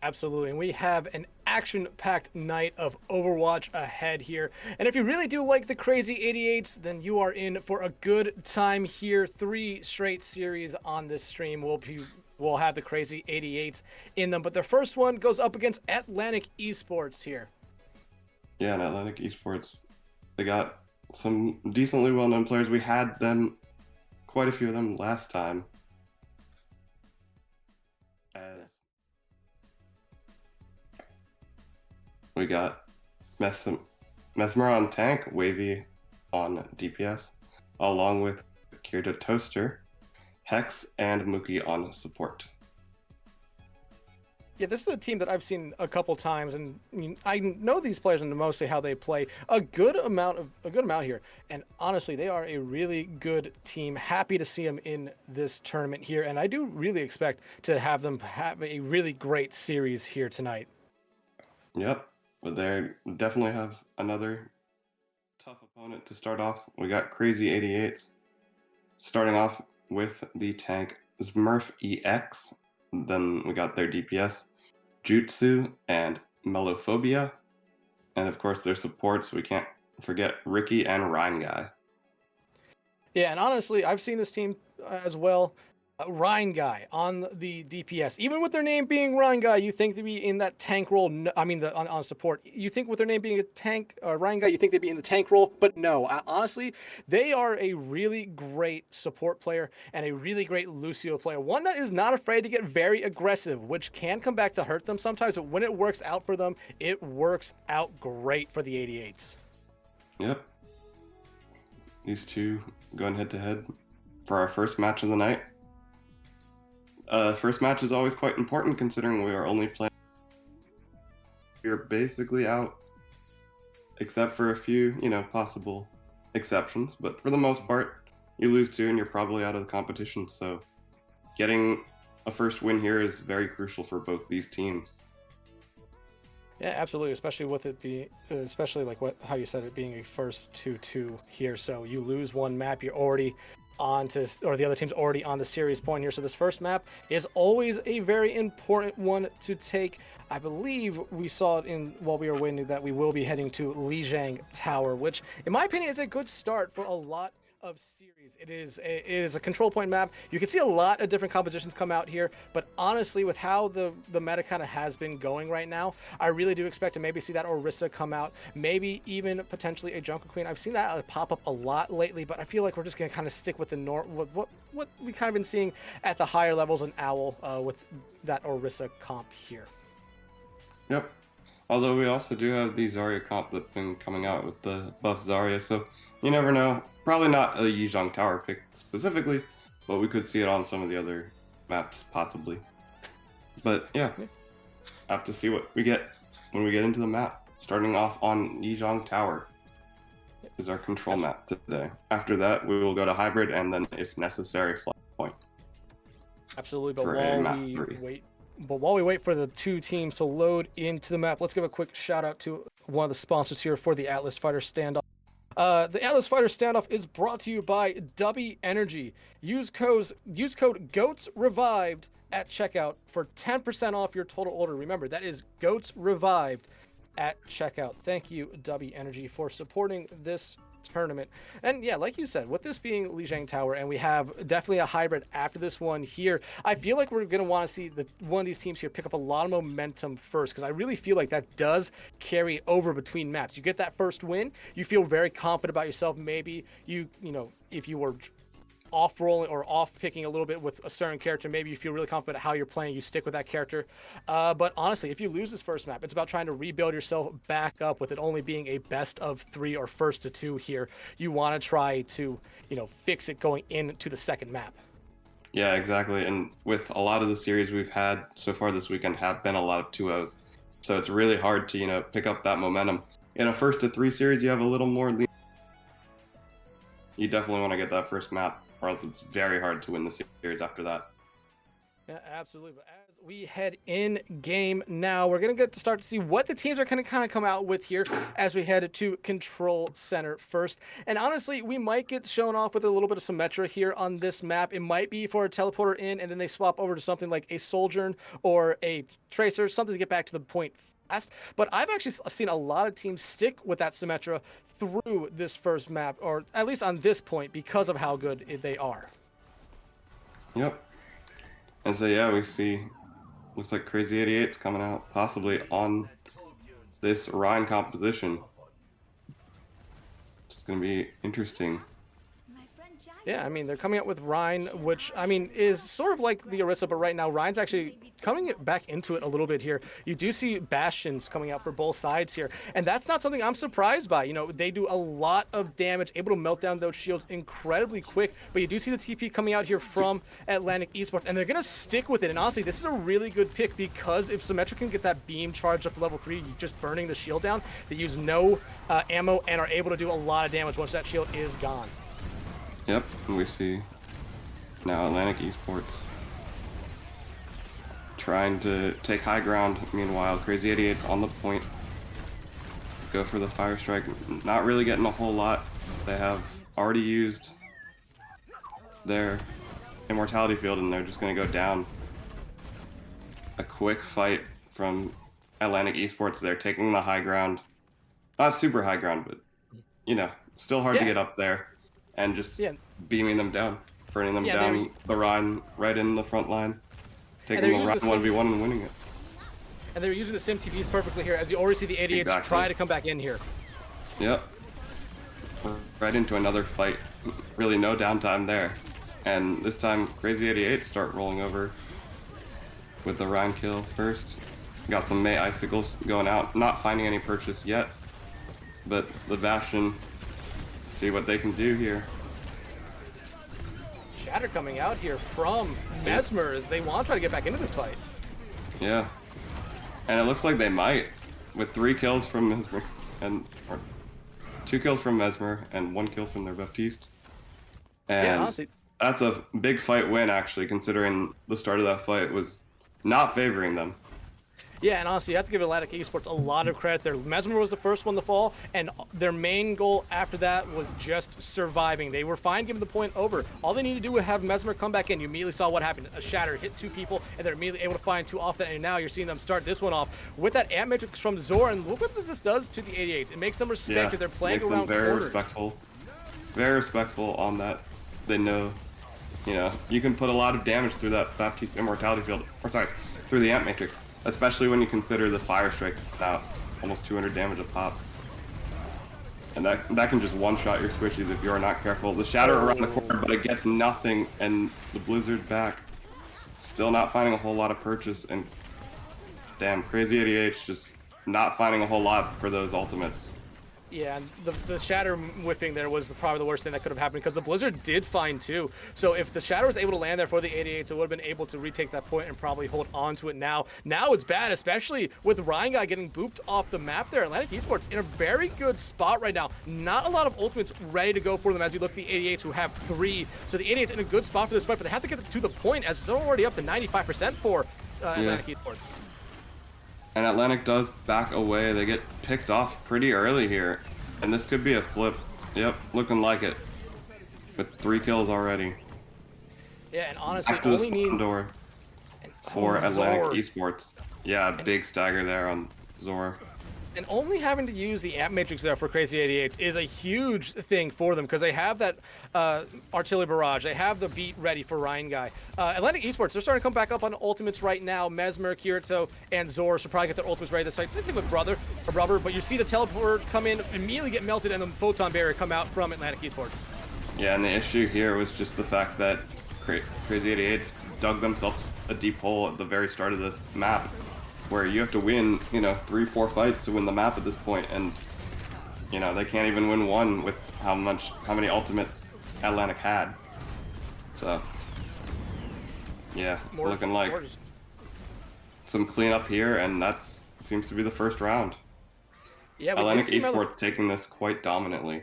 Absolutely. And we have an action-packed night of Overwatch ahead here. And if you really do like the Krazy 88s, then you are in for a good time here. 3 straight series on this stream will have the Krazy 88s in them. But the first one goes up against Atlantic Esports here. Yeah, and Atlantic Esports, they got some decently well-known players. We had them, quite a few of them last time. As we got Mesmer on tank, Wavy on DPS, along with Kirta Toaster, Hex, and Mookie on support. Yeah, this is a team that I've seen a couple times, and I know these players and mostly how they play a good amount here. And honestly, they are a really good team. Happy to see them in this tournament here, and I do really expect to have them have a really great series here tonight. Yep, but they definitely have another tough opponent to start off. We got Krazy 88s, starting off with the tank Smurf EX. Then we got their DPS, Jutsu and Melophobia. And of course, their supports, we can't forget Ricky and Rhine Guy. Yeah, and honestly, I've seen this team as well. Rhine Guy on the DPS. Even with their name being Rhine Guy, you think they'd be in that tank role. I mean, on support. You think with their name being a tank, Rhine Guy, you think they'd be in the tank role. But no, honestly, they are a really great support player and a really great Lucio player. One that is not afraid to get very aggressive, which can come back to hurt them sometimes. But when it works out for them, it works out great for the 88s. Yep. These two going head to head for our first match of the night. First match is always quite important considering we are only playing. We're basically out, except for a few, possible exceptions. But for the most part, you lose 2 and you're probably out of the competition. So getting a first win here is very crucial for both these teams. Yeah, absolutely. Especially with it being, especially like how you said it being a first 2-2 here. So you lose one map, you're already on to, or the other team's already on the series point here. So this first map is always a very important one to take. I believe we saw it in while we were waiting that we will be heading to Lijiang Tower, which in my opinion is a good start for a lot of series. It is a control point map. You can see a lot of different compositions come out here, but honestly, with how the meta kind of has been going right now, I really do expect to maybe see that Orisa come out, maybe even potentially a Jungle Queen. I've seen that pop up a lot lately, but I feel like we're just gonna kind of stick with the what we kind of been seeing at the higher levels in Owl with that Orisa comp here. Yep. Although we also do have the Zarya comp that's been coming out with the buff Zarya, so you never know. Probably not a Yizhang Tower pick specifically, but we could see it on some of the other maps possibly. But yeah, have to see what we get when we get into the map. Starting off on Yizhang Tower is our control map today. After that, we will go to hybrid and then, if necessary, Flashpoint. Absolutely, but while we wait for the 2 teams to load into the map, let's give a quick shout out to one of the sponsors here for the Atlas Fighter Standoff. The Atlas Fighter Standoff is brought to you by Dubby Energy. Use code GOATSREVIVED at checkout for 10% off your total order. Remember, that is GOATSREVIVED at checkout. Thank you, Dubby Energy, for supporting this tournament. And yeah, like you said, with this being Lijiang Tower, and we have definitely a hybrid after this one here, I feel like we're going to want to see one of these teams here pick up a lot of momentum first, because I really feel like that does carry over between maps. You get that first win, you feel very confident about yourself. Maybe you know, if you were off rolling or off picking a little bit with a certain character, maybe you feel really confident how you're playing, you stick with that character. But honestly, if you lose this first map, it's about trying to rebuild yourself back up. With it only being a best of 3 or first to 2 here, you want to try to, fix it going into the second map. Yeah, exactly. And with a lot of the series we've had so far this weekend have been a lot of 2-0s. So it's really hard to, pick up that momentum. In a first to 3 series, you have a little more lead. You definitely want to get that first map, or else it's very hard to win the series after that. Yeah, absolutely. But as We head in game now. We're gonna get to start to see what the teams are gonna kind of come out with here as we head to control center first. And honestly, we might get shown off with a little bit of Symmetra here on this map. It might be for a teleporter in, and then they swap over to something like a Sojourn or a Tracer, something to get back to the point fast. But I've actually seen a lot of teams stick with that Symmetra through this first map, or at least on this point, because of how good they are. Yep. And so yeah, we see. Looks like Krazy 88's coming out, possibly on this Rhine composition. It's going to be interesting. Yeah, I mean, they're coming out with Rhine, which, I mean, is sort of like the Orisa, but right now Rhine's actually coming back into it a little bit here. You do see Bastions coming out for both sides here, and that's not something I'm surprised by. You know, they do a lot of damage, able to melt down those shields incredibly quick, but you do see the TP coming out here from Atlantic Esports, and they're going to stick with it. And honestly, this is a really good pick because if Symmetra can get that beam charged up to level 3, just burning the shield down, they use no ammo and are able to do a lot of damage once that shield is gone. Yep, and we see now Atlantic Esports trying to take high ground. Meanwhile, Krazy 88's on the point. Go for the Fire Strike. Not really getting a whole lot. They have already used their Immortality Field, and they're just going to go down. A quick fight from Atlantic Esports. They're taking the high ground. Not super high ground, but, you know, still hard to get up there. And just beaming them down, burning them down the Rhine right in the front line, taking the Rhine 1v1 and winning it. And they're using the sim TPs perfectly here, as you already see the 88s try to come back in here. Yep. Right into another fight. Really no downtime there. And this time, Krazy 88 start rolling over with the Rhine kill first. Got some May Icicles going out, not finding any purchase yet, but the Bastion. See what they can do here. Shatter coming out here from Mesmer as they want to try to get back into this fight. Yeah. And it looks like they might, with 3 kills from Mesmer, or 2 kills from Mesmer and 1 kill from their Baptiste. And yeah, honestly, that's a big fight win, actually, considering the start of that fight was not favoring them. Yeah, and honestly, you have to give Atlantic Esports a lot of credit there. Mesmer was the first one to fall, and their main goal after that was just surviving. They were fine giving the point over. All they needed to do was have Mesmer come back in. You immediately saw what happened. A Shatter hit 2 people, and they're immediately able to find 2 off that, and now you're seeing them start this one off with that Amp Matrix from Zor, and look what this does to the 88s. It makes them respect that they're playing around very corners. respectful. Very respectful on that. They know, you know, you can put a lot of damage through that Baptiste Immortality Field, or sorry, through the Amp Matrix. Especially when you consider the Fire Strikes out almost 200 damage a pop. And that can just one-shot your squishies if you're not careful. The Shatter around the corner, but it gets nothing, and the Blizzard back. Still not finding a whole lot of purchase, and damn, Krazy 88 just not finding a whole lot for those ultimates. Yeah, the Shatter whiffing there was probably the worst thing that could have happened because the Blizzard did find 2. So if the Shatter was able to land there for the 88s, it would have been able to retake that point and probably hold on to it now. Now it's bad, especially with Ryan Guy getting booped off the map there. Atlantic Esports in a very good spot right now. Not a lot of ultimates ready to go for them as you look at the 88s who have 3. So the 88s in a good spot for this fight, but they have to get to the point as it's already up to 95% for Atlantic Esports. And Atlantic does back away. They get picked off pretty early here. And this could be a flip. Yep, looking like it. With 3 kills already. Yeah, and honestly, back to the spawn door for Atlantic Esports. Yeah, big stagger there on Zor. And only having to use the Amp Matrix there for Krazy 88 is a huge thing for them because they have that Artillery Barrage. They have the beat ready for Ryan Guy. Atlantic Esports, they're starting to come back up on ultimates right now. Mesmer, Kirito, and Zor should probably get their ultimates ready this fight. Same thing with Rubber, but you see the teleport come in, immediately get melted, and the Photon Barrier come out from Atlantic Esports. Yeah, and the issue here was just the fact that Krazy 88 dug themselves a deep hole at the very start of this map, where you have to win, you know, 3-4 fights to win the map at this point, and you know they can't even win one with how many ultimates Atlantic had. So yeah, looking like some cleanup here, and that seems to be the first round. Yeah, Atlantic Esports taking this quite dominantly.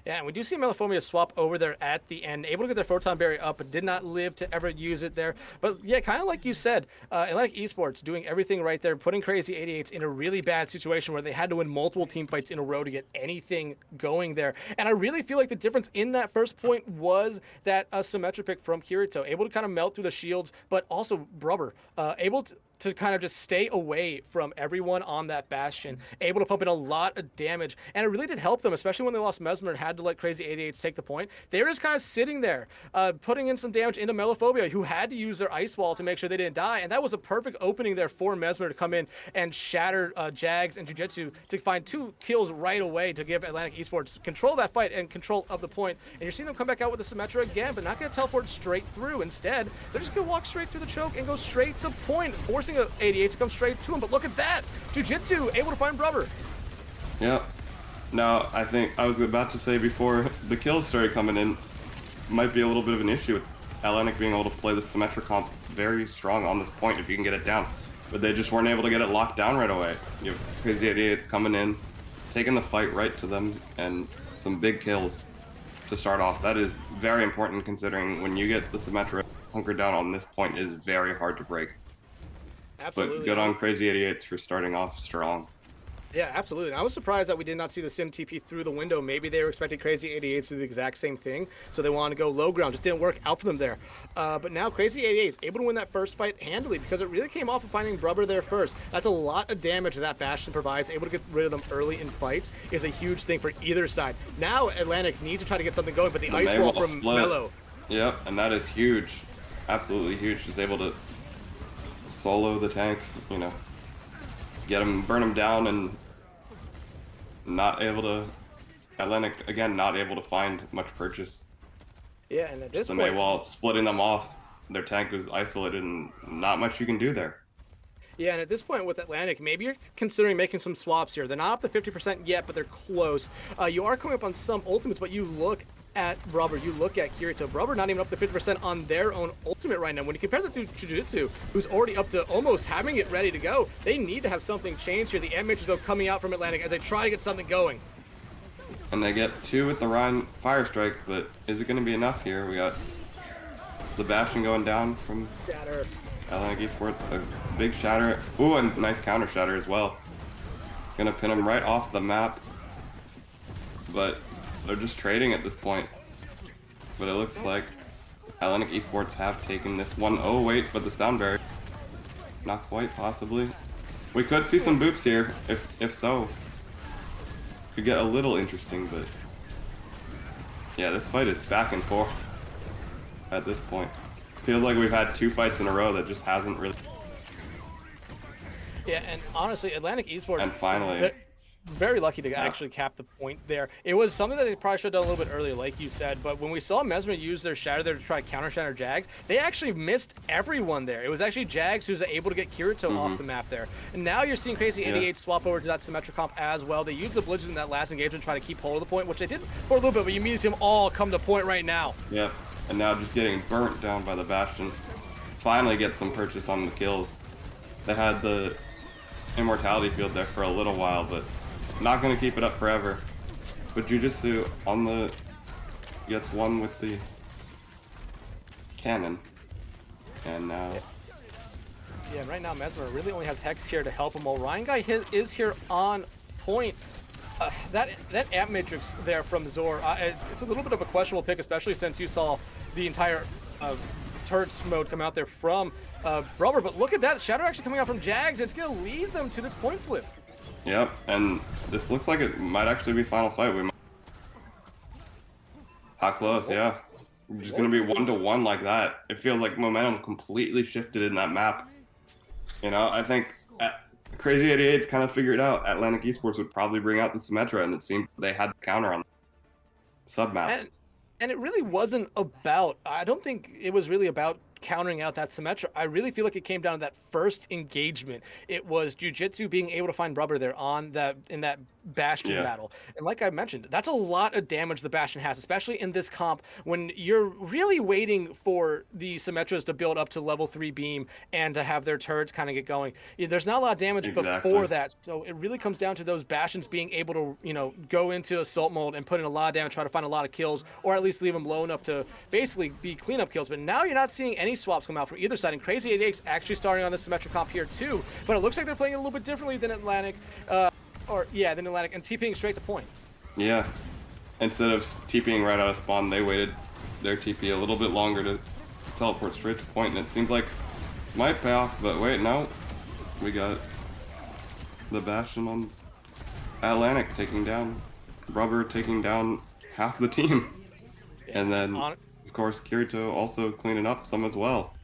Yeah, and we do see Meliphobia swap over there at the end, able to get their Photon Berry up, but did not live to ever use it there. But yeah, kind of like you said, Atlantic Esports doing everything right there, putting Krazy 88s in a really bad situation where they had to win multiple team fights in a row to get anything going there. And I really feel like the difference in that first point was that symmetric pick from Kirito, able to kind of melt through the shields, but also Brubber, able to kind of just stay away from everyone on that bastion, able to pump in a lot of damage. And it really did help them, especially when they lost Mesmer and had to let Krazy 88 take the point. They were just kind of sitting there, putting in some damage into Meliphobia, who had to use their ice wall to make sure they didn't die. And that was a perfect opening there for Mesmer to come in and shatter Jags and Jujitsu to find 2 kills right away to give Atlantic Esports control of that fight and control of the point. And you're seeing them come back out with the Symmetra again, but not going to teleport straight through. Instead, they're just going to walk straight through the choke and go straight to point, forcing a 88 to come straight to him. But look at that! Jujitsu able to find Brubber. Yep. Now, I think I was about to say before the kills started coming in, might be a little bit of an issue with Atlantic being able to play the Symmetra comp very strong on this point if you can get it down. But they just weren't able to get it locked down right away. You have Krazy 88 coming in, taking the fight right to them, and some big kills to start off. That is very important considering when you get the Symmetra hunkered down on this point, it is very hard to break. Absolutely. But good on Krazy 88 for starting off strong. Yeah, absolutely. And I was surprised that we did not see the Sim TP through the window. Maybe they were expecting Krazy 88 to do the exact same thing, so they wanted to go low ground. Just didn't work out for them there. But now Krazy 88 is able to win that first fight handily because it really came off of finding Brubber there first. That's a lot of damage that Bastion provides. Able to get rid of them early in fights is a huge thing for either side. Now Atlantic needs to try to get something going, but the ice wall from Melo. Yep, and that is huge. Absolutely huge. She's able to solo the tank, you know, get him, burn him down, and not able to, Atlantic again not able to find much purchase. Yeah, and at this point, while splitting them off, their tank was isolated and not much you can do there. Yeah, and at this point with Atlantic, maybe you're considering making some swaps here. They're not up to 50% yet, but they're close. You are coming up on some ultimates, but you look at Brubber, you look at Kirito. Brubber not even up to 50% on their own ultimate right now. When you compare that to Jujitsu, who's already up to almost having it ready to go, they need to have something change here. The M matrix though coming out from Atlantic as they try to get something going. And they get 2 with the Ryan Fire Strike, but is it going to be enough here? We got the Bastion going down from Shatter. Atlantic Esports, a big shatter. Ooh, and nice counter shatter as well. Gonna pin him right off the map. But they're just trading at this point. But it looks like Atlantic Esports have taken this one. Oh wait, but the sound barrier. Not quite, possibly. We could see some boops here, if so. Could get a little interesting, but yeah, this fight is back and forth at this point. Feels like we've had 2 fights in a row that just hasn't really. Yeah, and honestly, Atlantic Esports. And finally. Very lucky to actually cap the point there. It was something that they probably should have done a little bit earlier, like you said, but when we saw Mesmer use their shatter there to try to counter shatter Jags, they actually missed everyone there. It was actually Jags who's able to get Kirito off the map there. And now you're seeing Krazy 88 swap over to that symmetric comp as well. They used the Blizzard in that last engagement to try to keep hold of the point, which they did for a little bit, but you immediately see them all come to point right now. Yep, and now just getting burnt down by the Bastion. Finally get some purchase on the kills. They had the immortality field there for a little while, but not going to keep it up forever. But Jujitsu on the gets one with the cannon. And now... Yeah, right now Mesmer really only has Hex here to help him. Orion guy is here on point. That amp matrix there from Zor, it's a little bit of a questionable pick, especially since you saw the entire turrets mode come out there from Brubber. But look at that, Shadow actually coming out from Jags. It's going to lead them to this point flip. Yep, and this looks like it might actually be final fight. We might... How close, yeah. We're just going to be 1-1 like that. It feels like momentum completely shifted in that map. You know, I think Krazy 88's kind of figured out Atlantic Esports would probably bring out the Symmetra, and it seemed they had the counter on the sub-map. And it really wasn't about, I don't think it was really about countering out that Symmetra. I really feel like it came down to that first engagement. It was Jiu-Jitsu being able to find rubber there on that in that Bastion Yeah, battle. And like I mentioned, that's a lot of damage the Bastion has, especially in this comp when you're really waiting for the Symmetras to build up to level 3 beam and to have their turrets kind of get going. Yeah, there's not a lot of damage exactly. before that. So it really comes down to those Bastions being able to, go into assault mode and put in a lot of damage, try to find a lot of kills, or at least leave them low enough to basically be cleanup kills. But now you're not seeing any swaps come out from either side. And Krazy 88's actually starting on the Symmetra comp here too. But it looks like they're playing it a little bit differently than Atlantic. Than Atlantic, and TPing straight to point. Yeah. Instead of TPing right out of spawn, they waited their TP a little bit longer to teleport straight to point, and it seems like it might pay off, but wait, no. We got the Bastion on Atlantic taking down, Rubber taking down half the team. Yeah. And then, of course, Kirito also cleaning up some as well.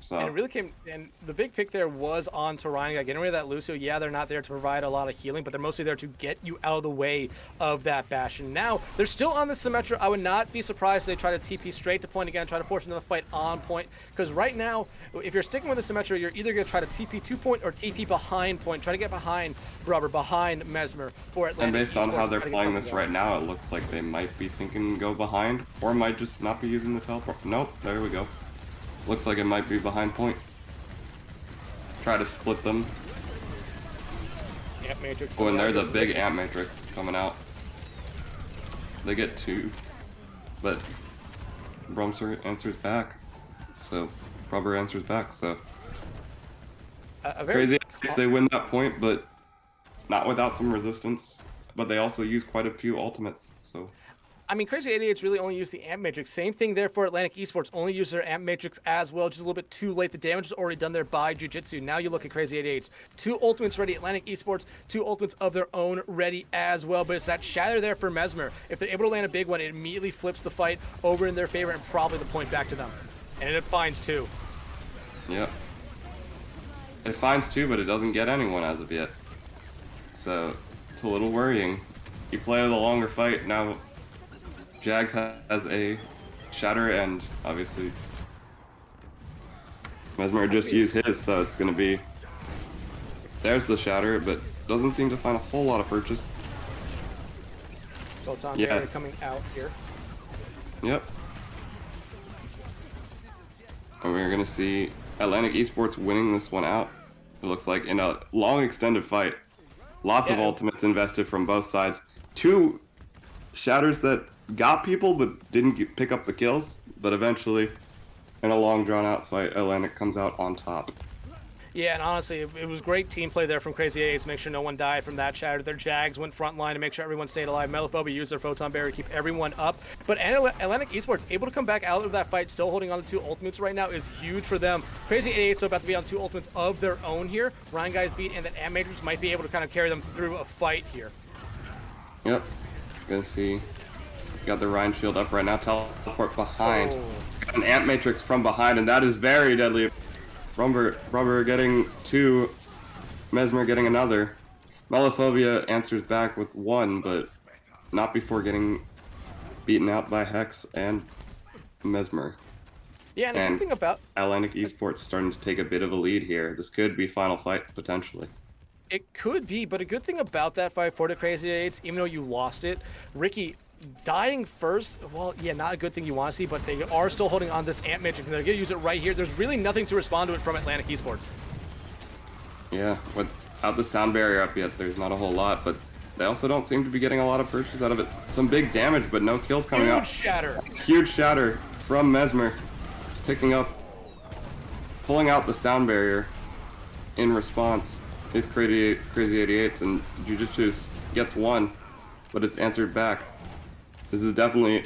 So. And it really came, and the big pick there was on Taranga, getting rid of that Lucio. Yeah, they're not there to provide a lot of healing, but they're mostly there to get you out of the way of that Bastion. Now, they're still on the Symmetra. I would not be surprised if they try to TP straight to point again, try to force another fight on point, because right now, if you're sticking with the Symmetra, you're either going to try to TP to point or TP behind point, try to get behind Rubber, behind Mesmer for Atlantic. And based on how they're playing this right now, it looks like they might be thinking go behind, or might just not be using the teleport. Nope, there we go. Looks like it might be behind point. Try to split them. Amp Matrix. Oh, and there's a big Amp Matrix coming out. They get 2, but Brumser answers back. So, Rubber answers back, so. Crazy if they win that point, but not without some resistance. But they also use quite a few ultimates, so. I mean, Krazy 88's really only used the Amp Matrix. Same thing there for Atlantic Esports. Only used their Amp Matrix as well, just a little bit too late. The damage is already done there by Jiu-Jitsu. Now you look at Krazy 88's 2 ultimates ready. Atlantic Esports, 2 ultimates of their own ready as well. But it's that shatter there for Mesmer. If they're able to land a big one, it immediately flips the fight over in their favor and probably the point back to them. And it finds 2. Yep. It finds 2, but it doesn't get anyone as of yet. So, it's a little worrying. You play the longer fight, now Jags has a shatter, and obviously Mesmer just used his, so it's going to be... There's the shatter, but doesn't seem to find a whole lot of purchase. Sultan Barrier coming out here. Yep. And we're going to see Atlantic Esports winning this one out. It looks like in a long extended fight. Lots of ultimates invested from both sides. 2 shatters that got people but didn't pick up the kills, but eventually in a long drawn out fight, Atlantic comes out on top. Yeah, and honestly, it was great team play there from Krazy 88 to make sure no one died from that shatter. Their Jags went front line to make sure everyone stayed alive. Melophobia used their Photon Barrier to keep everyone up. But Atlantic Esports able to come back out of that fight, still holding on to 2 ultimates right now, is huge for them. Krazy 88 so about to be on 2 ultimates of their own here. Ryan Guys beat, and that Amp Matrix might be able to kind of carry them through a fight here. Yep. Gonna see. Got the Rhine shield up right now. Teleport behind. Got an Amp Matrix from behind, and that is very deadly. Rubber getting 2. Mesmer getting another. Melophobia answers back with 1, but not before getting beaten out by Hex and Mesmer. Yeah, and the good thing about Atlantic Esports starting to take a bit of a lead here. This could be final fight, potentially. it could be, but a good thing about that fight for the Krazy 88s, even though you lost it, Ricky dying first, well, yeah, not a good thing you want to see, but they are still holding on this Amp Matrix, and they're going to use it right here. There's really nothing to respond to it from Atlantic Esports. Yeah, without the sound barrier up yet, there's not a whole lot, but they also don't seem to be getting a lot of purchase out of it. Some big damage, but no kills coming out. Huge shatter. Huge shatter from Mesmer, pulling out the sound barrier in response. Is Krazy 88s, and Jiu-Jitsu gets one, but it's answered back. This is definitely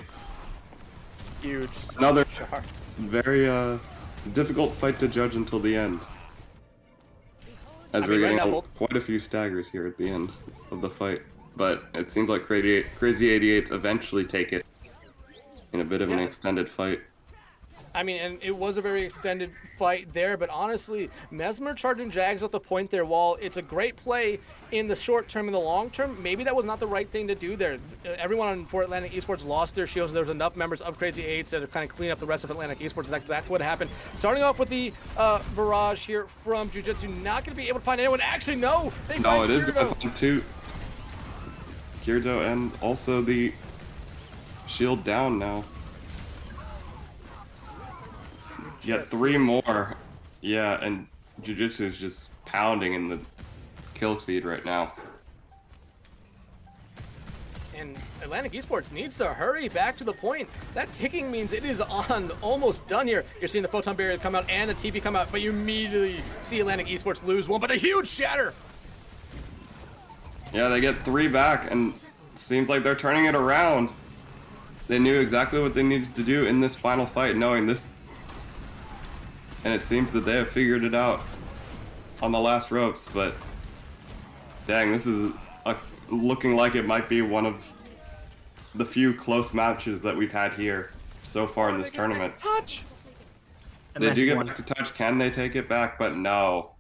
Huge. Another very difficult fight to judge until the end. As we're getting quite a few staggers here at the end of the fight. But it seems like Krazy 88s eventually take it in a bit of an extended fight. I mean, and it was a very extended fight there, but honestly, Mesmer charging Jags at the point there, while it's a great play in the short term and the long term, maybe that was not the right thing to do there. Everyone for Atlantic Esports lost their shields. There was enough members of Krazy 8 to kind of clean up the rest of Atlantic Esports. That's exactly what happened. Starting off with the barrage here from Jiu-Jitsu, not going to be able to find anyone. Actually, no, they No, find it is going Kirito. to find two. Kirito and also the shield down now. Get three more. Yeah, and Jiu-Jitsu is just pounding in the kill feed right now. And Atlantic Esports needs to hurry back to the point. That ticking means it is on, almost done here. You're seeing the photon barrier come out and the TP come out, but you immediately see Atlantic Esports lose one, but a huge shatter. Yeah, they get three back, and seems like they're turning it around. They knew exactly what they needed to do in this final fight, knowing this. And it seems that they have figured it out on the last ropes, but dang, this is looking like it might be one of the few close matches that we've had here so far in this tournament. Touch. They do get back to touch. Can they take it back? But no.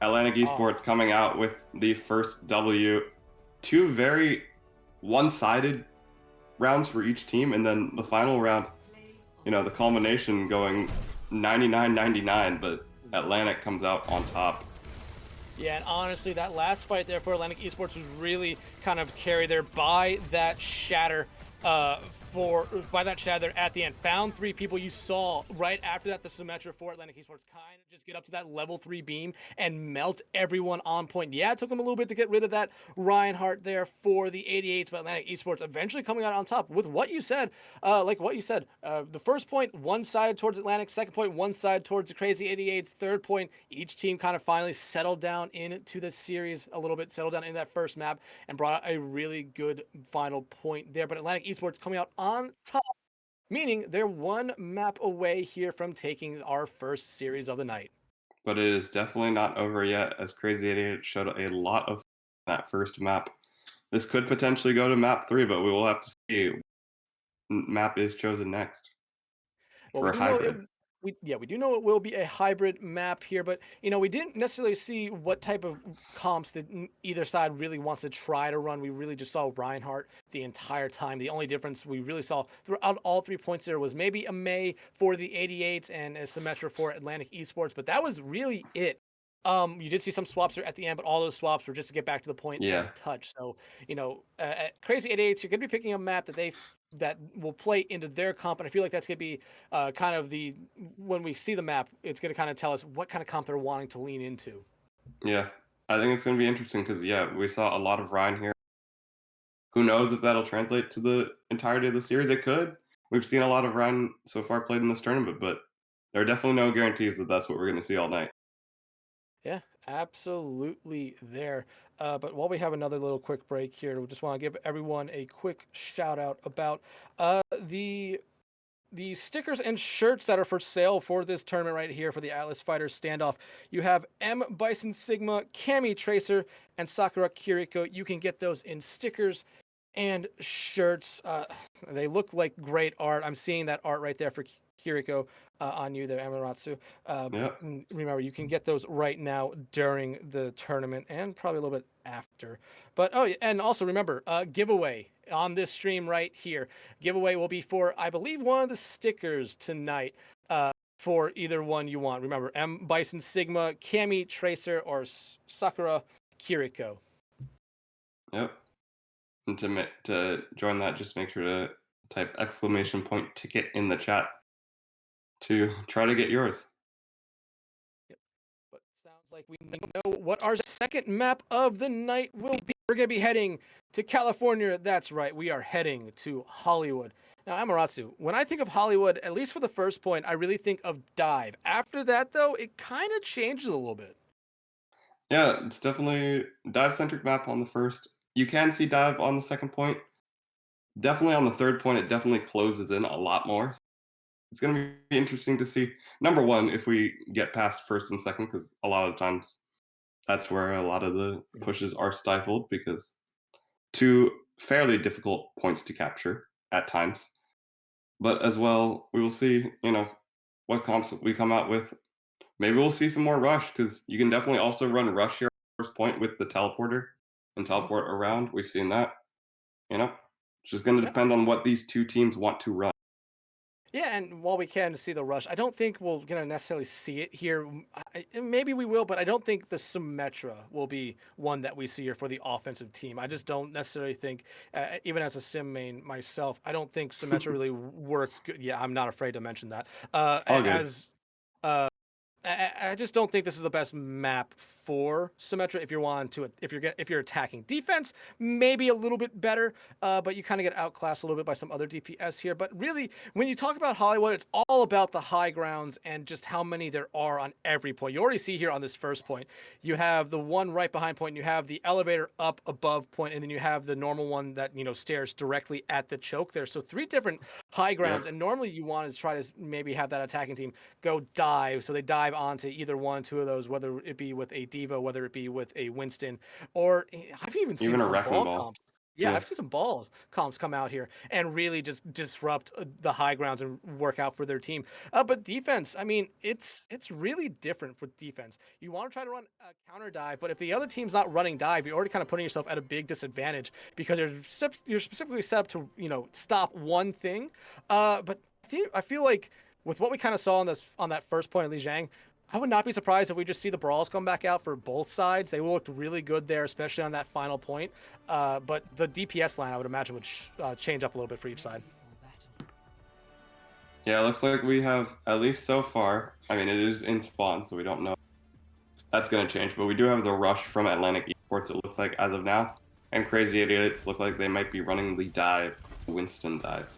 Atlantic Esports coming out with the first W. Two very one-sided rounds for each team, and then the final round, you know, the culmination going 99-99, but Atlantic comes out on top. Yeah, and honestly, that last fight there for Atlantic Esports was really kind of carried there by that shatter. By that shatter at the end, found three people. You saw right after that the Symmetra for Atlantic Esports kind of just get up to that level 3 beam and melt everyone on point. Yeah, it took them a little bit to get rid of that Reinhardt there for the 88s, but Atlantic Esports eventually coming out on top with what you said. The first point one-sided towards Atlantic, second point one-sided towards the Krazy 88s, third point each team kind of finally settled down into the series a little bit, settled down in that first map, and brought out a really good final point there. But Atlantic Esports coming out on top, meaning they're one map away here from taking our first series of the night. But it is definitely not over yet, as Crazy Idiot showed a lot of that first map. This could potentially go to map 3, but we will have to see. Map is chosen next Well, for we a do know it. hybrid. We do know it will be a hybrid map here, but we didn't necessarily see what type of comps that either side really wants to try to run. We really just saw Reinhardt the entire time. The only difference we really saw throughout all 3 points there was maybe a May for the 88s and a Symmetra for Atlantic Esports, but that was really it. You did see some swaps there at the end, but all those swaps were just to get back to the point Yeah. and touch. So, at Crazy 88s, you're going to be picking a map that will play into their comp, and I feel like that's going to be kind of when we see the map, it's going to kind of tell us what kind of comp they're wanting to lean into. Yeah. I think it's going to be interesting because, yeah, we saw a lot of Ryan here. Who knows if that'll translate to the entirety of the series? It could. We've seen a lot of Ryan so far played in this tournament, but there are definitely no guarantees that that's what we're going to see all night. Yeah, absolutely there. But while we have another little quick break here, we just want to give everyone a quick shout out about the stickers and shirts that are for sale for this tournament right here for the Atlas Fighters Standoff. You have M Bison Sigma, Cami Tracer, and Sakura Kiriko. You can get those in stickers and shirts. They look like great art. I'm seeing that art right there for Kiriko on you there, Amaratsu. Yep. Remember, you can get those right now during the tournament and probably a little bit after. But oh, yeah, and also remember, giveaway on this stream right here. Giveaway will be for, I believe, one of the stickers tonight. For either one you want. Remember, M Bison Sigma, Cami Tracer, or Sakura Kiriko. Yep. And to join that, just make sure to type !ticket in the chat to try to get yours. Yep. But sounds like we know what our second map of the night will be. We're going to be heading to California. That's right. We are heading to Hollywood. Now, Amaratsu, when I think of Hollywood, at least for the first point, I really think of Dive. After that, though, it kind of changes a little bit. Yeah, it's definitely dive-centric map on the first. You can see dive on the second point. Definitely on the third point, it definitely closes in a lot more. It's going to be interesting to see, number one, if we get past first and second, because a lot of times that's where a lot of the pushes are stifled, because two fairly difficult points to capture at times. But as well, we will see, what comps we come out with. Maybe we'll see some more rush because you can definitely also run rush here at first point with the teleporter and Mhm. teleport around. We've seen that, you know. It's just going to Yep. depend on what these two teams want to run. Yeah, and while we can see the rush, I don't think we're gonna necessarily see it here. Maybe we will, but I don't think the Symmetra will be one that we see here for the offensive team. I just don't necessarily think, even as a sim main myself, I don't think Symmetra really works good. Yeah, I'm not afraid to mention that. All good. As I just don't think this is the best map for Symmetra if you're wanting to if you're attacking defense, maybe a little bit better, but you kind of get outclassed a little bit by some other DPS here. But really, when you talk about Hollywood, it's all about the high grounds and just how many there are on every point. You already see here on this first point, you have the one right behind point, and you have the elevator up above point, and then you have the normal one that stares directly at the choke there. So three different high grounds, Yep. and normally you want to try to maybe have that attacking team go dive. So they dive onto either one, two of those, whether it be with a Diva, whether it be with a Winston, or I've even seen Even a some wrecking ball ball. comps. Yeah, Yeah. I've seen some ball comps come out here and really just disrupt the high grounds and work out for their team. But defense, I mean, it's really different for defense. You want to try to run a counter dive, but if the other team's not running dive, you're already kind of putting yourself at a big disadvantage because you're specifically set up to stop one thing. But I feel like with what we kind of saw on that first point of Li Jiang, I would not be surprised if we just see the brawls come back out for both sides. They looked really good there, especially on that final point. But the DPS line, I would imagine, would change up a little bit for each side. Yeah, it looks like we have, at least so far, I mean, it is in spawn, so we don't know if that's going to change, but we do have the rush from Atlantic Esports, it looks like, as of now. And Crazy Idiots look like they might be running the dive, Winston dive.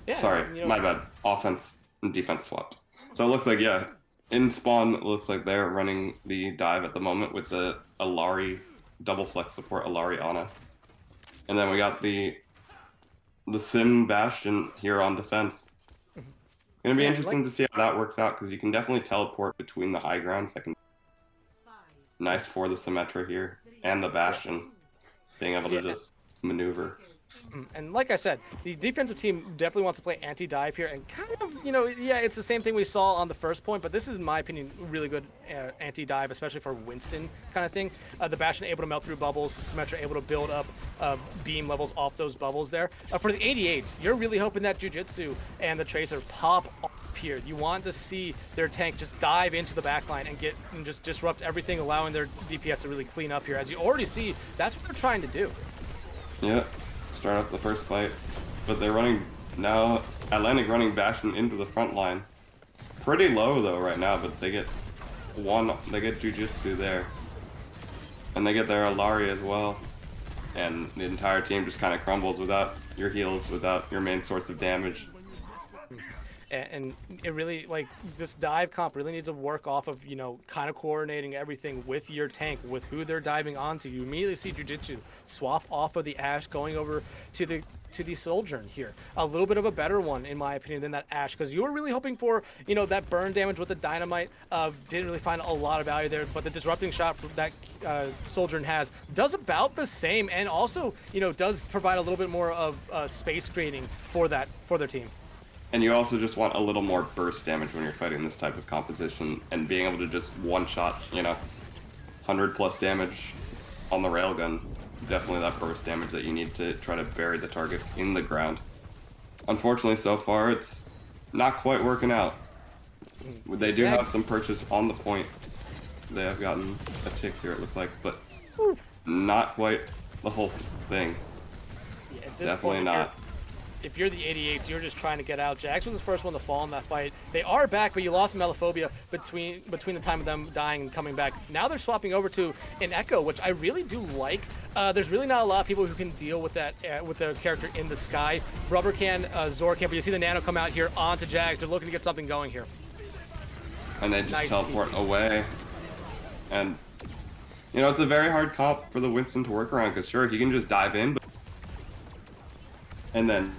Yeah, Sorry, and, my bad. Offense and defense swapped. So it looks like, yeah, in spawn, it looks like they're running the dive at the moment with the Alari double flex support, Alari Ana. And then we got the Sim Bastion here on defense. Gonna be yeah, and like interesting to see how that works out because you can definitely teleport between the high grounds. That can nice for the Symmetra here and the yeah, Bastion being able to yeah. just maneuver. And like I said, the defensive team definitely wants to play anti-dive here, and kind of, yeah, it's the same thing we saw on the first point, but this is, in my opinion, really good anti-dive, especially for Winston kind of thing. The Bastion able to melt through bubbles, Symmetra able to build up beam levels off those bubbles there. For the 88s, you're really hoping that Jujitsu and the Tracer pop off here. You want to see their tank just dive into the backline and just disrupt everything, allowing their DPS to really clean up here. As you already see, that's what they're trying to do. Yeah, start off the first fight, but they're running now. Atlantic running Bastion into the front line. Pretty low though right now, but they get Jujitsu there, and they get their Alari as well, and the entire team just kind of crumbles without your heals, without your main source of damage. And it really, like, this dive comp really needs to work off of kind of coordinating everything with your tank, with who they're diving onto. You immediately see Jujitsu swap off of the Ashe going over to the Sojourn here. A little bit of a better one, in my opinion, than that Ashe, because you were really hoping for that burn damage with the Dynamite. Didn't really find a lot of value there, but the disrupting shot that Sojourn has does about the same, and also does provide a little bit more of space creating for their team. And you also just want a little more burst damage when you're fighting this type of composition, and being able to just one-shot, 100 plus damage on the railgun. Definitely that burst damage that you need to try to bury the targets in the ground. Unfortunately, so far, it's not quite working out. They do have some purchase on the point. They have gotten a tick here, it looks like, but not quite the whole thing. Yeah, at this Definitely point, not. If you're the 88s, you're just trying to get out. Jax was the first one to fall in that fight. They are back, but you lost Melophobia between the time of them dying and coming back. Now they're swapping over to an Echo, which I really do like. There's really not a lot of people who can deal with that with the character in the sky. Rubber can, Zora can, but you see the Nano come out here onto Jax. They're looking to get something going here. And they just Nice teleport TP. away. And, it's a very hard comp for the Winston to work around, because sure, he can just dive in, and then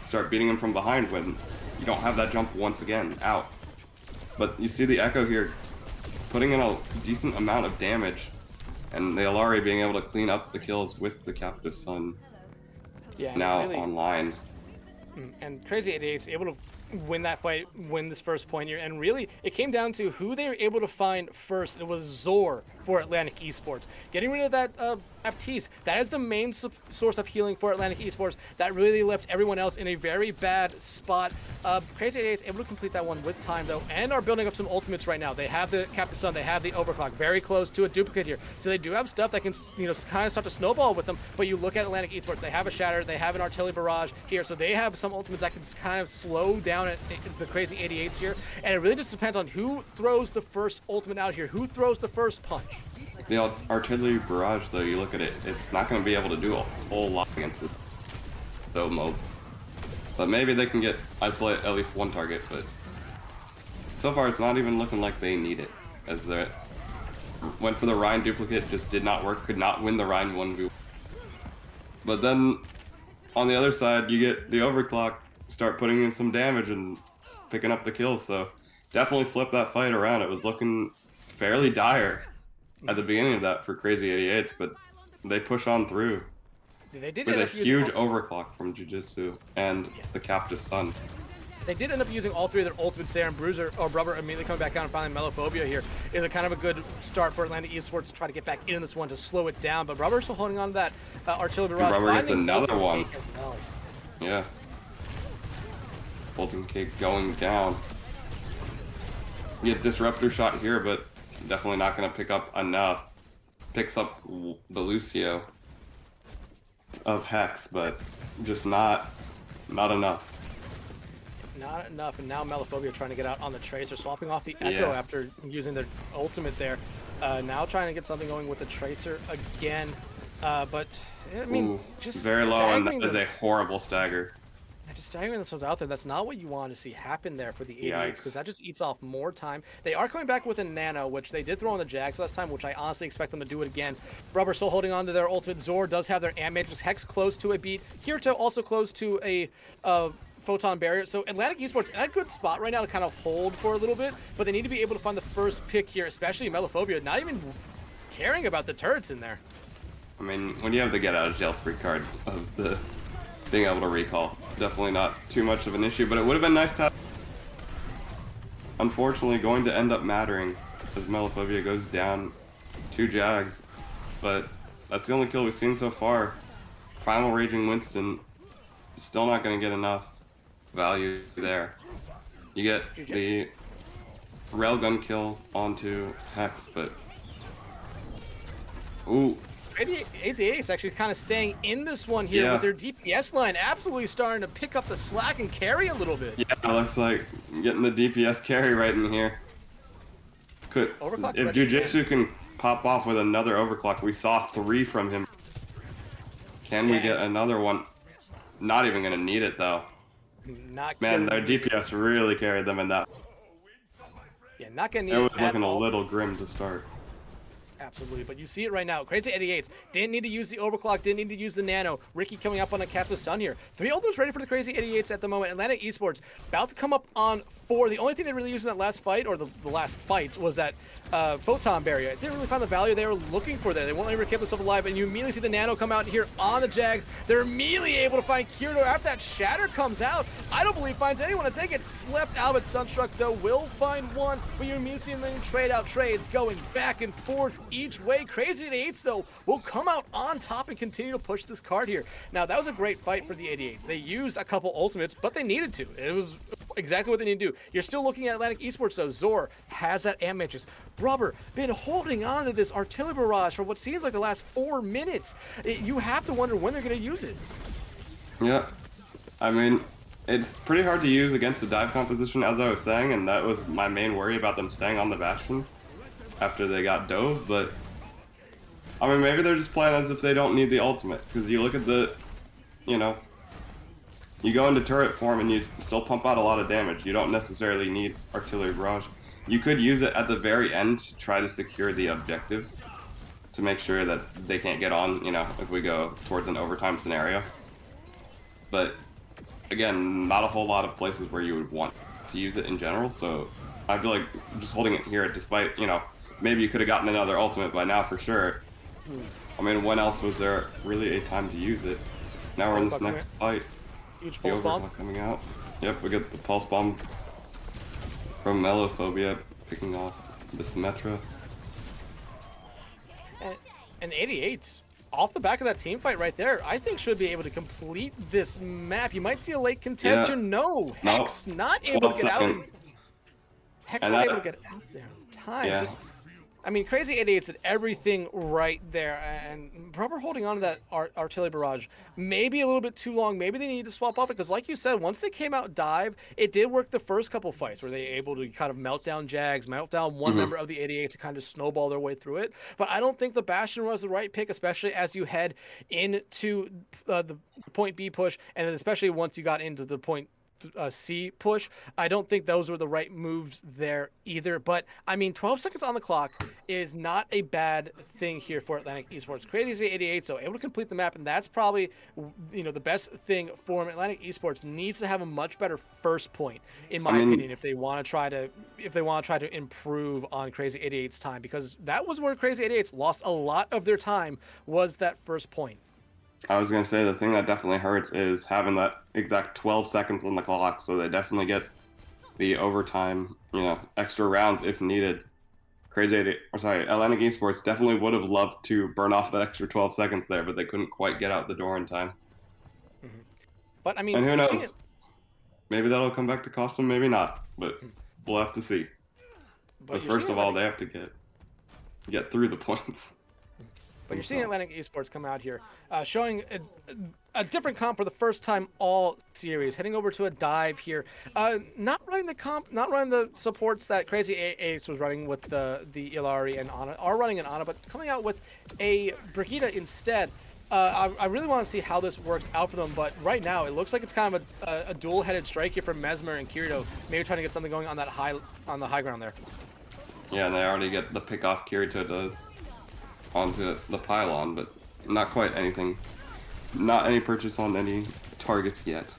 start beating him from behind when you don't have that jump once again out. But you see the Echo here putting in a decent amount of damage, and the Alari being able to clean up the kills with the Captive Sun Yeah, now really. online. And Krazy 88's able to win that fight, win this first point here, and really it came down to who they were able to find first. It was Zor for Atlantic Esports. Getting rid of that Baptiste, that is the main source of healing for Atlantic Esports. That really left everyone else in a very bad spot. Krazy 88 is able to complete that one with time though, and are building up some ultimates right now. They have the Captain Sun, they have the Overclock, very close to a duplicate here. So they do have stuff that can, kind of start to snowball with them. But you look at Atlantic Esports, they have a Shatter, they have an Artillery Barrage here, so they have some ultimates that can kind of slow down the Krazy 88s here. And it really just depends on who throws the first ultimate out here, who throws the first punch. The Artillery Barrage, though, you look at it, it's not going to be able to do a whole lot against it. So mode. But maybe they can isolate at least one target, but so far it's not even looking like they need it. As they went for the Rhine duplicate, just did not work, could not win the Rhine 1v1. But then, on the other side, you get the Overclock, start putting in some damage and picking up the kills, so definitely flip that fight around. It was looking fairly dire at the beginning of that for Krazy 88, but they push on through. They did with a huge Overclock from Jiu-Jitsu and the Captive Sun. They did end up using all three of their ultimates there, and Bruiser or Rubber immediately coming back down and finding Melophobia here is a kind of a good start for Atlantic Esports to try to get back into this one to slow it down. But Rubber still holding on to that Artillery Barrage. Rubber gets another one. Well. Yeah. Bolton Cake going down. You get Disruptor shot here, but definitely not going to pick up enough. Picks up the Lucio of Hex, but just not enough. Not enough, and now Melophobia trying to get out on the Tracer, swapping off the Echo after using their ultimate there. Now trying to get something going with the Tracer again, but I mean, just very low, and that is a horrible stagger. Just staggering themselves out there, that's not what you want to see happen there for the 88s, because that just eats off more time. They are coming back with a Nano, which they did throw on the Jags last time, which I honestly expect them to do it again. Rubber still holding on to their ultimate. Zor does have their Ant Matrix. Hex close to a beat. Kirito also close to a Photon Barrier. So Atlantic Esports in a good spot right now to kind of hold for a little bit, but they need to be able to find the first pick here, especially Melophobia, not even caring about the turrets in there. I mean, when you have the get out of jail free card of the being able to recall, definitely not too much of an issue, but it would have been nice to have. Unfortunately, going to end up mattering as Melophobia goes down 2 Jags, but that's the only kill we've seen so far. Final Raging Winston, still not going to get enough value there. You get the railgun kill onto Hex, but ooh. 88 is actually kind of staying in this one here with their DPS line absolutely starting to pick up the slack and carry a little bit. Yeah, it looks like getting the DPS carry right in here. If Jiu-Jitsu can pop off with another Overclock, we saw 3 from him. Can we get another one? Not even going to need it, though. Man, their DPS really carried them in that. Yeah, not going to need it. It was looking a little grim to start. Absolutely, but you see it right now. Krazy 88 didn't need to use the Overclock, didn't need to use the Nano. Ricky coming up on a Captive Sun here. 3 ultimates ready for the Krazy 88s at the moment. Atlantic Esports about to come up on 4. The only thing they really used in that last fight, or the last fights, was that Photon Barrier. It didn't really find the value they were looking for there. They won't able to keep themselves alive, and you immediately see the Nano come out here on the Jags. They're immediately able to find Kirito after that Shatter comes out. I don't believe finds anyone as they get slept out, but Sunstruck, though, will find one, but you immediately see them trade out trades going back and forth each way. Krazy 88s, though, will come out on top and continue to push this card here. Now, that was a great fight for the 88s. They used a couple ultimates, but they needed to. It was exactly what they need to do. You're still looking at Atlantic Esports, though. Zor has that Ant Matrix. Rubber been holding on to this Artillery Barrage for what seems like the last 4 minutes. You have to wonder when they're going to use it. Yeah, I mean, it's pretty hard to use against the dive composition, as I was saying, and that was my main worry about them staying on the Bastion after they got dove, but I mean, maybe they're just playing as if they don't need the ultimate, because you look at the, you go into turret form and you still pump out a lot of damage. You don't necessarily need Artillery Barrage. You could use it at the very end to try to secure the objective, to make sure that they can't get on, if we go towards an overtime scenario. But, again, not a whole lot of places where you would want to use it in general, so I feel like just holding it here, despite, maybe you could have gotten another ultimate by now for sure. I mean, when else was there really a time to use it? Now we're in this next fight. Huge The pulse bomb. overclock coming out. Yep, we get the pulse bomb from Melophobia picking off the Symmetra. And 88 off the back of that team fight right there, I think should be able to complete this map. You might see a late contest here. No, Hex not able to get out. Hex not able to get out there in time. Yeah. Just, I mean, Krazy 88 did everything right there, and proper holding on to that artillery barrage. Maybe a little bit too long. Maybe they need to swap off it, because like you said, once they came out dive, it did work the first couple fights where they were able to kind of melt down Jags, melt down one member of the 88 to kind of snowball their way through it. But I don't think the Bastion was the right pick, especially as you head into the point B push, and then especially once you got into the point C push. I don't think those were the right moves there either. But I mean, 12 seconds on the clock is not a bad thing here for Atlantic Esports. Krazy 88, so able to complete the map, and that's probably, you know, the best thing for him. Atlantic Esports needs to have a much better first point, in my opinion, if they want to try to improve on Krazy 88's time, because that was where Krazy 88's lost a lot of their time, was that first point. I was going to say the thing that definitely hurts is having that exact 12 seconds on the clock, so they definitely get the overtime, you know, extra rounds if needed. Atlantic Esports definitely would have loved to burn off that extra 12 seconds there, but they couldn't quite get out the door in time. But I mean, and who knows? Maybe that'll come back to cost them, maybe not, but we'll have to see. But first of all, they have to get through the points. But you're seeing Atlantic Esports come out here, showing a different comp for the first time all series, heading over to a dive here. Not running the supports that Krazy 88 was running with the Illari and Ana, are running an Ana, but coming out with a Brigitte instead. I really want to see how this works out for them, but right now it looks like it's kind of a dual-headed strike here from Mesmer and Kirito, maybe trying to get something going on that on the high ground there. Yeah, and they already get the pick off Kirito does onto the pylon, but not quite anything. Not any purchase on any targets yet.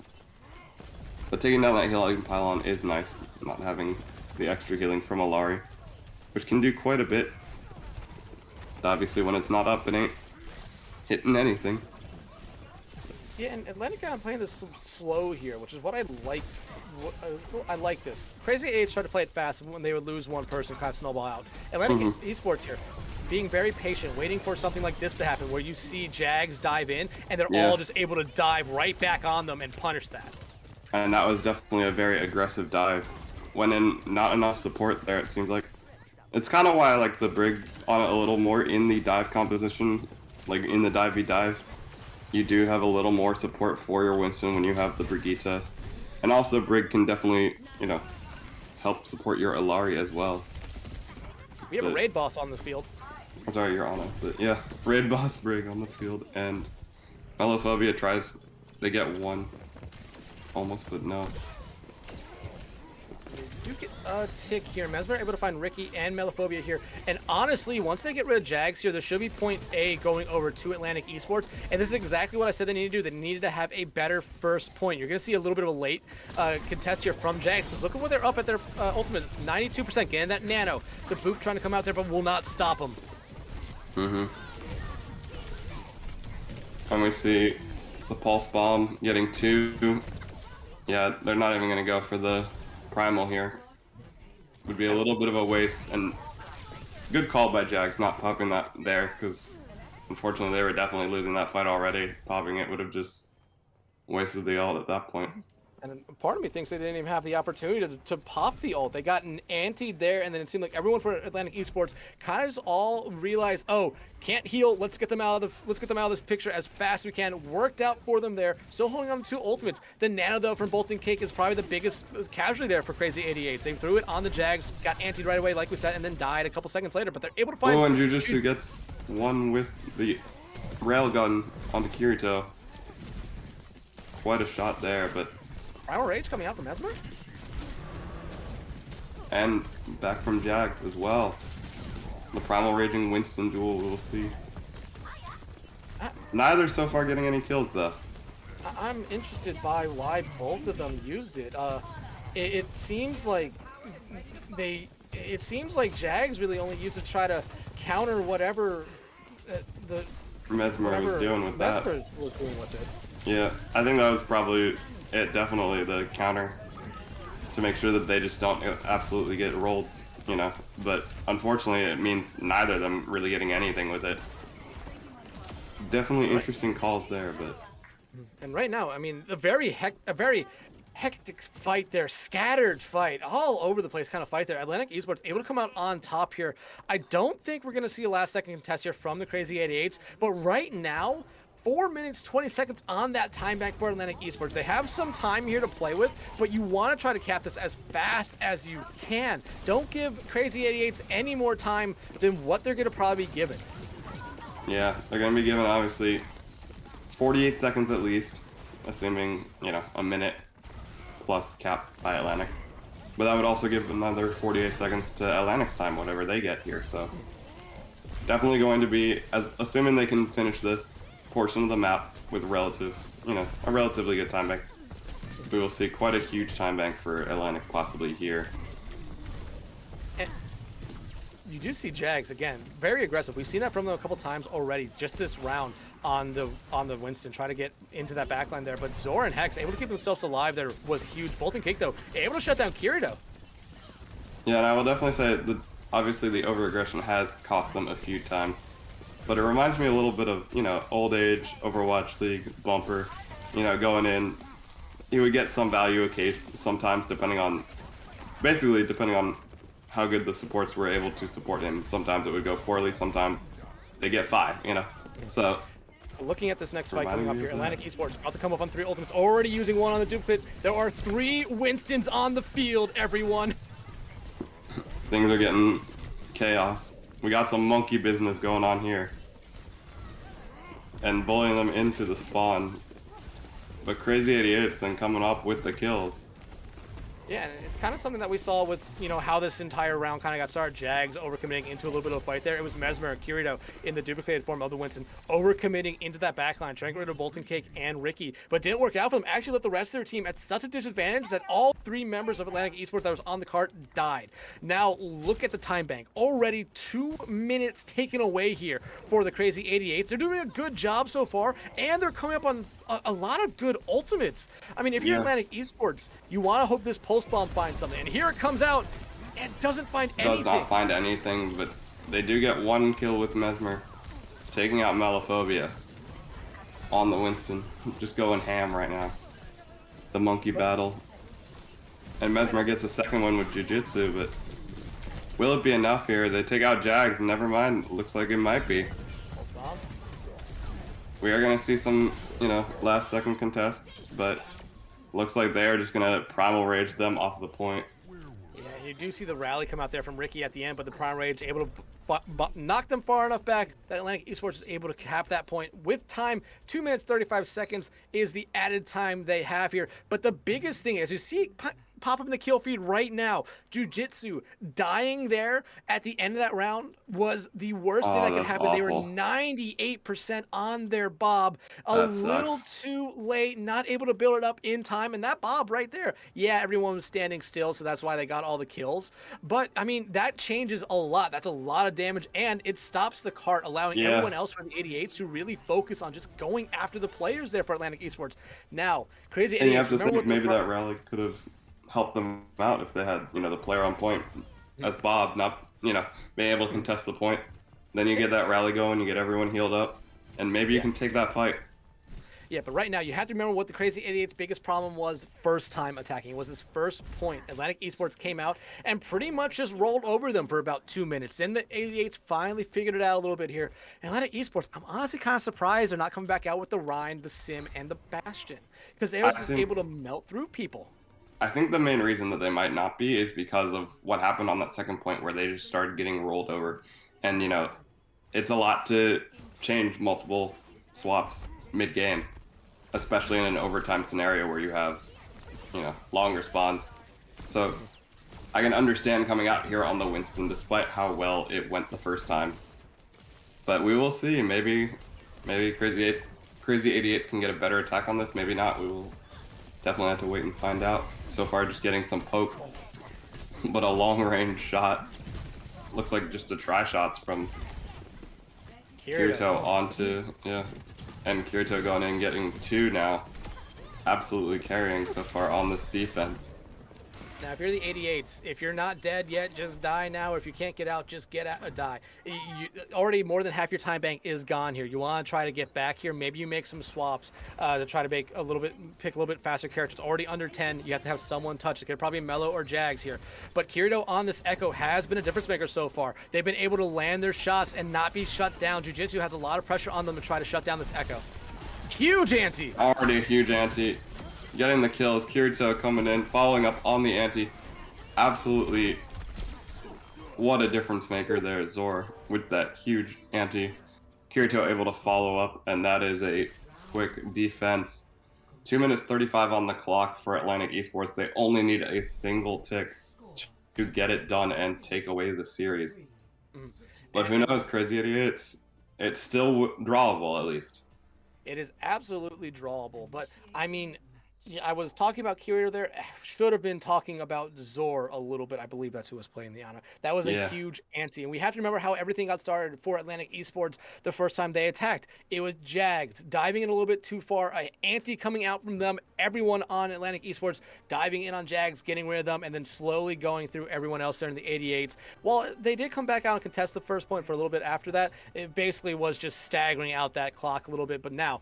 But taking down that healing pylon is nice, not having the extra healing from Illari, which can do quite a bit. But obviously when it's not up, it ain't hitting anything. Yeah, and Atlantic kind of playing this slow here, which is what I like. I like this. Krazy 88 tried to play it fast, and when they would lose one person, kind of snowball out. Atlantic Esports here, being very patient, waiting for something like this to happen, where you see Jags dive in, and they're all just able to dive right back on them and punish that. And that was definitely a very aggressive dive. When in not enough support there, it seems like. It's kind of why I like the Brig on it a little more in the dive composition, like in the dive. You do have a little more support for your Winston when you have the Brigitte. And also Brig can definitely, you know, help support your Illari as well. We have a raid boss on the field. I'm sorry, you're on it. But yeah, raid boss Brig on the field, and Melophobia tries, they get one. Almost, but no. You get a tick here. Mesmer able to find Ricky and Melophobia here. And honestly, once they get rid of Jags here, there should be point A going over to Atlantic Esports. And this is exactly what I said they needed to do. They needed to have a better first point. You're going to see a little bit of a late contest here from Jags, because look at what they're up at their ultimate. 92% getting that nano. The boop trying to come out there, but will not stop them. And we see the Pulse Bomb getting 2. Yeah, they're not even going to go for the Primal here. Would be a little bit of a waste, and good call by Jags not popping that there, because unfortunately they were definitely losing that fight already. Popping it would have just wasted the ult at that point. And part of me thinks they didn't even have the opportunity to pop the ult. They got an anti there, and then it seemed like everyone for Atlantic Esports kind of just all realized, oh, can't heal. Let's get them out of this picture as fast as we can. Worked out for them there. Still holding on to 2 ultimates. The nano though from Bolton Cake is probably the biggest casualty there for Krazy 88. They threw it on the Jags, got antied right away, like we said, and then died a couple seconds later. But they're able to find. Oh, and Jujutsu gets one with the railgun on the Kirito. Quite a shot there, but. Primal Rage coming out from Mesmer? And back from Jags as well. The Primal Raging Winston duel, we'll see. Neither so far getting any kills though. I'm interested by why both of them used it. It seems like Jags really only used it to try to counter whatever Mesmer was doing with that. Mesmer was doing with it. Yeah, I think that was probably it. Definitely the counter to make sure that they just don't absolutely get rolled, you know. But unfortunately, it means neither of them really getting anything with it. Definitely Right. interesting calls there, but And right now, I mean, a very hectic fight there, scattered fight, all over the place kind of fight there. Atlantic Esports able to come out on top here. I don't think we're going to see a last second contest here from the Krazy 88s, but right now, 4 minutes 20 seconds on that time bank for Atlantic Esports. They have some time here to play with, but you want to try to cap this as fast as you can. Don't give Krazy 88s any more time than what they're going to probably be given. yeah, they're gonna be given obviously 48 seconds at least, assuming, you know, a minute plus cap by Atlantic. But that would also give another 48 seconds to Atlantic's time, whatever they get here. So definitely going to be, assuming they can finish this portion of the map with a relatively good time bank. We will see quite a huge time bank for Atlantic possibly here. You do see Jags again, very aggressive. We've seen that from them a couple times already, just this round on the Winston, try to get into that backline there. But Zor and Hex able to keep themselves alive there was huge. Bolton Cake though able to shut down Kirito. Yeah, and I will definitely say that obviously the over-aggression has cost them a few times, but it reminds me a little bit of, you know, old age Overwatch League Bumper, you know, going in, he would get some value sometimes depending on how good the supports were able to support him. Sometimes it would go poorly, sometimes they get 5, you know. So Looking at this next fight reminding coming up me here, of that. Atlantic Esports about to come up on 3 ultimates, already using one on the duplicate. There are 3 Winstons on the field, everyone. Things are getting chaos. We got some monkey business going on here. And bullying them into the spawn. But Krazy 88's then coming up with the kills. Yeah, and it's kind of something that we saw with, you know, how this entire round kind of got started. Jags overcommitting into a little bit of a fight there. It was Mesmer and Kirito in the duplicated form of the Winston overcommitting into that backline, trying to get rid of Bolton Cake and Ricky, but didn't work out for them. Actually let the rest of their team at such a disadvantage that all 3 members of Atlantic Esports that was on the cart died. Now look at the time bank. Already 2 minutes taken away here for the Krazy 88s. They're doing a good job so far, and they're coming up on a lot of good ultimates. I mean, if you're Atlantic Esports, you want to hope this pulse bomb finds something. And here it comes out, and doesn't find anything. Does not find anything, but they do get 1 kill with Mesmer, taking out Melaphobia on the Winston. Just going ham right now. The monkey battle. And Mesmer gets a second one with Jiu-Jitsu, but will it be enough here? They take out Jags, never mind. Looks like it might be. Pulse bomb. We are going to see some, you know, last second contests, but looks like they are just going to primal rage them off the point. Yeah, you do see the rally come out there from Ricky at the end, but the Prime Rage able to knock them far enough back that Atlantic Esports is able to cap that point with time. 2 minutes 35 seconds is the added time they have here. But the biggest thing is you see pop up in the kill feed right now, Jiu-Jitsu dying there at the end of that round was the worst thing that could happen. Awful. They were 98% on their Bob. A little too late, not able to build it up in time. And that Bob right there, yeah, everyone was standing still, so that's why they got all the kills. But, I mean, that changes a lot. That's a lot of damage, and it stops the cart, allowing everyone else from the 88s to really focus on just going after the players there for Atlantic Esports. Now, Krazy 88s, and you have to think maybe that rally could have help them out if they had, you know, the player on point as Bob, not, you know, being able to contest the point. Then you get that rally going, you get everyone healed up, and maybe you can take that fight. Yeah, but right now you have to remember what the Krazy 88's biggest problem was first time attacking. It was his first point. Atlantic Esports came out and pretty much just rolled over them for about 2 minutes. Then the 88s finally figured it out a little bit here. Atlantic Esports, I'm honestly kind of surprised they're not coming back out with the Rhine, the Sim, and the Bastion, because they were just able to melt through people. I think the main reason that they might not be is because of what happened on that second point where they just started getting rolled over. And, you know, it's a lot to change multiple swaps mid-game, especially in an overtime scenario where you have, you know, longer spawns. So I can understand coming out here on the Winston despite how well it went the first time. But we will see. Maybe Krazy 88s can get a better attack on this. Maybe not. We will definitely have to wait and find out. So far, just getting some poke, but a long-range shot. Looks like just a try shots from Kirito onto, yeah. And Kirito going in getting 2 now. Absolutely carrying so far on this defense. Now, if you're the 88s, if you're not dead yet, just die now. Or if you can't get out, just get out, die. Already more than half your time bank is gone here. You want to try to get back here. Maybe you make some swaps to try to pick a little bit faster characters. Already under 10, you have to have someone touch. It could probably Mello or Jags here. But Kirito on this Echo has been a difference maker so far. They've been able to land their shots and not be shut down. Jiu-Jitsu has a lot of pressure on them to try to shut down this Echo. Huge anti. Already a huge anti. Getting the kills. Kirito coming in, following up on the anti. Absolutely, what a difference maker there, Zor, with that huge anti. Kirito able to follow up, and that is a quick defense. 2 minutes 35 on the clock for Atlantic Esports. They only need a single tick to get it done and take away the series. But who knows, Krazy Idiots? It's still drawable, at least. It is absolutely drawable, but I mean, yeah, I was talking about Kirito there. Should have been talking about Zor a little bit. I believe that's who was playing the Ana. That was a huge anti. And we have to remember how everything got started for Atlantic Esports the first time they attacked. It was Jags diving in a little bit too far. An anti coming out from them. Everyone on Atlantic Esports diving in on Jags, getting rid of them, and then slowly going through everyone else there in the 88s. While they did come back out and contest the first point for a little bit after that, it basically was just staggering out that clock a little bit. But now,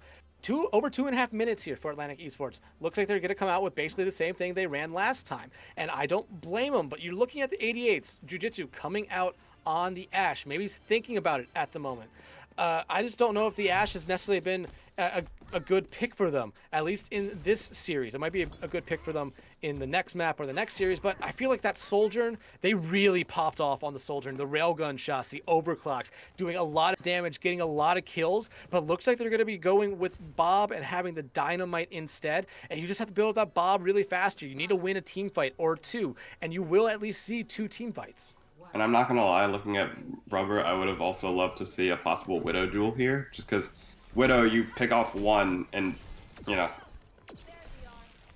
over 2.5 minutes here for Atlantic Esports. Looks like they're going to come out with basically the same thing they ran last time. And I don't blame them, but you're looking at the 88s, Jiu-Jitsu coming out on the Ashe. Maybe he's thinking about it at the moment. I just don't know if the Ashe has necessarily been a good pick for them, at least in this series. It might be a good pick for them in the next map or the next series, but I feel like that Sojourn, they really popped off on the Sojourn. The railgun shots, the overclocks, doing a lot of damage, getting a lot of kills, but looks like they're going to be going with Bob and having the Dynamite instead, and you just have to build up that Bob really fast here. You need to win a team fight or two, and you will at least see 2 team fights. And I'm not going to lie, looking at Rubber, I would have also loved to see a possible Widow duel here, just because Widow, you pick off one and, you know,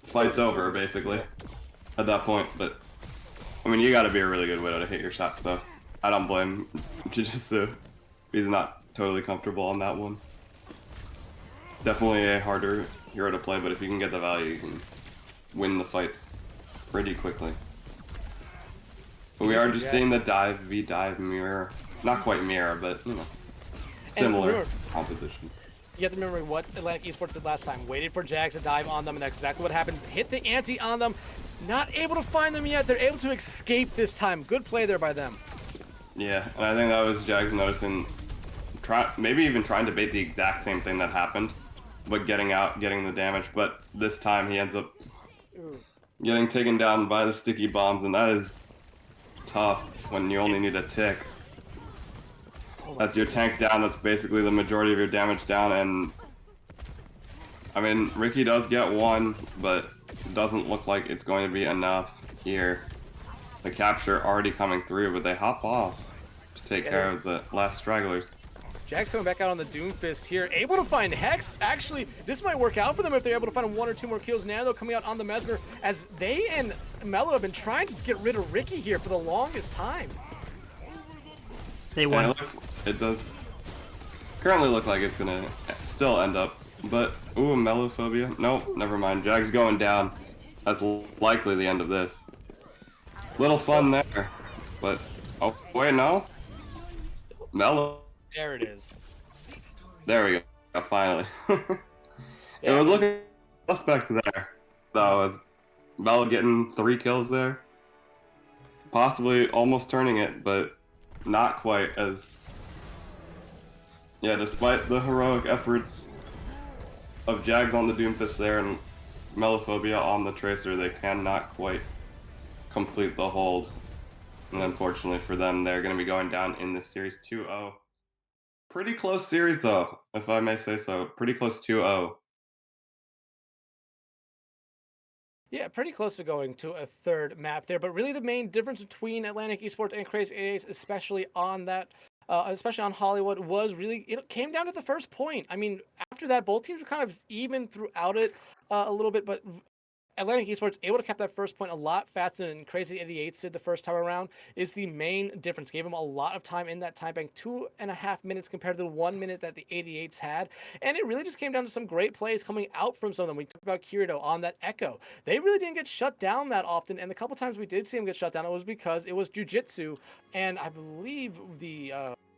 fight's over, basically, at that point. But, I mean, you got to be a really good Widow to hit your shots, though. I don't blame Jiu-Jitsu. He's not totally comfortable on that one. Definitely a harder hero to play, but if you can get the value, you can win the fights pretty quickly. But we are just seeing the dive v dive mirror. Not quite mirror, but, you know, similar compositions. You have to remember what Atlantic Esports did last time. Waited for Jags to dive on them, and that's exactly what happened. Hit the ante on them. Not able to find them yet. They're able to escape this time. Good play there by them. Yeah, and I think that was Jags noticing, maybe even trying to bait the exact same thing that happened, but getting out, getting the damage. But this time he ends up getting taken down by the sticky bombs, and that is tough when you only need a tick. That's your tank down, that's basically the majority of your damage down, and I mean, Ricky does get one, but it doesn't look like it's going to be enough here. The capture already coming through, but they hop off to take care of the last stragglers. Jack's coming back out on the Doomfist here, able to find Hex. Actually, this might work out for them if they're able to find 1 or 2 more kills. Now they're coming out on the Mesmer, as they and Mello have been trying to get rid of Ricky here for the longest time. They won. It does currently look like it's gonna still end up, but ooh, Mellophobia. Nope, never mind. Jag's going down. That's likely the end of this. Little fun there, but oh wait, no. Mello. There it is. There we go. Finally. It was looking suspect there. Though, Mello getting 3 kills there, possibly almost turning it, but not quite as. Yeah, despite the heroic efforts of Jags on the Doomfist there and Mellophobia on the Tracer, they cannot quite complete the hold. And unfortunately for them, they're going to be going down in this series 2-0. Pretty close series, though, if I may say so. Pretty close 2-0. Yeah, pretty close to going to a third map there. But really the main difference between Atlantic Esports and Krazy 88, especially on that especially on Hollywood, was really, it came down to the first point. I mean, after that, both teams were kind of even throughout it a little bit, but Atlantic Esports able to cap that first point a lot faster than Krazy 88s did the first time around is the main difference. Gave them a lot of time in that time bank, 2.5 minutes compared to the 1 minute that the 88s had. And it really just came down to some great plays coming out from some of them. We talked about Kirito on that Echo. They really didn't get shut down that often. And the couple times we did see them get shut down, it was because it was Jiu-Jitsu. And I believe the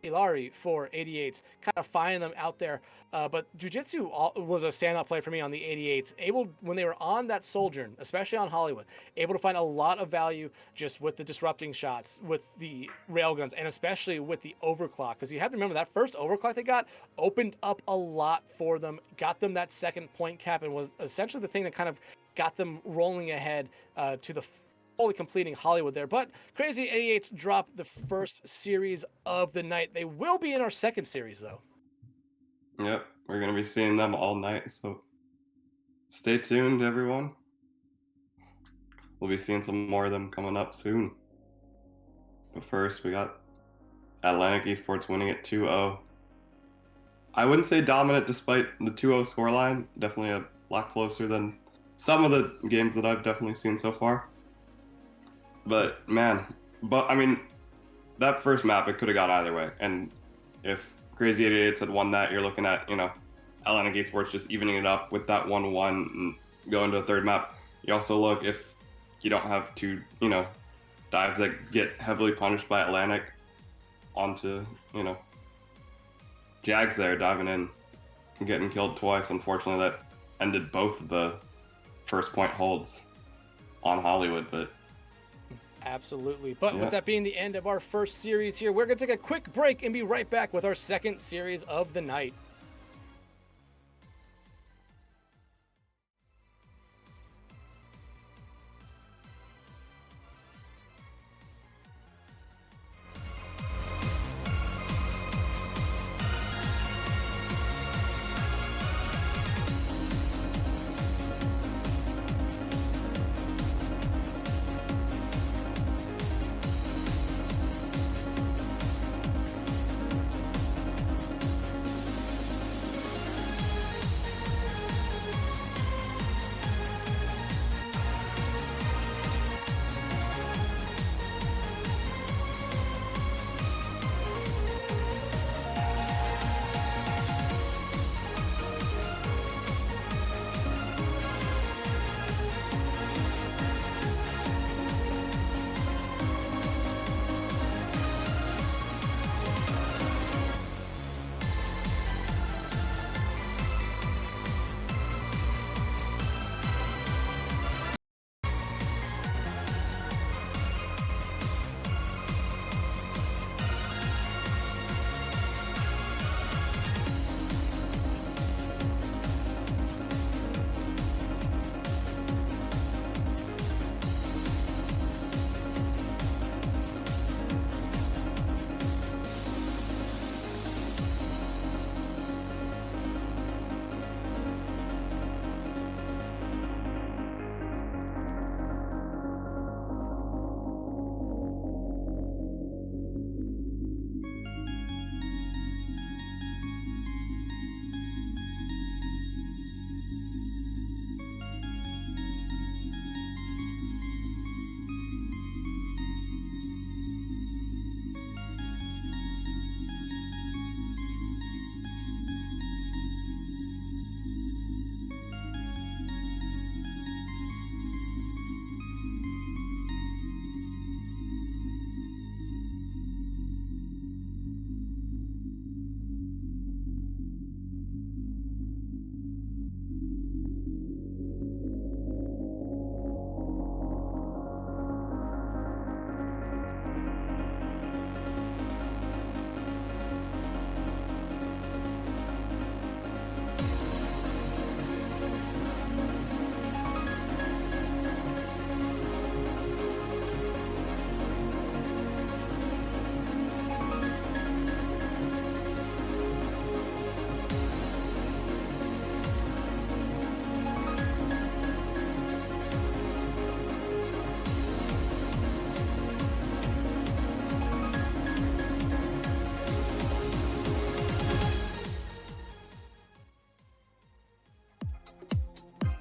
Ilari for 88s, kind of finding them out there. But Jiu-Jitsu was a standout play for me on the 88s. Able, when they were on that Sojourn, especially on Hollywood, able to find a lot of value just with the disrupting shots, with the railguns, and especially with the overclock. Because you have to remember that first overclock they got opened up a lot for them, got them that second point cap, and was essentially the thing that kind of got them rolling ahead to the fully completing Hollywood there. But Krazy 88s dropped the first series of the night. They will be in our second series, though. Yep, we're going to be seeing them all night, so stay tuned, everyone. We'll be seeing some more of them coming up soon. But first, we got Atlantic Esports winning it 2-0. I wouldn't say dominant despite the 2-0 scoreline. Definitely a lot closer than some of the games that I've definitely seen so far. But man, I mean, that first map, it could have gone either way. And if Krazy 88s had won that, you're looking at, Atlantic Esports just evening it up with that 1-1 and going to a third map. You also look, if you don't have two, dives that get heavily punished by Atlantic onto, Jags there diving in and getting killed twice. Unfortunately, that ended both of the first point holds on Hollywood, but absolutely. But with that being the end of our first series here, we're going to take a quick break and be right back with our second series of the night.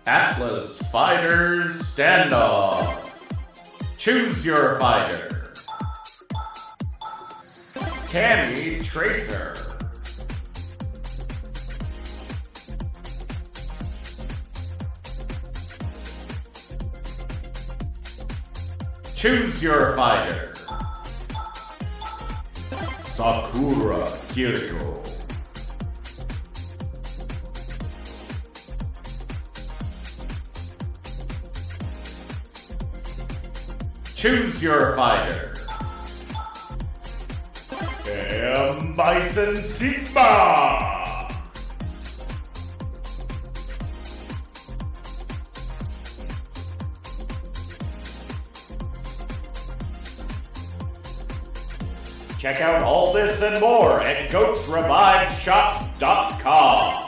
Atlas Fighters Standoff. Choose your fighter. Cammy Tracer. Choose your fighter. Sakura Kiriko. Choose your fighter. Bison Sigma. Check out all this and more at goatsreviveshop.com.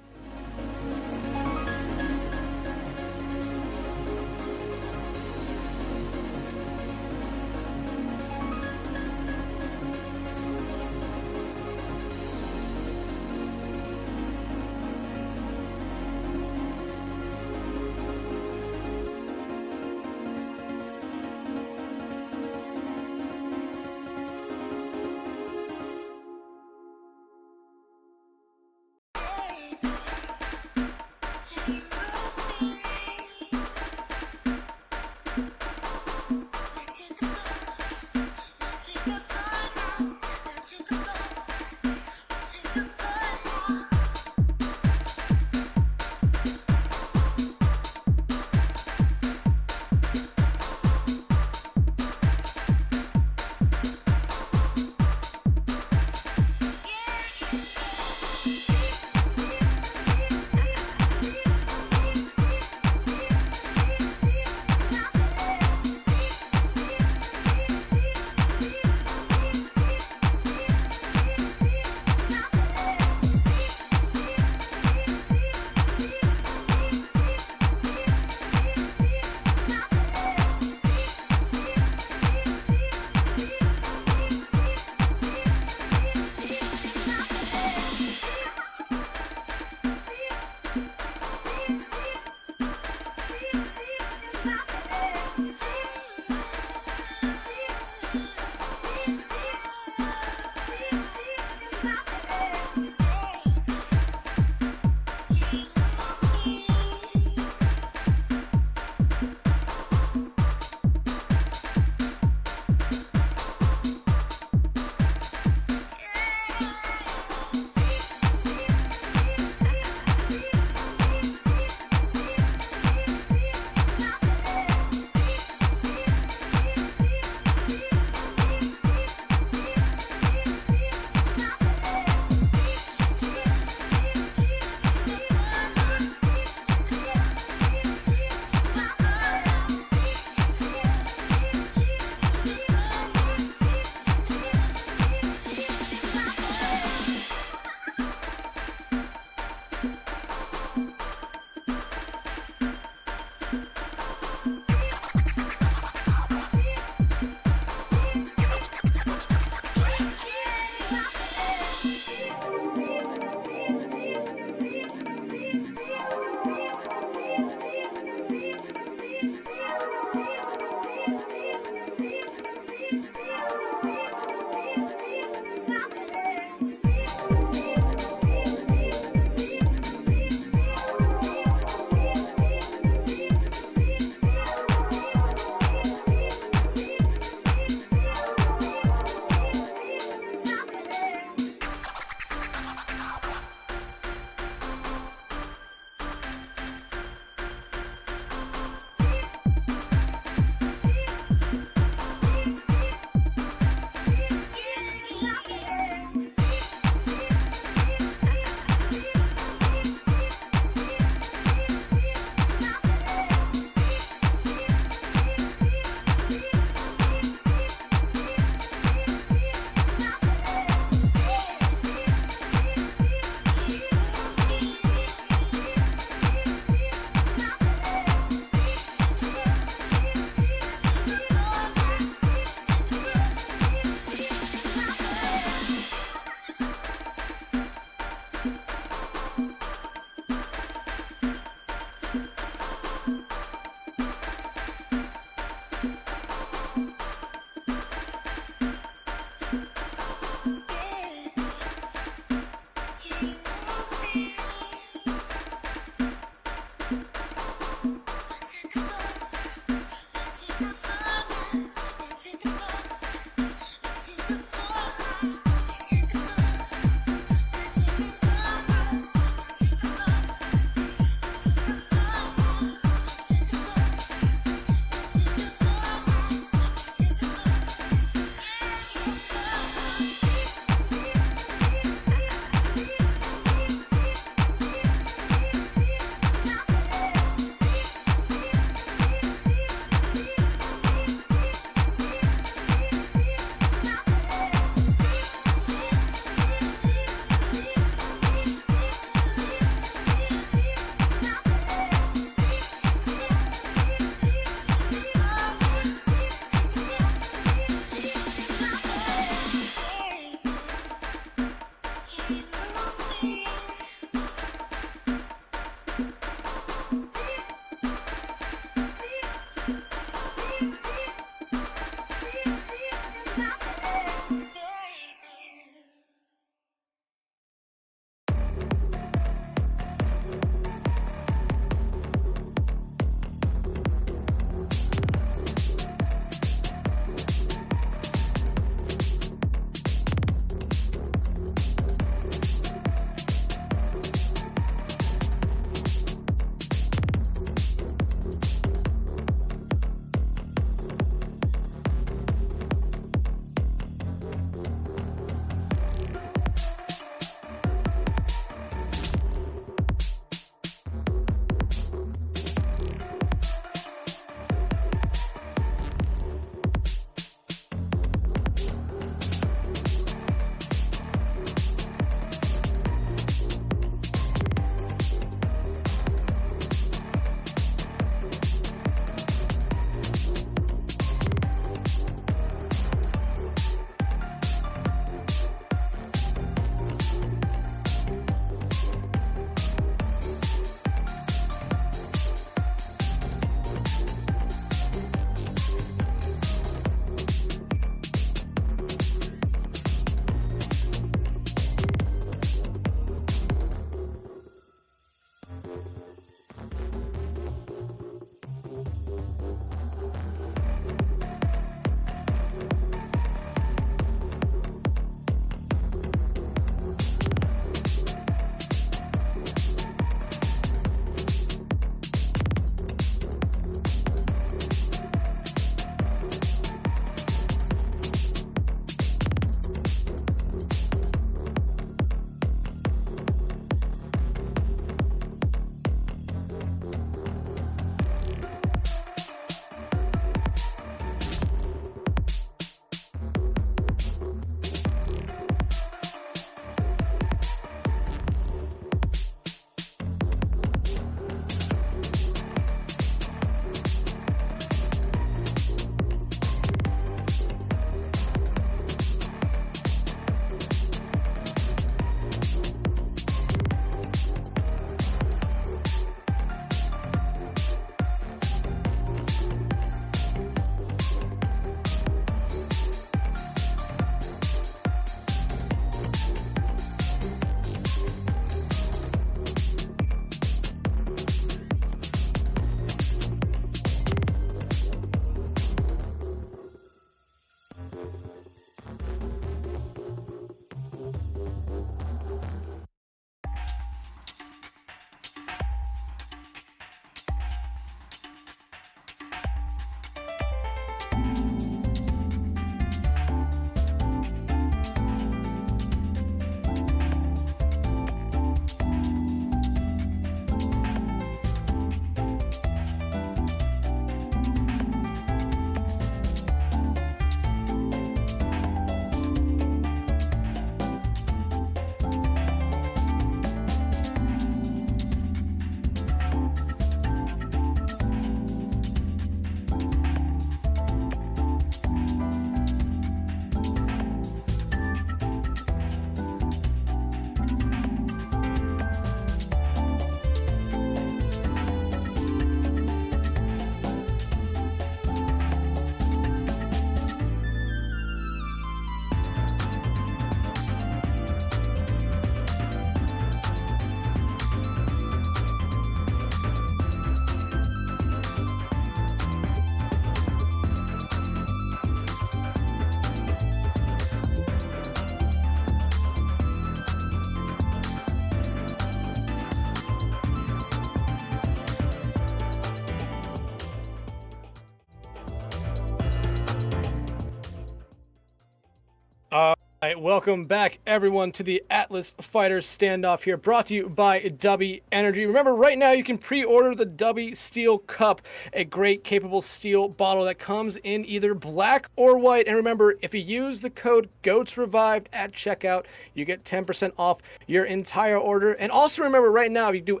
All right, welcome back, everyone, to the Atlas Fighters Standoff here, brought to you by Dubby Energy. Remember, right now you can pre-order the Dubby Steel Cup, a great, capable steel bottle that comes in either black or white. And remember, if you use the code GOATSREVIVED at checkout, you get 10% off your entire order. And also remember, right now, if you do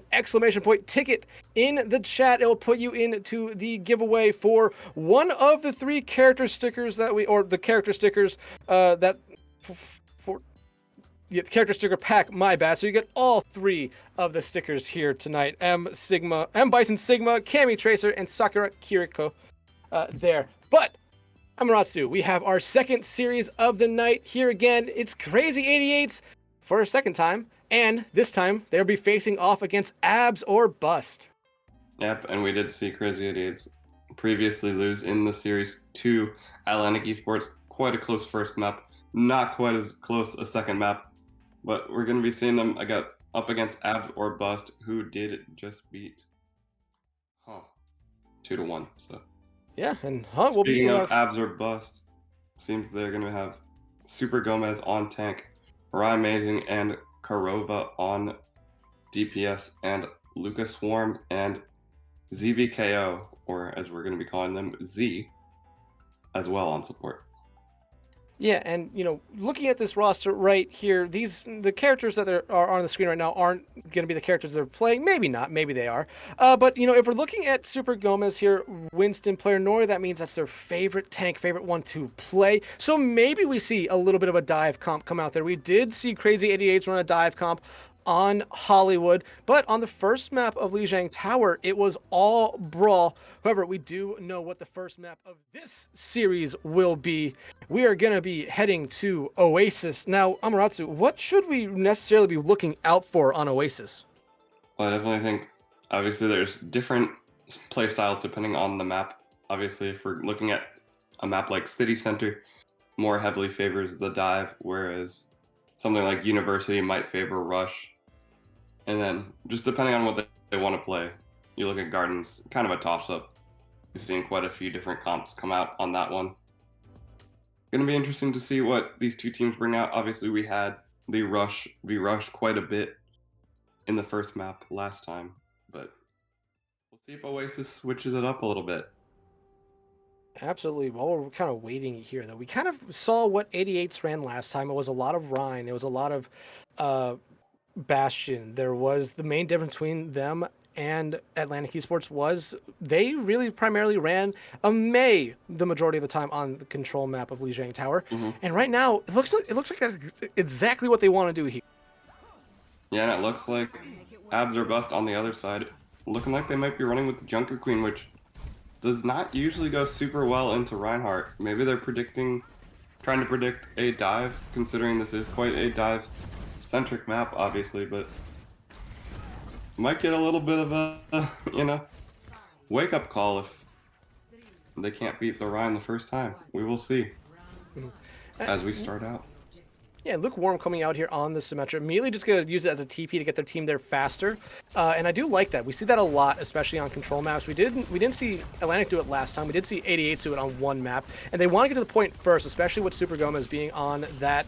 !ticket in the chat, it will put you into the giveaway for one of the 3 character stickers that the character stickers character sticker pack, my bad. So you get all 3 of the stickers here tonight. M Bison Sigma, Cammy Tracer, and Sakura Kiriko there. But Amaterasu, we have our second series of the night here again. It's Krazy 88s for a second time, and this time they'll be facing off against Abs or Bust. Yep, and we did see Crazy 88s previously lose in the series to Atlantic Esports. Quite a close first map, not quite as close a second map, but we're going to be seeing them up against Abs or Bust, who did just beat 2-1. So yeah, and we'll be speaking of Abs or Bust, seems they're going to have Super Gomez on tank, Ryan Amazing and Karova on DPS, and Lucas Swarm and ZVKO, or as we're going to be calling them, Z, as well on support. Yeah, and looking at this roster right here, the characters that are on the screen right now aren't going to be the characters they're playing. Maybe not, maybe they are. But if we're looking at Super Gomez here, Winston player, normally that means that's their favorite tank, favorite one to play. So maybe we see a little bit of a dive comp come out there. We did see Krazy 88s run a dive comp on Hollywood, but on the first map of Lijiang Tower, it was all brawl. However, we do know what the first map of this series will be. We are going to be heading to Oasis. Now, Amaterasu, what should we necessarily be looking out for on Oasis? Well, I definitely think, obviously, there's different play styles depending on the map. Obviously, if we're looking at a map like City Center, more heavily favors the dive, whereas something like University might favor rush. And then, just depending on what they want to play, you look at Gardens, kind of a toss-up. We've seen quite a few different comps come out on that one. Going to be interesting to see what these two teams bring out. Obviously, we had the rush quite a bit in the first map last time, but we'll see if Oasis switches it up a little bit. Absolutely. While we're kind of waiting here, though, we kind of saw what 88s ran last time. It was a lot of Rhine. It was a lot of Bastion. There was the main difference between them and Atlantic Esports was they really primarily ran a Mei the majority of the time on the control map of Lijiang Tower. Mm-hmm. And right now, it looks like that's exactly what they want to do here. Yeah, and it looks like Abs or Bust on the other side, looking like they might be running with the Junker Queen, which does not usually go super well into Reinhardt. Maybe they're trying to predict a dive, considering this is quite a dive-centric map, obviously, but might get a little bit of a, wake-up call if they can't beat the Rhine the first time. We will see as we start out. Yeah, Lukewarm coming out here on the Symmetra. Immediately just going to use it as a TP to get their team there faster. And I do like that. We see that a lot, especially on control maps. We didn't see Atlantic do it last time. We did see 88 do it on one map. And they want to get to the point first, especially with Super Gomez being on that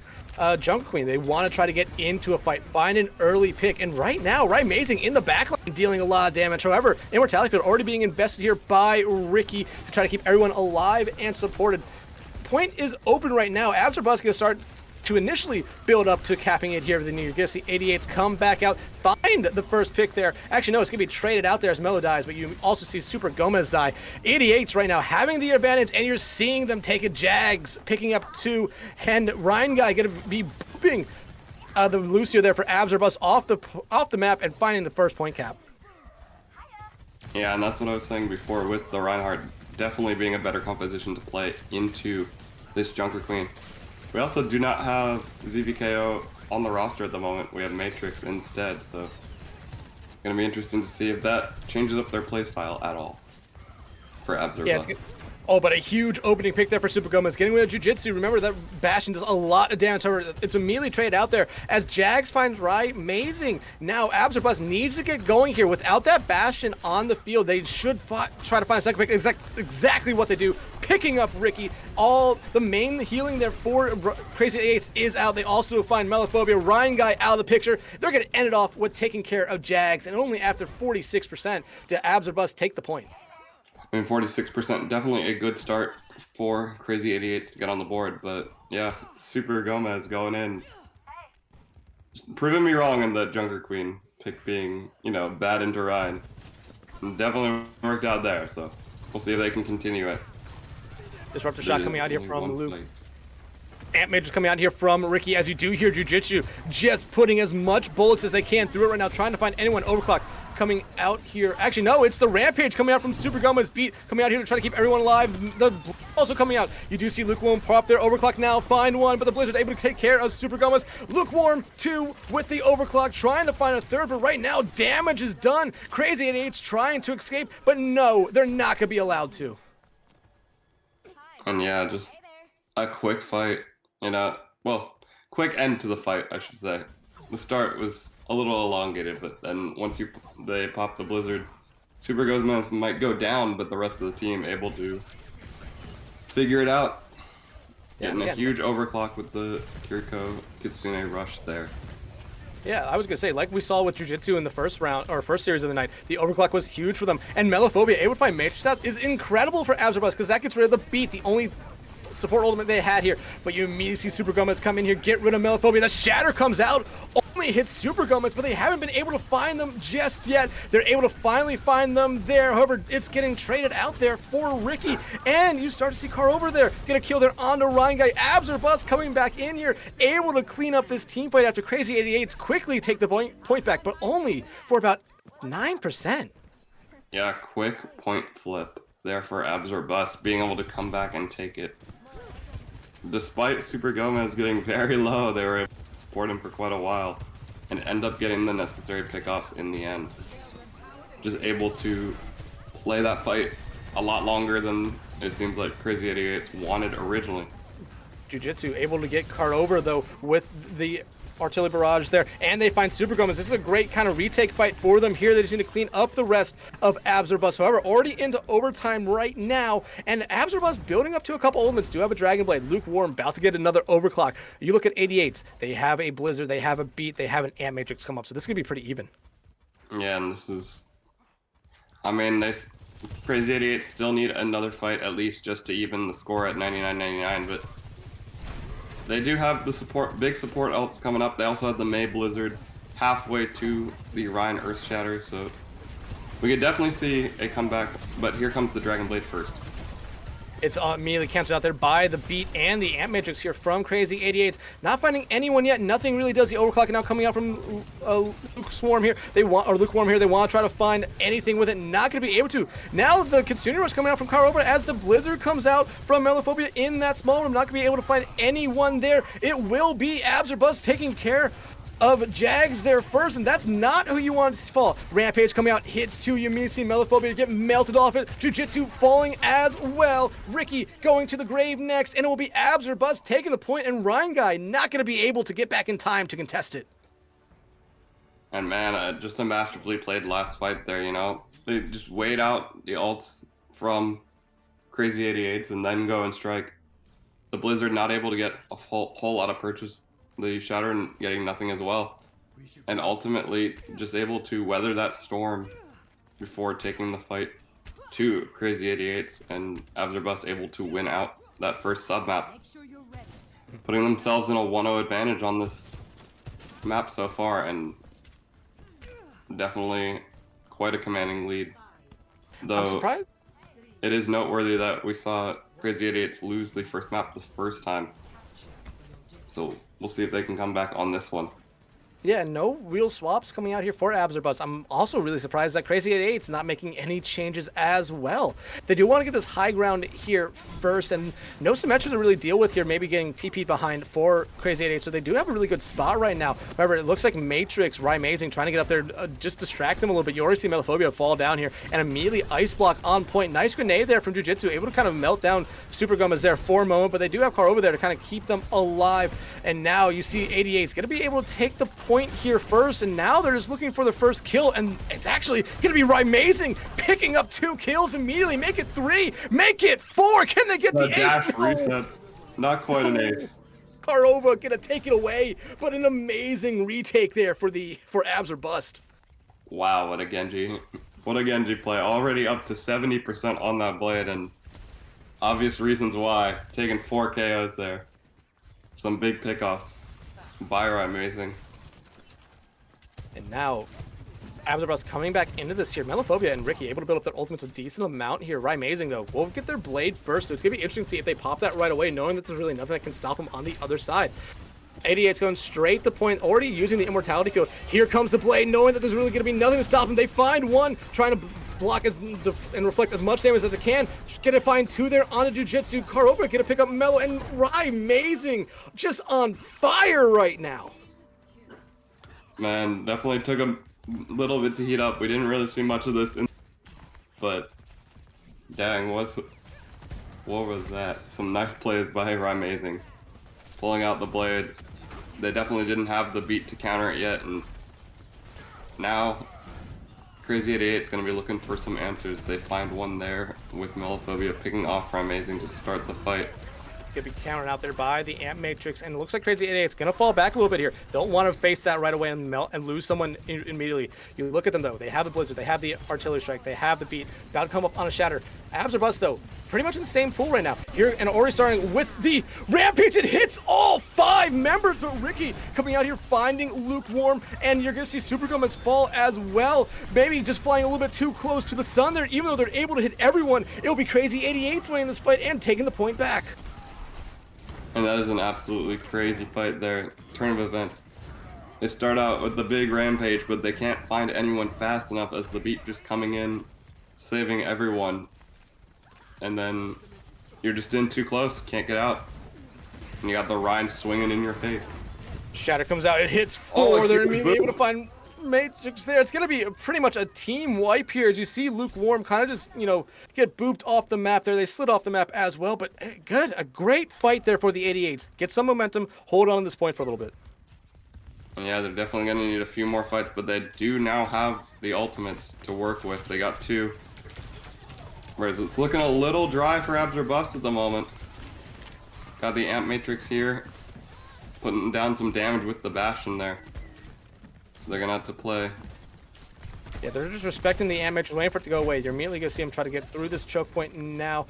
Jungle Queen. They want to try to get into a fight, find an early pick. And right now, Ryan Amazing in the backline dealing a lot of damage. However, Immortality Field already being invested here by Ricky to try to keep everyone alive and supported. Point is open right now. Abs are Bust going to start to initially build up to capping it here. Then you're going to see 88s come back out, find the first pick there. Actually, no, it's going to be traded out there as Melo dies, but you also see Super Gomez die. 88s right now having the advantage, and you're seeing them take a Jags, picking up 2, and Ryan Guy going to be booping the Lucio there for Abs or Bust off the map and finding the first point cap. Yeah, and that's what I was saying before with the Reinhardt definitely being a better composition to play into this Junker Queen. We also do not have ZVKO on the roster at the moment. We have Matrix instead, so it's going to be interesting to see if that changes up their playstyle at all for Abs or Bust. Oh, but a huge opening pick there for Super Gomez. Getting rid of Jiu-Jitsu. Remember that Bastion does a lot of damage. It's immediately traded out there as Jags finds Ryan Amazing. Now, Abs or Bust needs to get going here. Without that Bastion on the field, they should try to find a second pick. Exactly what they do. Picking up Ricky. All the main healing there for Krazy 88s is out. They also find Melophobia. Ryan Guy out of the picture. They're going to end it off with taking care of Jags. And only after 46% do Abs or Bust take the point. I mean, 46%, definitely a good start for Krazy 88s to get on the board, but yeah, Super Gomez going in. Proving me wrong in the Junker Queen pick being, bad into Ryan. Definitely worked out there, so we'll see if they can continue it. Disruptor shot coming out here from Luke. Ant Major's coming out here from Ricky, as you do hear Jiu-Jitsu just putting as much bullets as they can through it right now, trying to find anyone overclock. coming out here. Actually, no, it's the Rampage coming out from Super Gomez Beat, coming out here to try to keep everyone alive. The also coming out. You do see Lukewarm prop their overclock now, find one, but the Blizzard able to take care of Super Gomez. Lukewarm 2 with the overclock, trying to find a third, but right now damage is done. Krazy 88's trying to escape, but no, they're not gonna be allowed to. And yeah, just a quick fight, you know, well, quick end to the fight, I should say. The start was a little elongated, but then once they pop the Blizzard, Super Gomez might go down, but the rest of the team able to figure it out. Getting a huge overclock with the Kiriko Kitsune rush there. Yeah, I was gonna say, like we saw with Jiu-Jitsu in the first round or first series of the night, the overclock was huge for them, and Melophobia able to find Matrix out is incredible for Absorbus because that gets rid of the beat, the only support ultimate they had here. But you immediately see Super Gomez come in here, get rid of Melophobia. The Shatter comes out, only hits Super Gomez, but they haven't been able to find them just yet. They're able to finally find them there. However, it's getting traded out there for Ricky, and you start to see Car over there get a kill there on the Ryan guy. Absorbus coming back in here, able to clean up this team fight after Krazy 88's quickly take the point back, but only for about 9%. Yeah, quick point flip there for Absorbus, being able to come back and take it. Despite Super Gomez getting very low, they were able to support him for quite a while and end up getting the necessary pickoffs in the end. Just able to play that fight a lot longer than it seems like Krazy 88's wanted originally. Jiu-Jitsu able to get Car over though with the artillery barrage there, and they find Super Gomez. This is a great kind of retake fight for them here. They just need to clean up the rest of Absorbus. However, already into overtime right now, and Absorbus building up to a couple ultimates. Do have a Dragon Blade. Lukewarm about to get another overclock. You look at 88s. They have a Blizzard. They have a Beat. They have an Ant Matrix come up. So this is gonna be pretty even. Yeah, and this is, I mean, Krazy 88 still need another fight at least just to even the score at 99-99, but they do have the big support ults coming up. They also have the May Blizzard halfway to the Ryan Earthshatter, so we could definitely see a comeback, but here comes the Dragon Blade first. It's immediately canceled out there by the Beat and the Ant Matrix here from Krazy 88. Not finding anyone yet. Nothing really does. The overclock now coming out from Lukewarm here. Lukewarm here. They want to try to find anything with it. Not going to be able to. Now the Kitsune Rush coming out from Karova as the Blizzard comes out from Melophobia in that small room. Not going to be able to find anyone there. It will be Absorbus taking care of Jags there first, and that's not who you want to fall. Rampage coming out, hits 2, you immediately see Melophobia get melted off it. Jiu-Jitsu falling as well. Ricky going to the grave next, and it will be Absorbus taking the point, and Ryan Guy not going to be able to get back in time to contest it. And man, just a masterfully played last fight there, you know. They just wait out the ults from Krazy 88s and then go and strike. The Blizzard not able to get a whole lot of purchase. The Shatter and getting nothing as well, and ultimately just able to weather that storm before taking the fight to Krazy 88s, and Absorbus able to win out that first sub map, putting themselves in a 1-0 advantage on this map so far, and definitely quite a commanding lead. Though I'm surprised. It is noteworthy that we saw Krazy 88s lose the first map the first time, so we'll see if they can come back on this one. Yeah, no real swaps coming out here for Absorbus. I'm also really surprised that Krazy 88's not making any changes as well. They do want to get this high ground here first, and no Symmetra to really deal with here, maybe getting TP'd behind for Krazy 88, so they do have a really good spot right now. However, it looks like Matrix, Amazing, trying to get up there, just distract them a little bit. You already see Melophobia fall down here, and immediately Ice Block on point. Nice grenade there from Jiu-Jitsu, able to kind of melt down Super Gomez there for a moment, but they do have Car over there to kind of keep them alive. And now you see 88's going to be able to take the point here first, and now they're just looking for the first kill, and it's actually going to be Amazing picking up 2 kills immediately. Make it 3, make it 4. Can they get the dash ace? resets? Not quite an ace. Karova gonna take it away, but an amazing retake there for Abs or Bust. Wow, what a Genji play. Already up to 70% on that blade, and obvious reasons why. Taking 4 KOs there. Some big pickoffs. Byra Amazing. And now Absorbus coming back into this here. Melophobia and Ricky able to build up their ultimates a decent amount here. Amazing though. We'll get their blade first, so it's gonna be interesting to see if they pop that right away, knowing that there's really nothing that can stop them on the other side. 88's going straight to point, already using the immortality field. Here comes the blade, knowing that there's really going to be nothing to stop him. They find one, trying to block and reflect as much damage as they can. Gonna find two there on a Jujitsu. Karoba gonna pick up Mello, and Rai, amazing, just on fire right now. Man, definitely took a little bit to heat up. We didn't really see much of this, but dang, what was that? Some nice plays by Rai, amazing. Pulling out the blade. They definitely didn't have the beat to counter it yet, and now Krazy 88 is going to be looking for some answers. They find one there with Melophobia picking off for amazing to start the fight. Gonna be countered out there by the Amp Matrix, and it looks like Krazy 88 is gonna fall back a little bit here. Don't want to face that right away and melt and lose someone immediately. You look at them though; they have the Blizzard, they have the Artillery Strike, they have the beat. About to come up on a Shatter. Abs or Bust though, pretty much in the same pool right now. Here and already starting with the Rampage. It hits all 5 members, but Ricky coming out here finding Lukewarm, and you're gonna see Super Gomez fall as well. Maybe just flying a little bit too close to the sun there. Even though they're able to hit everyone, it'll be Krazy 88's winning this fight and taking the point back. And that is an absolutely crazy fight there. Turn of events. They start out with the big rampage, but they can't find anyone fast enough as the beat just coming in, saving everyone. And then you're just in too close, can't get out. And you got the Rhine swinging in your face. Shatter comes out, it hits 4. They're immediately able to find Matrix there. It's going to be pretty much a team wipe here as you see Lukewarm kind of just, get booped off the map there. They slid off the map as well, but good. A great fight there for the 88s. Get some momentum, hold on to this point for a little bit. Yeah, they're definitely going to need a few more fights, but they do now have the ultimates to work with. They got 2. Whereas it's looking a little dry for Abs or Bust at the moment. Got the Amp Matrix here, putting down some damage with the Bastion there. They're gonna have to play. Yeah, they're just respecting the Amp Matrix, waiting for it to go away. You're immediately gonna see him try to get through this choke point now.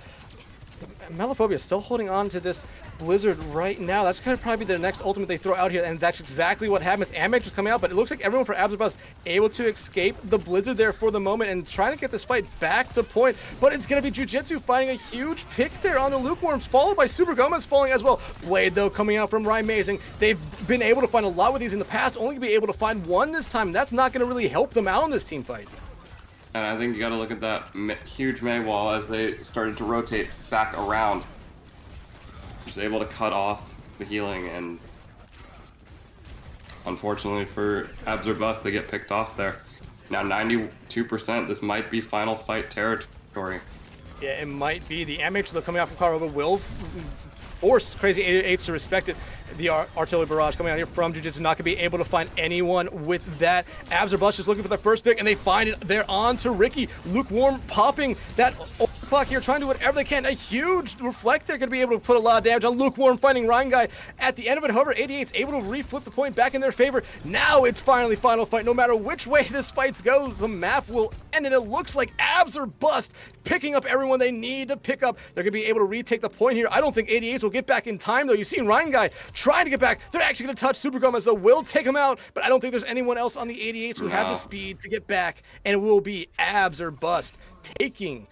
Melophobia is still holding on to this Blizzard right now. That's gonna probably be their next ultimate they throw out here, and that's exactly what happens. Amp Matrix coming out, but it looks like everyone for Abs or Bust able to escape the Blizzard there for the moment and trying to get this fight back to point. But it's gonna be Jujitsu finding a huge pick there on the Lukewarms, followed by Super Gomez falling as well. Blade though coming out from Rai Amazing. They've been able to find a lot with these in the past, only to be able to find one this time. That's not gonna really help them out in this team fight. And I think you got to look at that huge May wall as they started to rotate back around. Just able to cut off the healing, and unfortunately for Abs or Bust, they get picked off there. Now 92%, this might be final fight territory. Yeah, it might be. The MH though coming out from Karoba will force Krazy 88 to respect it. The artillery barrage coming out here from Jujitsu, not gonna be able to find anyone with that. Abs or Bust just looking for the first pick, and they find it. They're on to Ricky. Lukewarm popping that clock here, trying to do whatever they can. A huge reflect. They're gonna be able to put a lot of damage on Lukewarm finding Ryan Guy. At the end of it, however, 88's able to reflip the point back in their favor. Now it's finally final fight. No matter which way this fight goes, the map will end, and it looks like Abs or Bust picking up everyone they need to pick up. They're gonna be able to retake the point here. I don't think 88's will get back in time though. You see Ryan Guy trying to get back. They're actually gonna touch Super Gomez though, will take him out, but I don't think there's anyone else on the 88s who have the speed to get back, and it will be Abs or Bust taking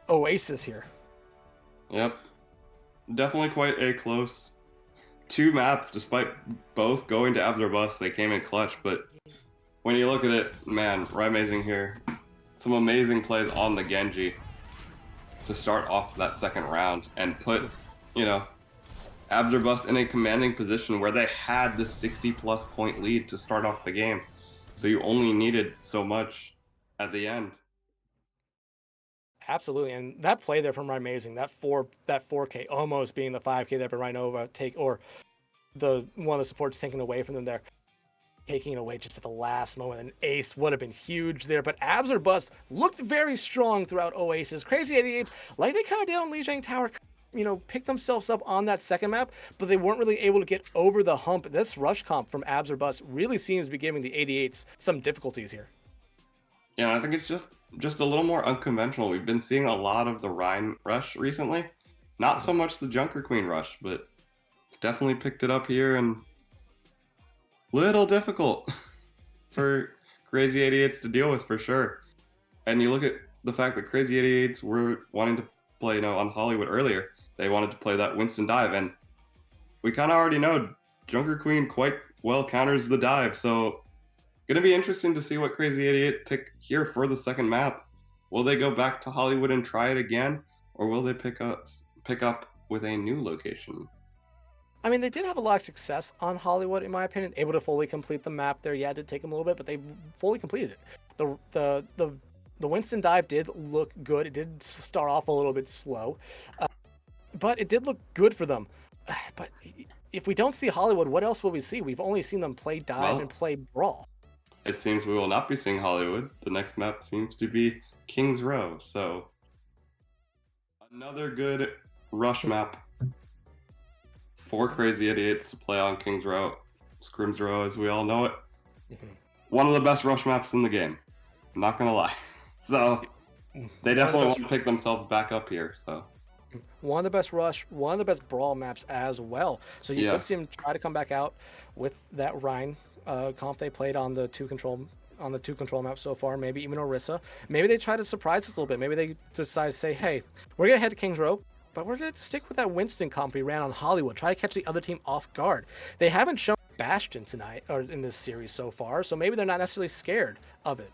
Oasis here. Yep. Definitely quite a close 2 maps, despite both going to Abs or Bust. They came in clutch, but when you look at it, man, Rai Amazing here. Some amazing plays on the Genji to start off that second round and put, Abs or Bust in a commanding position where they had the 60+ point lead to start off the game. So you only needed so much at the end. Absolutely, and that play there from Rai Amazing, that 4K almost being the 5K there for Rhinova or the one of the supports taken away from them there. Taking it away just at the last moment. An ace would have been huge there, but Abs or Bust looked very strong throughout Oasis. Krazy 88, like they kind of did on Lijiang Tower, picked themselves up on that second map, but they weren't really able to get over the hump. This rush comp from Abs or Bust really seems to be giving the 88s some difficulties here. Yeah, I think it's just a little more unconventional. We've been seeing a lot of the Rhine rush recently. Not so much the Junker Queen rush, but it's definitely picked it up here, and little difficult for Krazy 88s to deal with for sure. And you look at the fact that Krazy 88s were wanting to play, on Hollywood earlier. They wanted to play that Winston dive, and we kind of already know Junker Queen quite well counters the dive, so gonna be interesting to see what Krazy 88's pick here for the second map. Will they go back to Hollywood and try it again, or will they pick up with a new location? I mean, they did have a lot of success on Hollywood, in my opinion, able to fully complete the map there. Yeah, it did take them a little bit, but they fully completed it. The Winston dive did look good. It did start off a little bit slow, but it did look good for them. But if we don't see Hollywood, what else will we see? We've only seen them play dive and play brawl. It seems we will not be seeing Hollywood. The next map seems to be King's Row, so another good rush map for Krazy 88s to play on King's Row, Scrims Row as we all know it. One of the best rush maps in the game. I'm not gonna lie. So they definitely want to pick themselves back up here. So one of the best rush, one of the best brawl maps as well. So you could see them try to come back out with that Rhine comp they played on the two control map so far. Maybe even Orisa. Maybe they try to surprise us a little bit. Maybe they decide to say, hey, we're gonna head to King's Row, but we're gonna stick with that Winston comp we ran on Hollywood. Try to catch the other team off guard. They haven't shown Bastion tonight or in this series so far, so maybe they're not necessarily scared of it.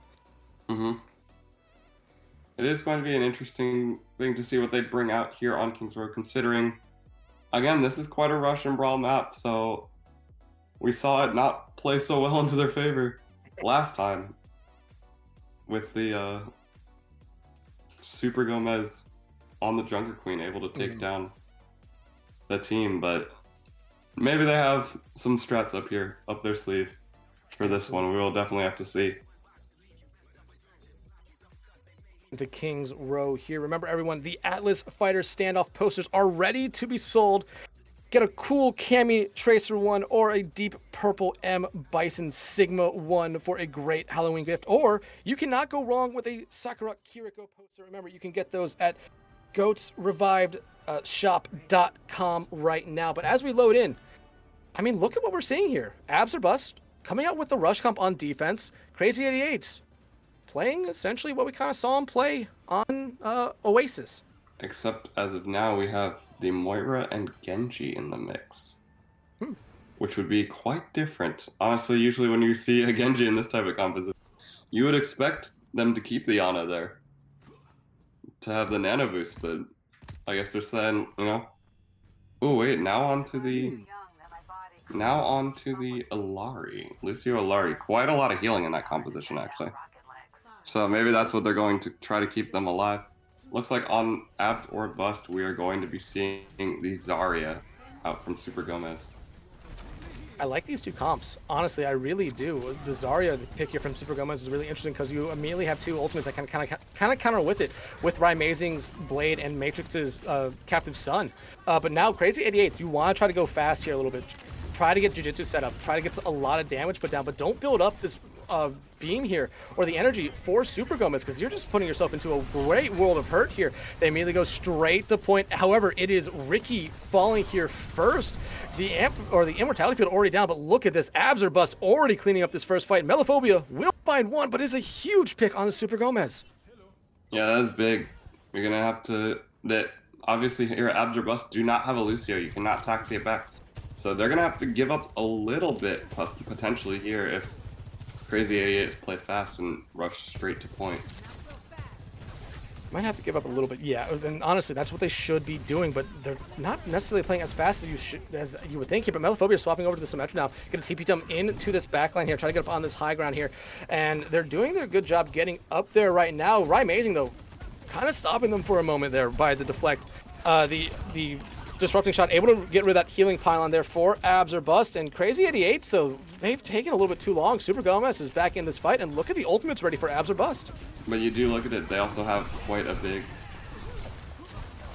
It is going to be an interesting thing to see what they bring out here on King's Row, considering, again, this is quite a rush and brawl map, so we saw it not play so well into their favor last time with the Super Gomez on the Junker Queen able to take down the team, but maybe they have some strats up their sleeve for this one. We will definitely have to see. To King's Row here. Remember, everyone, the Atlas Fighter Standoff posters are ready to be sold. Get a cool Cami Tracer one or a deep purple M Bison Sigma one for a great Halloween gift. Or you cannot go wrong with a Sakura Kiriko poster. Remember, you can get those at goatsrevivedshop.com right now. But as we load in, I mean, look at what we're seeing here. Abs or Bust coming out with the rush comp on defense. Krazy 88s playing essentially what we kind of saw him play on Oasis. Except as of now, we have the Moira and Genji in the mix, which would be quite different. Honestly, usually when you see a Genji in this type of composition, you would expect them to keep the Ana there, to have the nano boost, but I guess they're saying, you know, oh wait, now onto the Illari, Lucio Illari. Quite a lot of healing in that composition, actually. So maybe that's what they're going to try to keep them alive. Looks like on Abs or Bust, we are going to be seeing the Zarya out from Super Gomez. I like these two comps. Honestly, I really do. The Zarya pick here from Super Gomez is really interesting because you immediately have two ultimates that can kind of counter with it, with Rymazing's Blade and Matrix's Captive Sun. But now, Krazy 88s, you want to try to go fast here a little bit. Try to get Jiu-Jitsu set up. Try to get a lot of damage put down, but don't build up this beam here or the energy for Super Gomez because you're just putting yourself into a great world of hurt here. They immediately go straight to point. However, it is Ricky falling here first. The Immortality field already down, but look at this. Abs or Bust already cleaning up this first fight. Melophobia will find one, but it's a huge pick on the Super Gomez. Yeah, that is big. You're gonna have to. That obviously here, Abs or Bust do not have a Lucio. You cannot taxi it back. So they're gonna have to give up a little bit potentially here if Krazy 88s play fast and rush straight to point. Might have to give up a little bit, yeah. And honestly, that's what they should be doing, but they're not necessarily playing as fast as you would think here. But Melophobia is swapping over to the Symmetra now, going to TP them into this backline here, trying to get up on this high ground here, and they're doing their good job getting up there right now. Rymazing though, kind of stopping them for a moment there by the deflect. The disrupting shot, able to get rid of that healing pylon there for Abs or Bust. And Krazy 88s, so they've taken a little bit too long. Super Gomez is back in this fight, and look at the ultimates ready for Abs or Bust. But you do look at it, they also have quite a big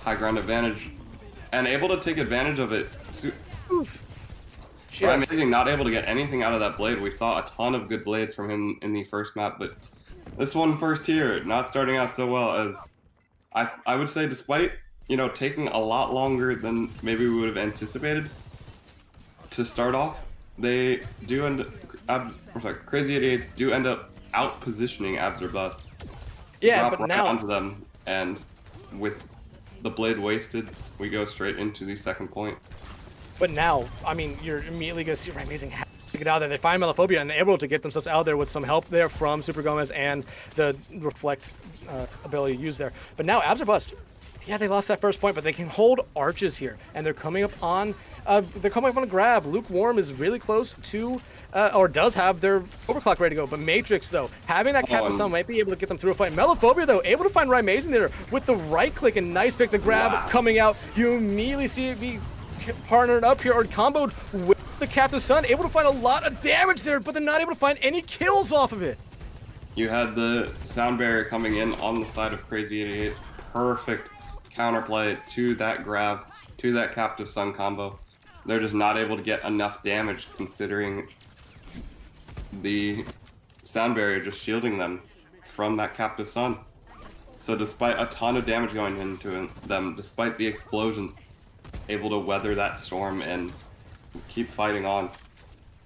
high ground advantage, and able to take advantage of it. Amazing, not able to get anything out of that blade. We saw a ton of good blades from him in the first map, but this one first here, not starting out so well, as I would say, despite, you know, taking a lot longer than maybe we would have anticipated to start off. They do end Krazy 88s do end up out positioning Abs or Bust. Yeah, drop but right now onto them, and with the blade wasted, we go straight into the second point. But now, I mean, you're immediately going to see Amazing have to get out there. They find Meliphobia and able to get themselves out there with some help there from Super Gomez and the Reflect ability to use there. But now Abs are bust. Yeah, they lost that first point, but they can hold arches here, and they're coming up on a grab. Lukewarm is really close to, or does have their overclock ready to go. But Matrix, though, having that cap of sun might be able to get them through a fight. Meliphobia, though, able to find Amazing there with the right click and nice pick. The grab coming out. You immediately see it be partnered up here or comboed with the Captive Sun, able to find a lot of damage there, but they're not able to find any kills off of it. You had the sound barrier coming in on the side of Krazy 88. Perfect counterplay to that grab, to that Captive Sun combo. They're just not able to get enough damage considering the sound barrier just shielding them from that Captive Sun. So despite a ton of damage going into them, despite the explosions, able to weather that storm and keep fighting on.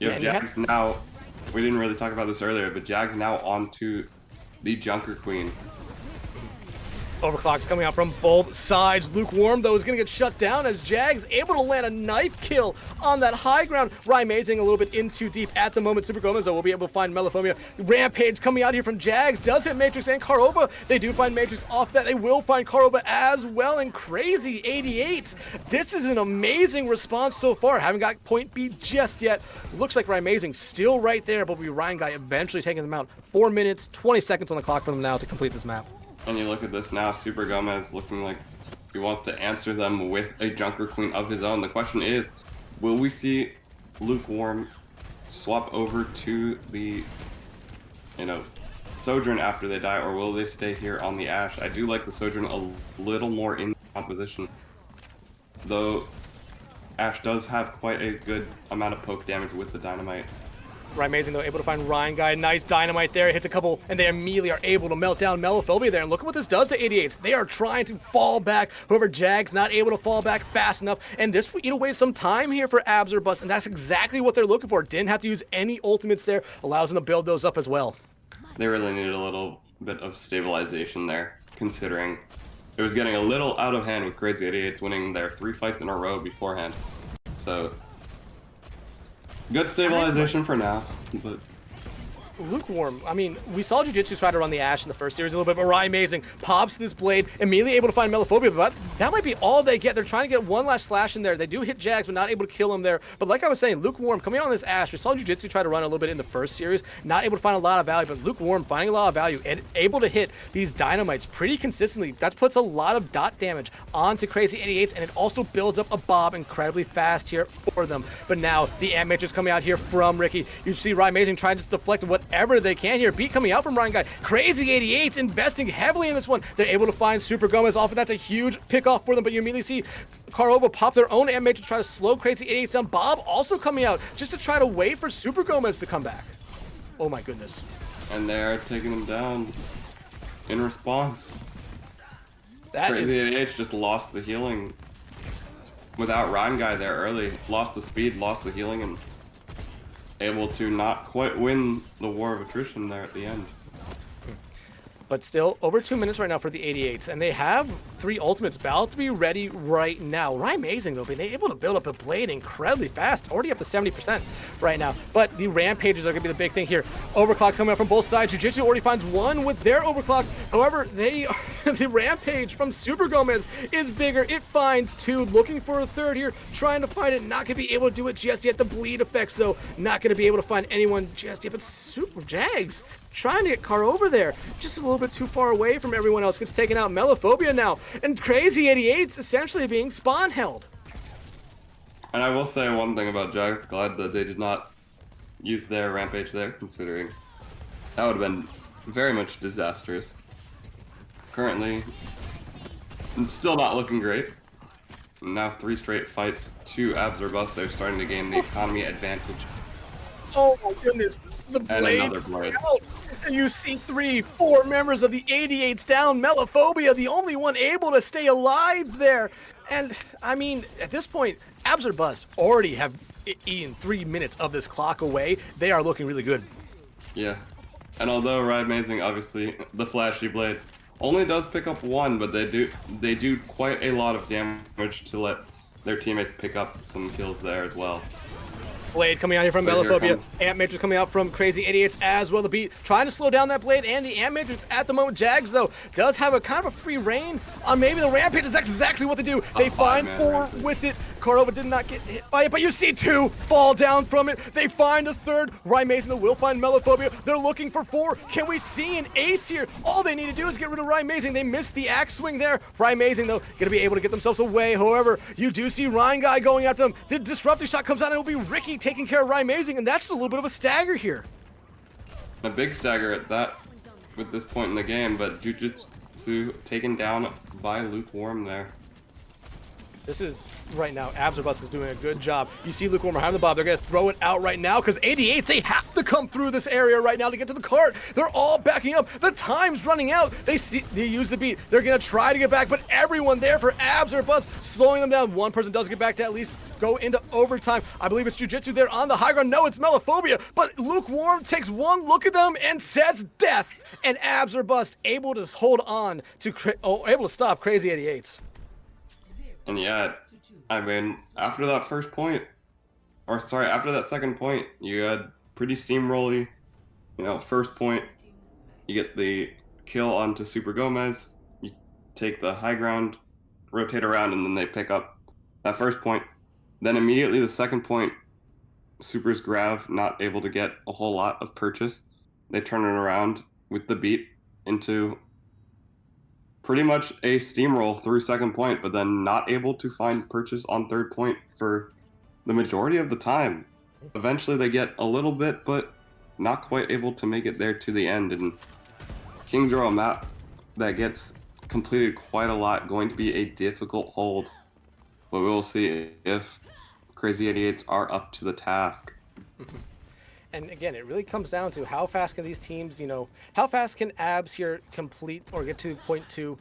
You have Jags now, we didn't really talk about this earlier, but Jags now onto the Junker Queen. Overclock's coming out from both sides. Lukewarm, though, is going to get shut down as Jags able to land a knife kill on that high ground. Amazing a little bit in too deep at the moment. Super Gomez, though, will be able to find Meliphobia. Rampage coming out here from Jags. Does hit Matrix and Karova. They do find Matrix off that. They will find Karova as well. And Krazy 88. This is an amazing response so far. Haven't got point B just yet. Looks like Amazing still right there, but will be Ryan Guy eventually taking them out. 4 minutes, 20 seconds on the clock for them now to complete this map. And you look at this now, Super Gomez looking like he wants to answer them with a Junker Queen of his own. The question is, will we see Lukewarm swap over to the, Sojourn after they die, or will they stay here on the Ashe? I do like the Sojourn a little more in composition, though Ashe does have quite a good amount of poke damage with the Dynamite. Amazing, though, able to find Ryan Guy. Nice dynamite there. Hits a couple, and they immediately are able to melt down Meliphobia there. And look at what this does to 88s. They are trying to fall back. However, Jags not able to fall back fast enough. And this will eat away some time here for Abs or Bust. And that's exactly what they're looking for. Didn't have to use any ultimates there. Allows them to build those up as well. They really needed a little bit of stabilization there, considering it was getting a little out of hand with Krazy 88s winning their 3 fights in a row beforehand. So good stabilization for now, but Lukewarm. I mean, we saw Jiu-Jitsu try to run the Ashe in the first series a little bit, but Amazing pops this blade, immediately able to find Meliphobia, but that might be all they get. They're trying to get one last slash in there. They do hit Jags, but not able to kill him there. But like I was saying, Lukewarm coming on this Ashe, we saw Jiu-Jitsu try to run a little bit in the first series, not able to find a lot of value, but Lukewarm finding a lot of value and able to hit these dynamites pretty consistently. That puts a lot of dot damage onto Krazy 88s, and it also builds up a bob incredibly fast here for them. But now the Ant Matrix coming out here from Ricky. You see Amazing trying to deflect whatever they can here. Beat coming out from Ryan Guy. Krazy 88's investing heavily in this one. They're able to find Super Gomez off, and that's a huge pickoff for them. But you immediately see Karova pop their own Ant Matrix to try to slow Krazy 88 down. Bob also coming out just to try to wait for Super Gomez to come back. Oh my goodness. And they are taking them down in response. Krazy 88 just lost the healing without Ryan Guy there early. Lost the speed, lost the healing, and able to not quite win the war of attrition there at the end. But still, over 2 minutes right now for the 88s, and they have 3 ultimates about to be ready right now. Amazing, though, being able to build up a blade incredibly fast, already up to 70% right now. But the Rampages are going to be the big thing here. Overclock's coming out from both sides. Jiu-Jitsu already finds one with their Overclock. However, the Rampage from Super Gomez is bigger. It finds 2, looking for a third here, trying to find it. Not going to be able to do it just yet. The bleed effects, though, not going to be able to find anyone just yet. But Super Jags trying to get Car over there, just a little bit too far away from everyone else. Gets taken out. Meliphobia now, and Krazy 88's essentially being spawn held. And I will say one thing about Jags, glad that they did not use their Rampage there, considering that would have been very much disastrous. Currently, still not looking great. Now 3 straight fights, 2 abs or bust. They're starting to gain the economy advantage. Oh my goodness, the And blade another blade. out. And you see 3, 4 members of the 88s down. Meliphobia, the only one able to stay alive there. And I mean, at this point, abs or bust already have eaten 3 minutes of this clock away. They are looking really good. Yeah. And although Amazing, obviously, the flashy blade only does pick up 1, but they do quite a lot of damage to let their teammates pick up some kills there as well. Blade coming out here from But here Melophobia. comes- Ant Matrix coming out from Krazy 88 as well. The beat trying to slow down that Blade and the Ant Matrix at the moment. Jags, though, does have a kind of a free reign on maybe the Rampage. Is exactly what they do. They find five-man 4 Rampage. with it. Cordova did not get hit by it, but you see 2 fall down from it. They find a 3rd. Ryan Mason, though, will find Melophobia. They're looking for 4. Can we see an ace here? All they need to do is get rid of Ryan Mason. They missed the axe swing there. Ryan Mason, though, going to be able to get themselves away. However, you do see Ryan Guy going after them. The disruptive shot comes out, and it will be Ricky taking care of Ryan Mason, and that's just a little bit of a stagger here. A big stagger at that with this point in the game, but Jujutsu taken down by Lukewarm there. This is, right now, Absorbus is doing a good job. You see Lukewarm behind the bob. They're going to throw it out right now because 88, they have to come through this area right now to get to the cart. They're all backing up. The time's running out. They use the beat. They're going to try to get back, but everyone there for Absorbus slowing them down. One person does get back to at least go into overtime. I believe it's Jujutsu there on the high ground. No, it's Melophobia, but Lukewarm takes one look at them and says death. And Absorbus able to hold on to, able to stop Krazy 88's. And yeah, I mean, after that first point, or sorry, after that second point, you had pretty steamrolly, first point, you get the kill onto Super Gomez, you take the high ground, rotate around, and then they pick up that first point. Then immediately the second point, Super's Grav not able to get a whole lot of purchase. They turn it around with the beat into pretty much a steamroll through second point, but then not able to find purchase on third point for the majority of the time. Eventually they get a little bit, but not quite able to make it there to the end. And King's Row, a map that gets completed quite a lot, going to be a difficult hold. But we will see if Krazy 88s are up to the task. And again, it really comes down to how fast can these teams, how fast can Abs here complete or get to point 2,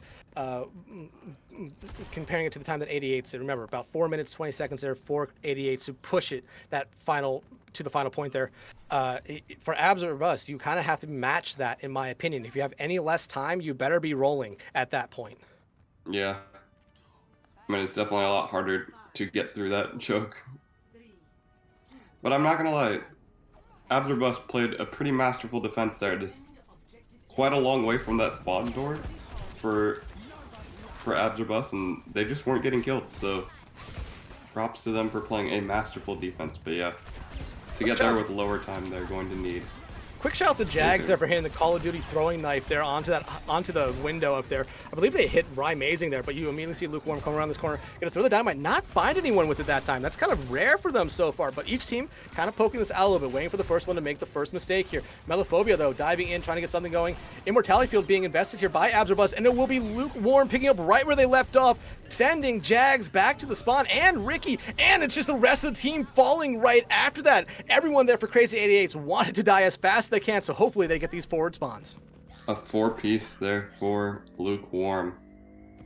comparing it to the time that 88s did. Remember, about 4 minutes, 20 seconds there for 88s to push it to the final point there. For Abs or Bust, you kind of have to match that, in my opinion. If you have any less time, you better be rolling at that point. Yeah. I mean, it's definitely a lot harder to get through that choke. But I'm not going to lie. Absorbus played a pretty masterful defense there, just quite a long way from that spawn door for Absorbus, and they just weren't getting killed, so props to them for playing a masterful defense. But yeah, to get there with lower time, they're going to need. Quick shout out to Jags there for hitting the Call of Duty throwing knife there onto the window up there. I believe they hit Ryan Mazing there, but you immediately see Lukewarm come around this corner, gonna throw the dynamite, not find anyone with it that time. That's kind of rare for them so far, but each team kind of poking this out a little bit, waiting for the first one to make the first mistake here. Melophobia, though, diving in, trying to get something going. Immortality Field being invested here by Absorbus, and it will be Lukewarm picking up right where they left off, sending Jags back to the spawn, and Ricky, and it's just the rest of the team falling right after that. Everyone there for Krazy 88s wanted to die as fast as they can, so hopefully they get these forward spawns. A 4-piece there for Lukewarm,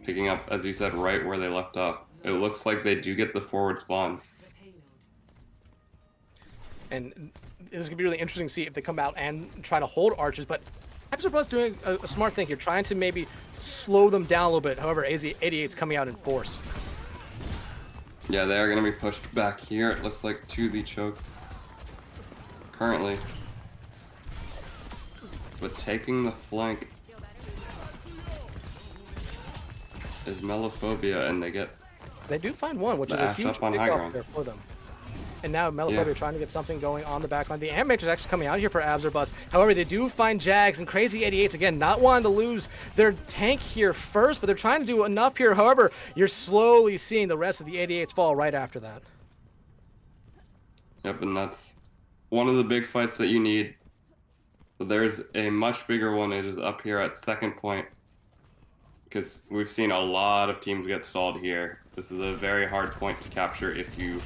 picking up, as you said, right where they left off. It looks like they do get the forward spawns. And this is going to be really interesting to see if they come out and try to hold archers, but Absorbus doing a smart thing here, trying to maybe slow them down a little bit. However, 88's coming out in force. Yeah, they are going to be pushed back here, it looks like, to the choke currently. But taking the flank is Melophobia, and they do find one, which The is a Ash huge up on high pick ground. off there for them. And now Melophobia trying to get something going on the back line. The Amateur is actually coming out here for Absorbus. However, they do find Jags, and Krazy 88s, again, not wanting to lose their tank here first, but they're trying to do enough here. However, you're slowly seeing the rest of the 88s fall right after that. Yep, and that's one of the big fights that you need. There's a much bigger one. It is up here at second point, because we've seen a lot of teams get stalled here. This is a very hard point to capture if you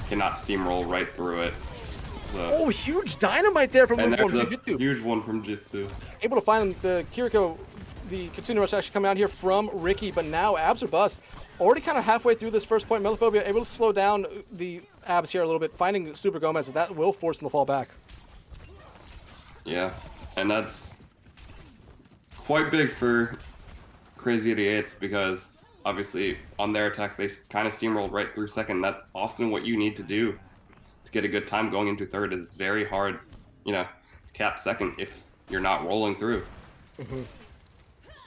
cannot steamroll right through it. So, Oh, huge dynamite there from and Lukewarm there's a Jiu-Jitsu. huge one from Jitsu. Able to find the Kiriko, the Kitsune Rush actually coming out here from Ricky, but now Abs or Bust. Already kind of halfway through this first point. Melophobia able to slow down the Abs here a little bit, finding Super Gomez, and that will force them to fall back. Yeah, and that's quite big for Krazy 88s, because obviously on their attack, they kind of steamrolled right through second. That's often what you need to do to get a good time going into third. It's very hard, to cap second if you're not rolling through.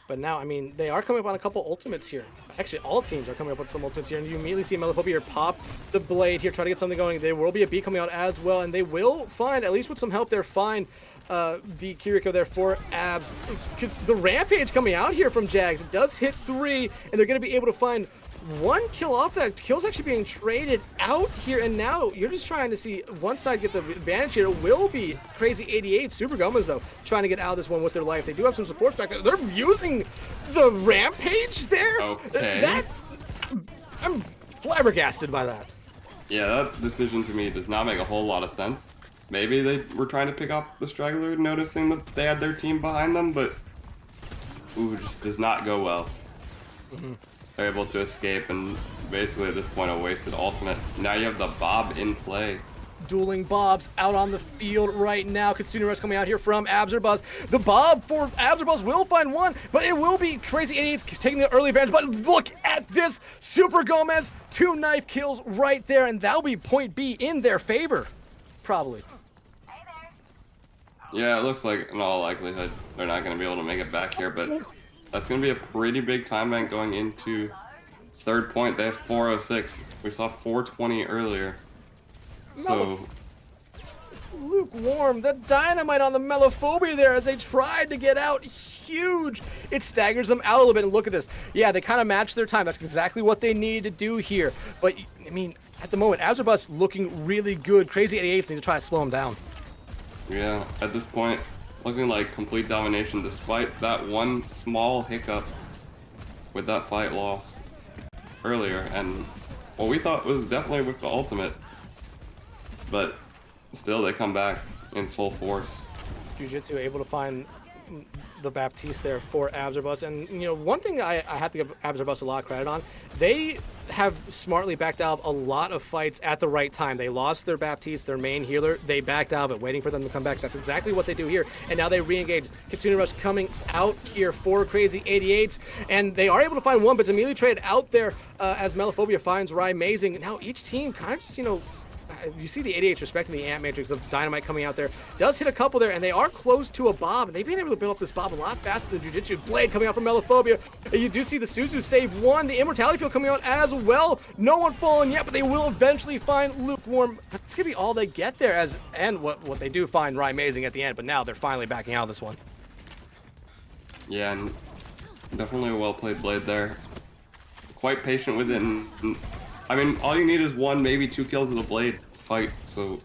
But now, I mean, they are coming up on a couple ultimates here. Actually, all teams are coming up with some ultimates here, and you immediately see Melophobia here pop the blade here, try to get something going. There will be a B coming out as well, and they will find, at least with some help there, find the Kiriko there for Abs. The Rampage coming out here from Jags, it does hit 3, and they're going to be able to find 1 kill off that. Kill's actually being traded out here, and now you're just trying to see one side get the advantage here. It will be Krazy 88. Super Gomas, though, trying to get out of this one with their life. They do have some supports back there. They're using the Rampage there? Okay. I'm flabbergasted by that. Yeah, that decision to me does not make a whole lot of sense. Maybe they were trying to pick off the straggler, noticing that they had their team behind them, but just does not go well. They're able to escape, and basically at this point a wasted ultimate. Now you have the Bob in play. Dueling Bobs out on the field right now. Kitsune Rush coming out here from Abserbuzz. The Bob for Abserbuzz will find 1, but it will be Krazy 88 taking the early advantage. But look at this. Super Gomez, 2 knife kills right there, and that'll be point B in their favor. Probably. Yeah, it looks like in all likelihood they're not going to be able to make it back here, but that's going to be a pretty big time bank going into third point. They have 406. We saw 420 earlier. So lukewarm. The dynamite on the Melophobia there as they tried to get out. Huge. It staggers them out a little bit. And look at this. Yeah, they kind of matched their time. That's exactly what they need to do here. But, I mean, at the moment, Abserbuzz looking really good. Krazy 88 need to try to slow them down. Yeah, at this point, looking like complete domination despite that one small hiccup with that fight loss earlier. And what we thought was definitely with the ultimate. But still, they come back in full force. Jiu-Jitsu able to find the Baptiste there for Abserbuzz. And, one thing I have to give Abserbuzz a lot of credit on, they have smartly backed out a lot of fights at the right time. They lost their Baptiste, their main healer. They backed out of it, waiting for them to come back. That's exactly what they do here. And now they re-engage. Kitsune Rush coming out here for Krazy 88s. And they are able to find 1, but it's immediately traded out there as Melophobia finds Rye Amazing. Now each team kind of just, you see the 88s respecting the Ant Matrix of Dynamite coming out there. Does hit a couple there, and they are close to a Bob. And they've been able to build up this Bob a lot faster than Jiu-Jitsu. Blade coming out from Melophobia. You do see the Suzu save 1. The Immortality Field coming out as well. No one fallen yet, but they will eventually find Lukewarm. That's going to be all they get there. And what they do find Rye Amazing at the end, but now they're finally backing out of this one. Yeah, and definitely a well-played Blade there. Quite patient with it, and I mean, all you need is 1, maybe 2 kills of the Blade fight, so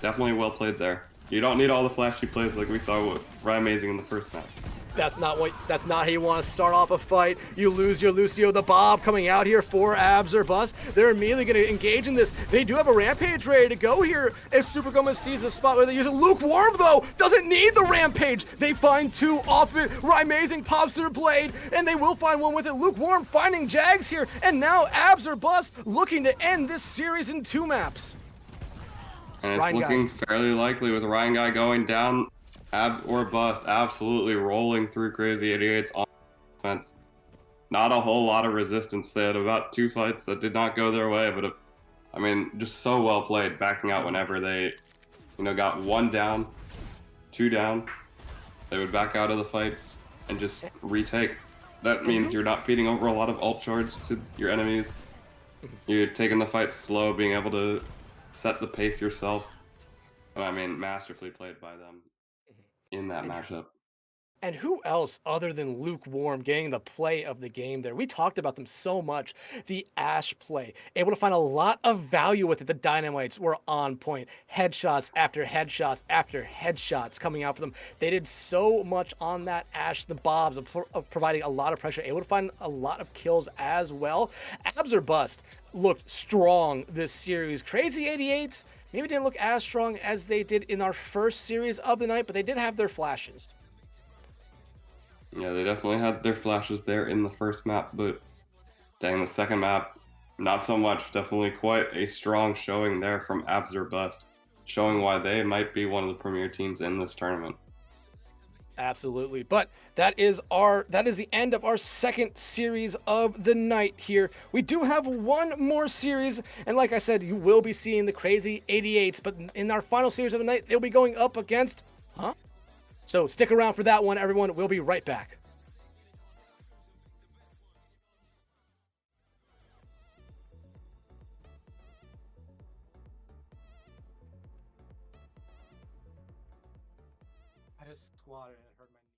definitely well played there. You don't need all the flashy plays like we saw with Rye Amazing in the first match. That's not how you want to start off a fight. You lose your Lucio. The Bob coming out here for Abserbuzz. They're immediately going to engage in this. They do have a Rampage ready to go here if Super Gomez sees a spot where they use it. Lukewarm, though, doesn't need the Rampage. They find 2 off it. Rye Amazing pops their blade, and they will find 1 with it. Lukewarm finding Jags here, and now Abserbuzz looking to end this series in 2 maps. And it's looking fairly likely with Ryan Guy going down. Abs or bust, absolutely rolling through Krazy 88's on offense. Not a whole lot of resistance. They had about 2 fights that did not go their way, but I mean, just so well played, backing out whenever they, got 1 down, 2 down. They would back out of the fights and just retake. That means you're not feeding over a lot of ult charge to your enemies. You're taking the fight slow, being able to set the pace yourself. I mean, masterfully played by them in that matchup. And who else other than Lukewarm getting the play of the game there? We talked about them so much. The Ashe play, able to find a lot of value with it. The Dynamites were on point. Headshots after headshots after headshots coming out for them. They did so much on that Ashe. The Bobs of providing a lot of pressure, able to find a lot of kills as well. Abs or bust looked strong this series. Krazy 88s maybe didn't look as strong as they did in our first series of the night, but they did have their flashes. Yeah, they definitely had their flashes there in the first map, but dang, the second map, not so much. Definitely quite a strong showing there from Abs or Bust, showing why they might be one of the premier teams in this tournament. Absolutely. But that is the end of our second series of the night here. We do have one more series, and like I said, you will be seeing the Krazy 88s, but in our final series of the night, they'll be going up against So stick around for that one, everyone. We'll be right back. I just squatted and it hurt my knee.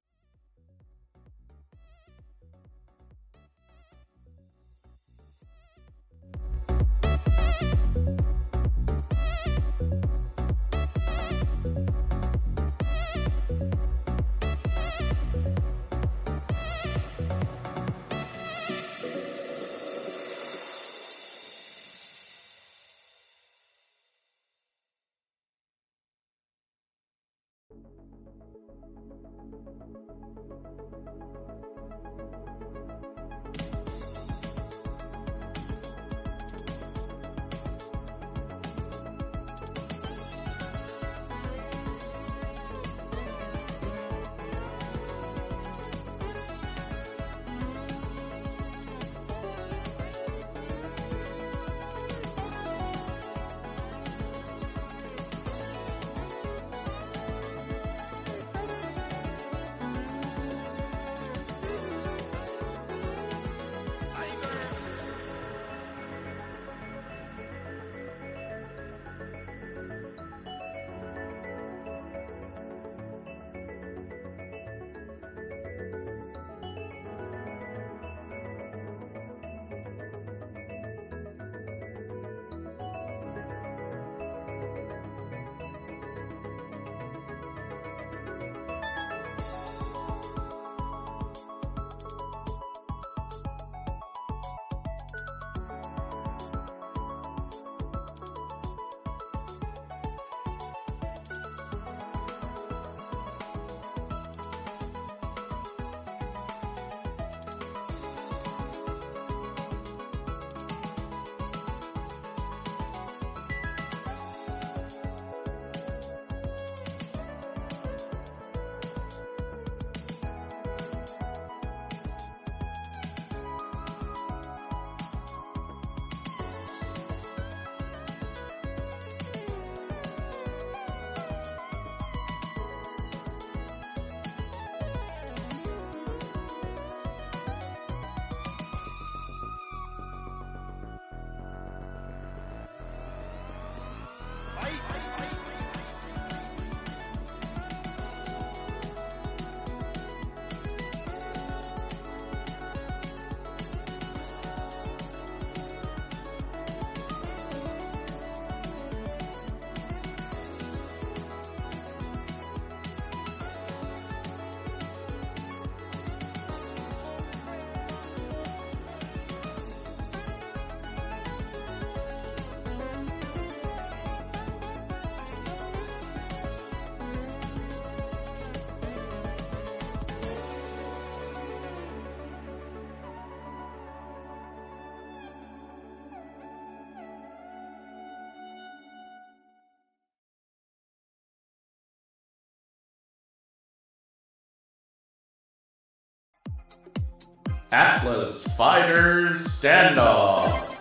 Atlas Fighters Standoff.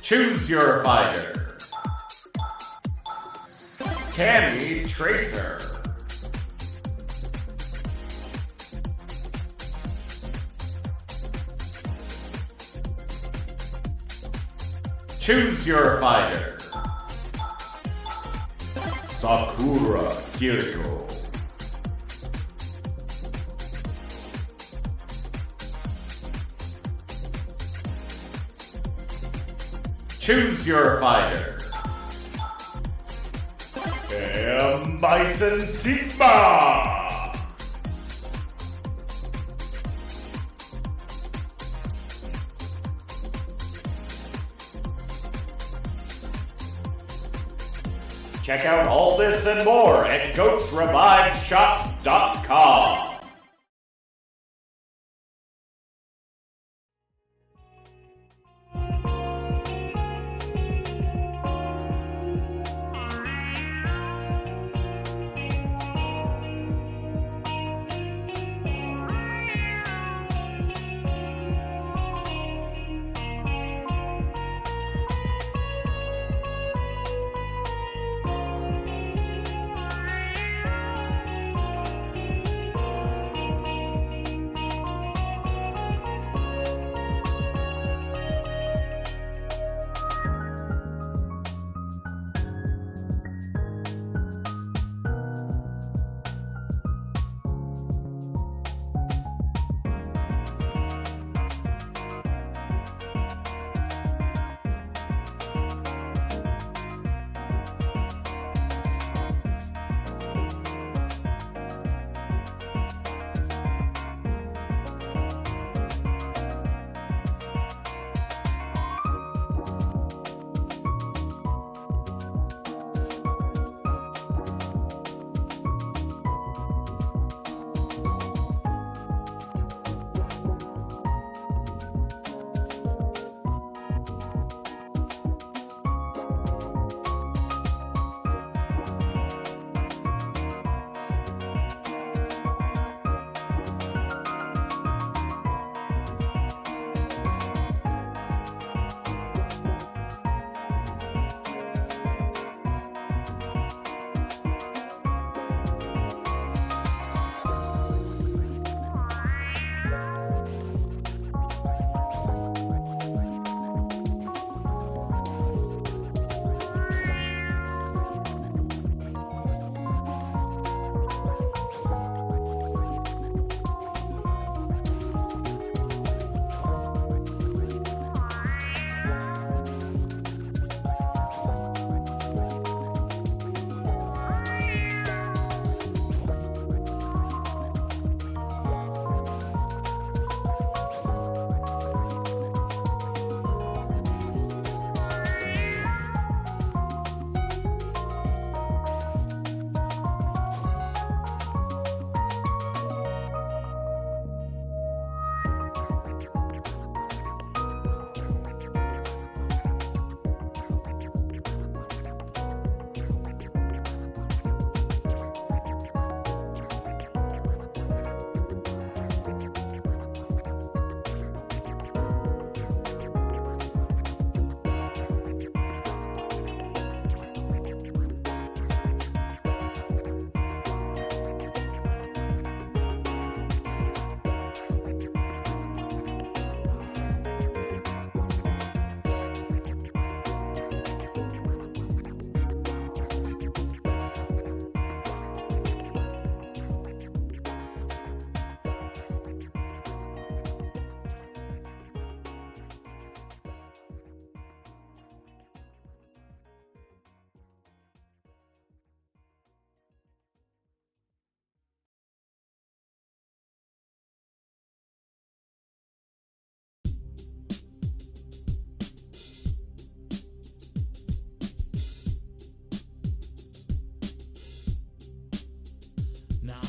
Choose your fighter. Cammy Tracer. Choose your fighter. Sakura Kiriko. Choose your fighter. Bison Sigma. Check out all this and more at goatsreviveshop.com.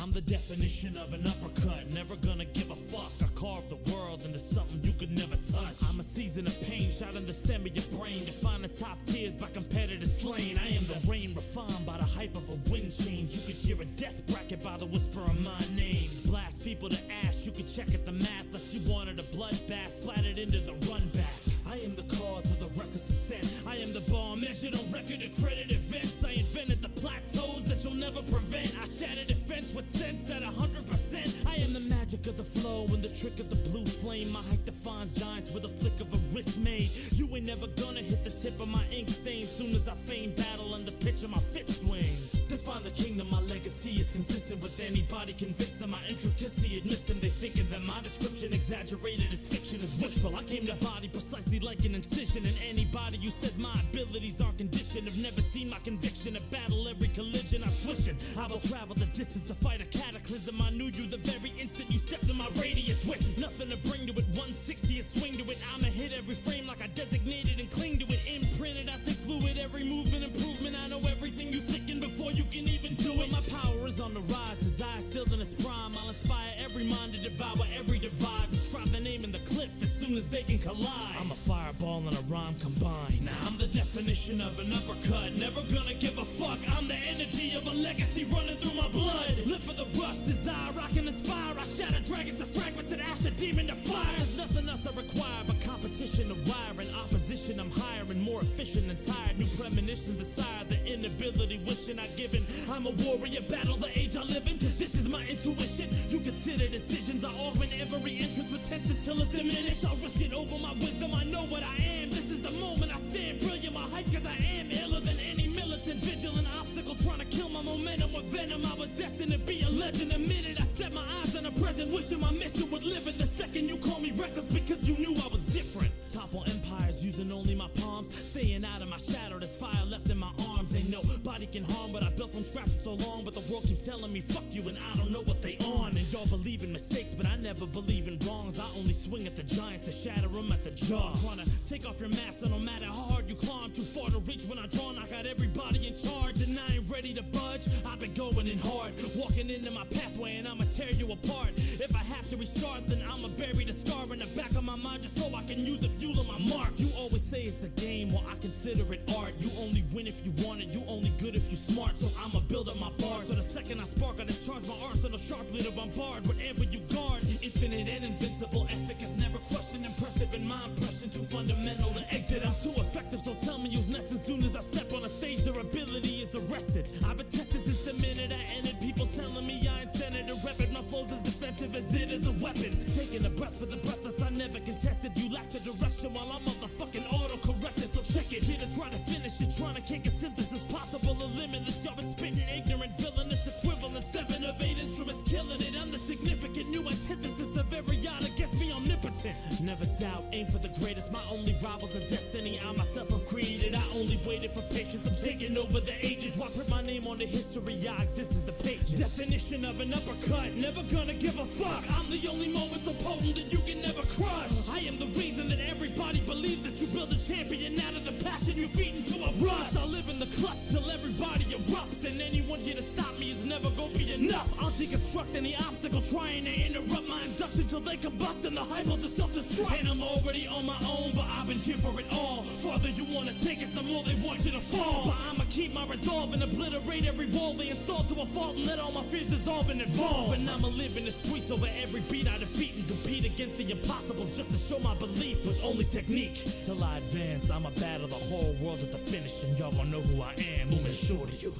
I'm the definition of an uppercut. Never gonna give a fuck. I carve the world into something you could never touch. I'm a season of pain, shot in the stem of your brain. Define the top tiers by competitors slain. I am the rain, refined by the hype of a wind change. You could hear a death bracket by the whisper of my name. Blast people to ash, you could check at the math. Unless you wanted a bloodbath, splattered into the run back. I am the cause of the reckless ascent. I am the bar measured on record and credit events. I invented the plateaus that you'll never prevent. I shattered defense with sense at 100%. I am the magic of the flow and the trick of the blue flame. My height defines giants with a flick of a wrist made. You ain't never gonna hit the tip of my ink stain. Soon as I feign battle and the pitch of my fist swings. Define the kingdom, my legacy is consistent with anybody convinced of my intricacy. Admits them, they thinking that my description exaggerated as fiction is wishful. I came to body precisely like an incision. And anybody who says my abilities aren't conditioned have never seen my conviction. To battle every collision I'm switching. I will travel the distance to fight a cataclysm. I knew you the very instant you stepped in my radius. With nothing to bring to it, 160 and swing to it. I'ma hit every frame like I designated and cling to it. Imprinted, I think fluid, every movement improvement. I know everything you thinking before you can even do it. My power is on the rise, desire still in its prime. I'll inspire every mind to devour every divide. Inscribe the name in the cliff as soon as they can collide. I'm a fireball and a rhyme combined. Now I'm the definition of an uppercut. Never gonna give a fuck. I'm the energy of a legacy running through my blood. Live for the rush, desire, I can inspire. I shatter dragons to fragments and ash a demon to fire. There's nothing else I require but competition to wire. In opposition, I'm higher and more efficient and tired. New premonition, desire, the inability wishing I'd given. I'm a warrior, battle the age I live in. This is my intuition. You consider decisions. I augment every entrance with tenses till it's diminished. I'll risk it over my wisdom. I know what I am. This is the moment I stand brilliant. My hype, cause I am iller than any militant. Vigilant obstacle trying to kill my momentum with venom. I was destined to be a legend. The minute I set my eyes on the present, wishing my mission would live in. The second you call me reckless because you knew I was different. Topple empires using only my palms. Staying out of my shadow. There's fire left in my arms. Ain't nobody can harm what I built from scratch so long. But the world keeps telling me fuck you and I don't know what they on. And y'all believe in mistakes but I never believe in wrongs. I only swing at the giants to shatter them at the jaw. Trying to take off your mask so no matter how hard you climb, too far to reach when I draw. I got everybody in charge and I ain't ready to budge. I've been going in hard, walking into my pathway and I'ma tear you apart. If I have to restart then I'ma bury the scar in the back of my mind just so I can use the fuel on my mark. You always say it's a game, well I consider it art. You only win if you want it, you only good if you smart. So I'ma build up my bars, so the second I spark I discharge my arsenal sharply to bombard whatever you guard. Infinite and invincible, ethic is never questioned. Impressive in my impression, too fundamental to exit. I'm too effective, so tell me who's next. As soon as I step on a stage, their ability is arrested. I've been tested since the minute I entered. People telling me I ain't centered to rep it. My flow's as defensive as it is a weapon. Taking a breath for the breathless, I never contested. You lack the direction while I'm motherfucking auto-corrected. So check it, here to try to finish it. Trying to kick a synthesis possible, a limitless. Y'all been spitting ignorant, villainous equivalent. 7 of 8 instruments killing it. I'm the significant new antithesis of every yacht against me omnipotent. Never doubt, aim for the greatest. My only rival's a destiny I myself have created. I only waited for patience. I'm taking over the ages. Why put my name on the history? I exist as the pages. Definition of an uppercut. Never gonna give a fuck. I'm the only moment so potent that you can never crush. I am the reason that everybody believes that you build a champion out of the passion you feed into a rush. I live in the clutch till everybody erupts, and anyone here to stop me is never gonna be enough. I'll deconstruct any obstacle trying to interrupt my induction till they combust and the hype will just self-destruct. And I'm already on my own, but I've been here for it all. Farther you wanna take it, the more they want you to fall. But I'ma keep my resolve and obliterate every wall they install to a fault and let all my fears dissolve and evolve. And I'ma live in the streets over every beat I defeat and compete against the impossibles just to show my belief with only technique. Till I advance, I'ma battle the whole world at the finish, and y'all gonna know who I am, we'll make sure to you.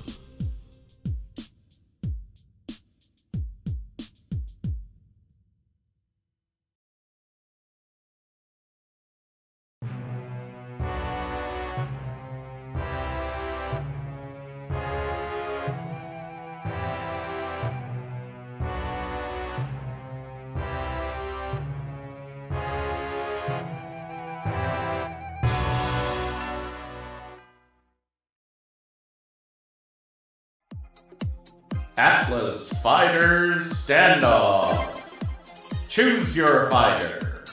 Atlas Fighters Standoff. Choose your fighter.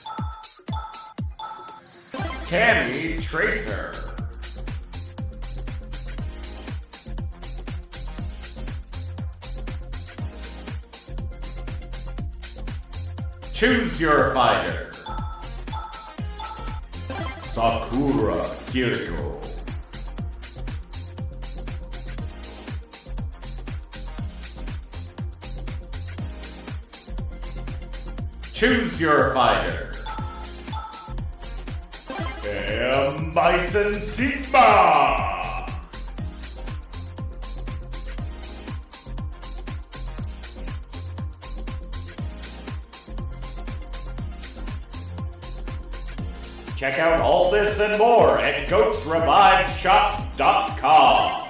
Cammy Tracer. Choose your fighter. Sakura Kiriko. Choose your fighter. Bison Sigma. Check out all this and more at goatsreviveshop.com.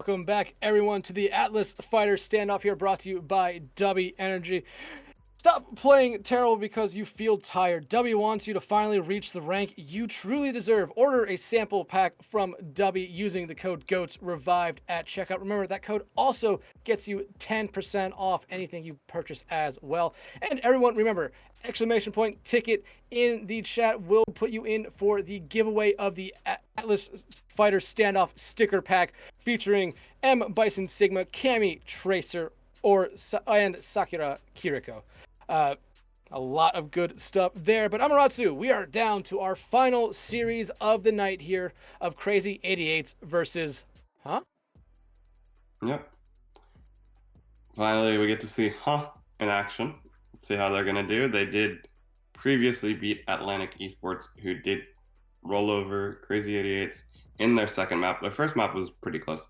Welcome back, everyone, to the Atlas Fighter Standoff here, brought to you by W Energy. Stop playing terrible because you feel tired. W wants you to finally reach the rank you truly deserve. Order a sample pack from W using the code GOATSREVIVED at checkout. Remember, that code also gets you 10% off anything you purchase as well. And everyone, remember, exclamation point ticket in the chat will put you in for the giveaway of the Atlas Fighter Standoff sticker pack featuring M. Bison Sigma, Kami Tracer, and Sakura Kiriko. A lot of good stuff there, but Amaterasu, we are down to our final series of the night here of Krazy 88s versus, Yep. Finally, we get to see in action. Let's see how they're gonna do. They did previously beat Atlantic Esports, who did roll over Krazy 88s in their second map. Their first map was pretty close,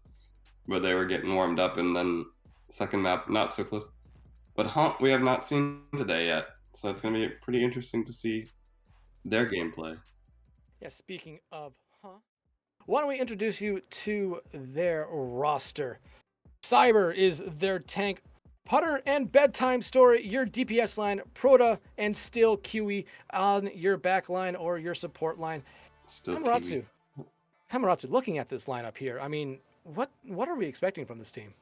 but they were getting warmed up, and then second map not so close. But we have not seen today yet, so it's going to be pretty interesting to see their gameplay. Yeah, speaking of why don't we introduce you to their roster? Cyber is their tank. Putter and Bedtime Story, your DPS line. Proto and Still QE on your back line or your support line. Still Hamaratsu, looking at this lineup here, I mean, what are we expecting from this team?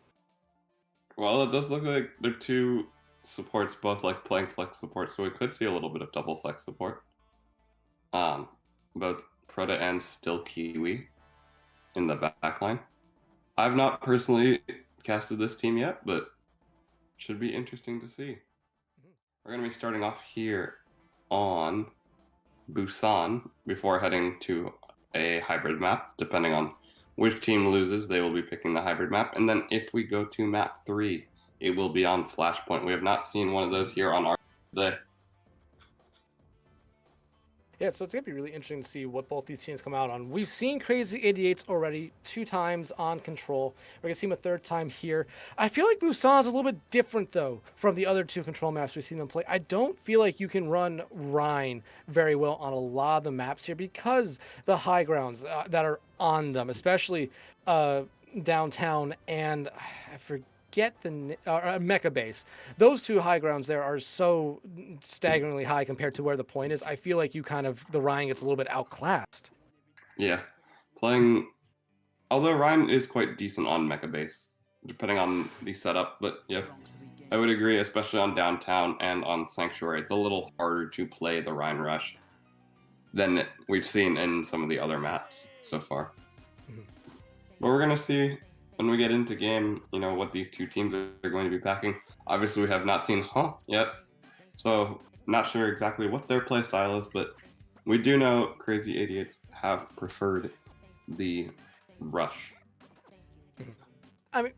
Well, it does look like they're two supports, both like playing flex support, so we could see a little bit of double flex support. Both Proto and Still Kiwi in the back line. I've not personally casted this team yet, but should be interesting to see. We're going to be starting off here on Busan before heading to a hybrid map, depending on which team loses, they will be picking the hybrid map. And then if we go to map 3, it will be on Flashpoint. We have not seen one of those here on our day. Yeah, so it's going to be really interesting to see what both these teams come out on. We've seen Krazy 88s already 2 times on Control. We're going to see them a 3rd time here. I feel like Busan's a little bit different, though, from the other 2 Control maps we've seen them play. I don't feel like you can run Rhine very well on a lot of the maps here because the high grounds that are on them, especially downtown and I forget the Mecha base. Those 2 high grounds there are so staggeringly high compared to where the point is. I feel like the Rhine gets a little bit outclassed. Yeah, although Ryan is quite decent on Mecha base, depending on the setup, but yeah, I would agree, especially on downtown and on Sanctuary. It's a little harder to play the Rhine Rush than we've seen in some of the other maps so far. But we're going to see when we get into game, what these 2 teams are going to be packing. Obviously, we have not seen yet, so not sure exactly what their play style is, but we do know Krazy 88s have preferred the rush. I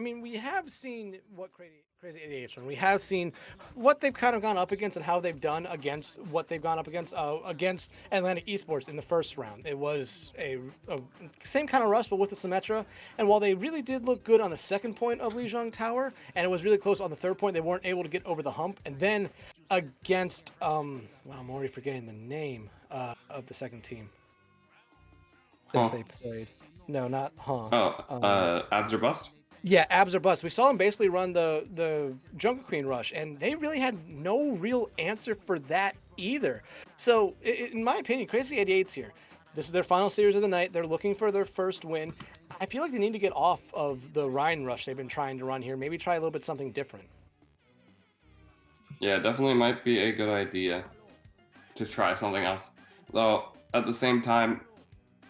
mean, we have seen what Krazy 88s run. We have seen what they've kind of gone up against and how they've done against what they've gone up against Atlantic Esports in the first round. It was a same kind of rush, but with the Symmetra. And while they really did look good on the second point of Lijiang Tower, and it was really close on the 3rd point, they weren't able to get over the hump. And then against, I'm already forgetting the name of the second team that they played. No, not Abs or Bust? Yeah, Abs or Bust. We saw them basically run the Jungle Queen rush, and they really had no real answer for that either. So, in my opinion, Krazy 88's here. This is their final series of the night. They're looking for their first win. I feel like they need to get off of the Rhine rush they've been trying to run here. Maybe try a little bit something different. Yeah, definitely might be a good idea to try something else. Though, at the same time,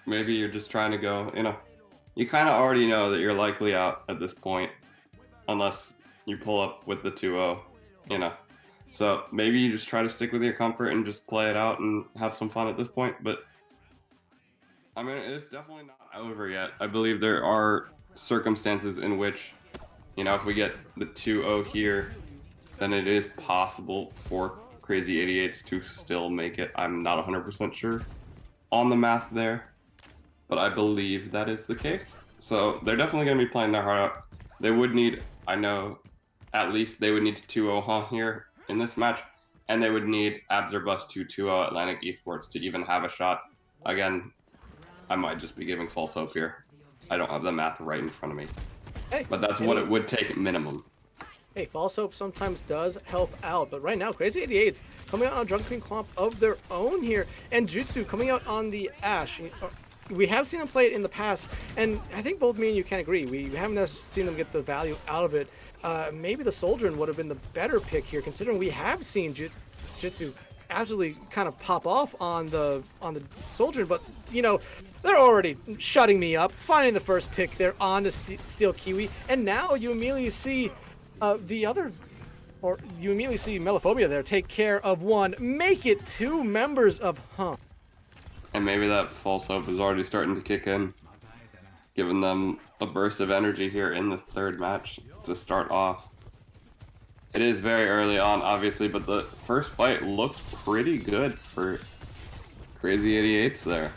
maybe you're just trying to go, you kind of already know that you're likely out at this point, unless you pull up with the 2-0, So maybe you just try to stick with your comfort and just play it out and have some fun at this point. But, I mean, it's definitely not over yet. I believe there are circumstances in which, if we get the 2-0 here, then it is possible for Krazy 88s to still make it. I'm not 100% sure on the math there, but I believe that is the case. So they're definitely going to be playing their heart out. They would need, at least they would need to 2-0 here in this match, and they would need Abs or Bust to 2-0 Atlantic Esports to even have a shot. Again, I might just be giving false hope here. I don't have the math right in front of me. Hey, But that's what it would take minimum. Hey, false hope sometimes does help out, but right now, Krazy 88's coming out on Drunk Queen Clump of their own here, and Jutsu coming out on the Ashe. We have seen them play it in the past, and I think both me and you can agree, we haven't necessarily seen them get the value out of it. Maybe the Soldierin would have been the better pick here, considering we have seen Jutsu absolutely kind of pop off on the Soldierin, but you know, they're already shutting me up, finding the first pick there on the Steel Kiwi, and now you immediately see you immediately see Melophobia there take care of one, make it 2 members of And maybe that false hope is already starting to kick in, giving them a burst of energy here in this third match to start off. It is very early on, obviously, but the first fight looked pretty good for Krazy 88's there.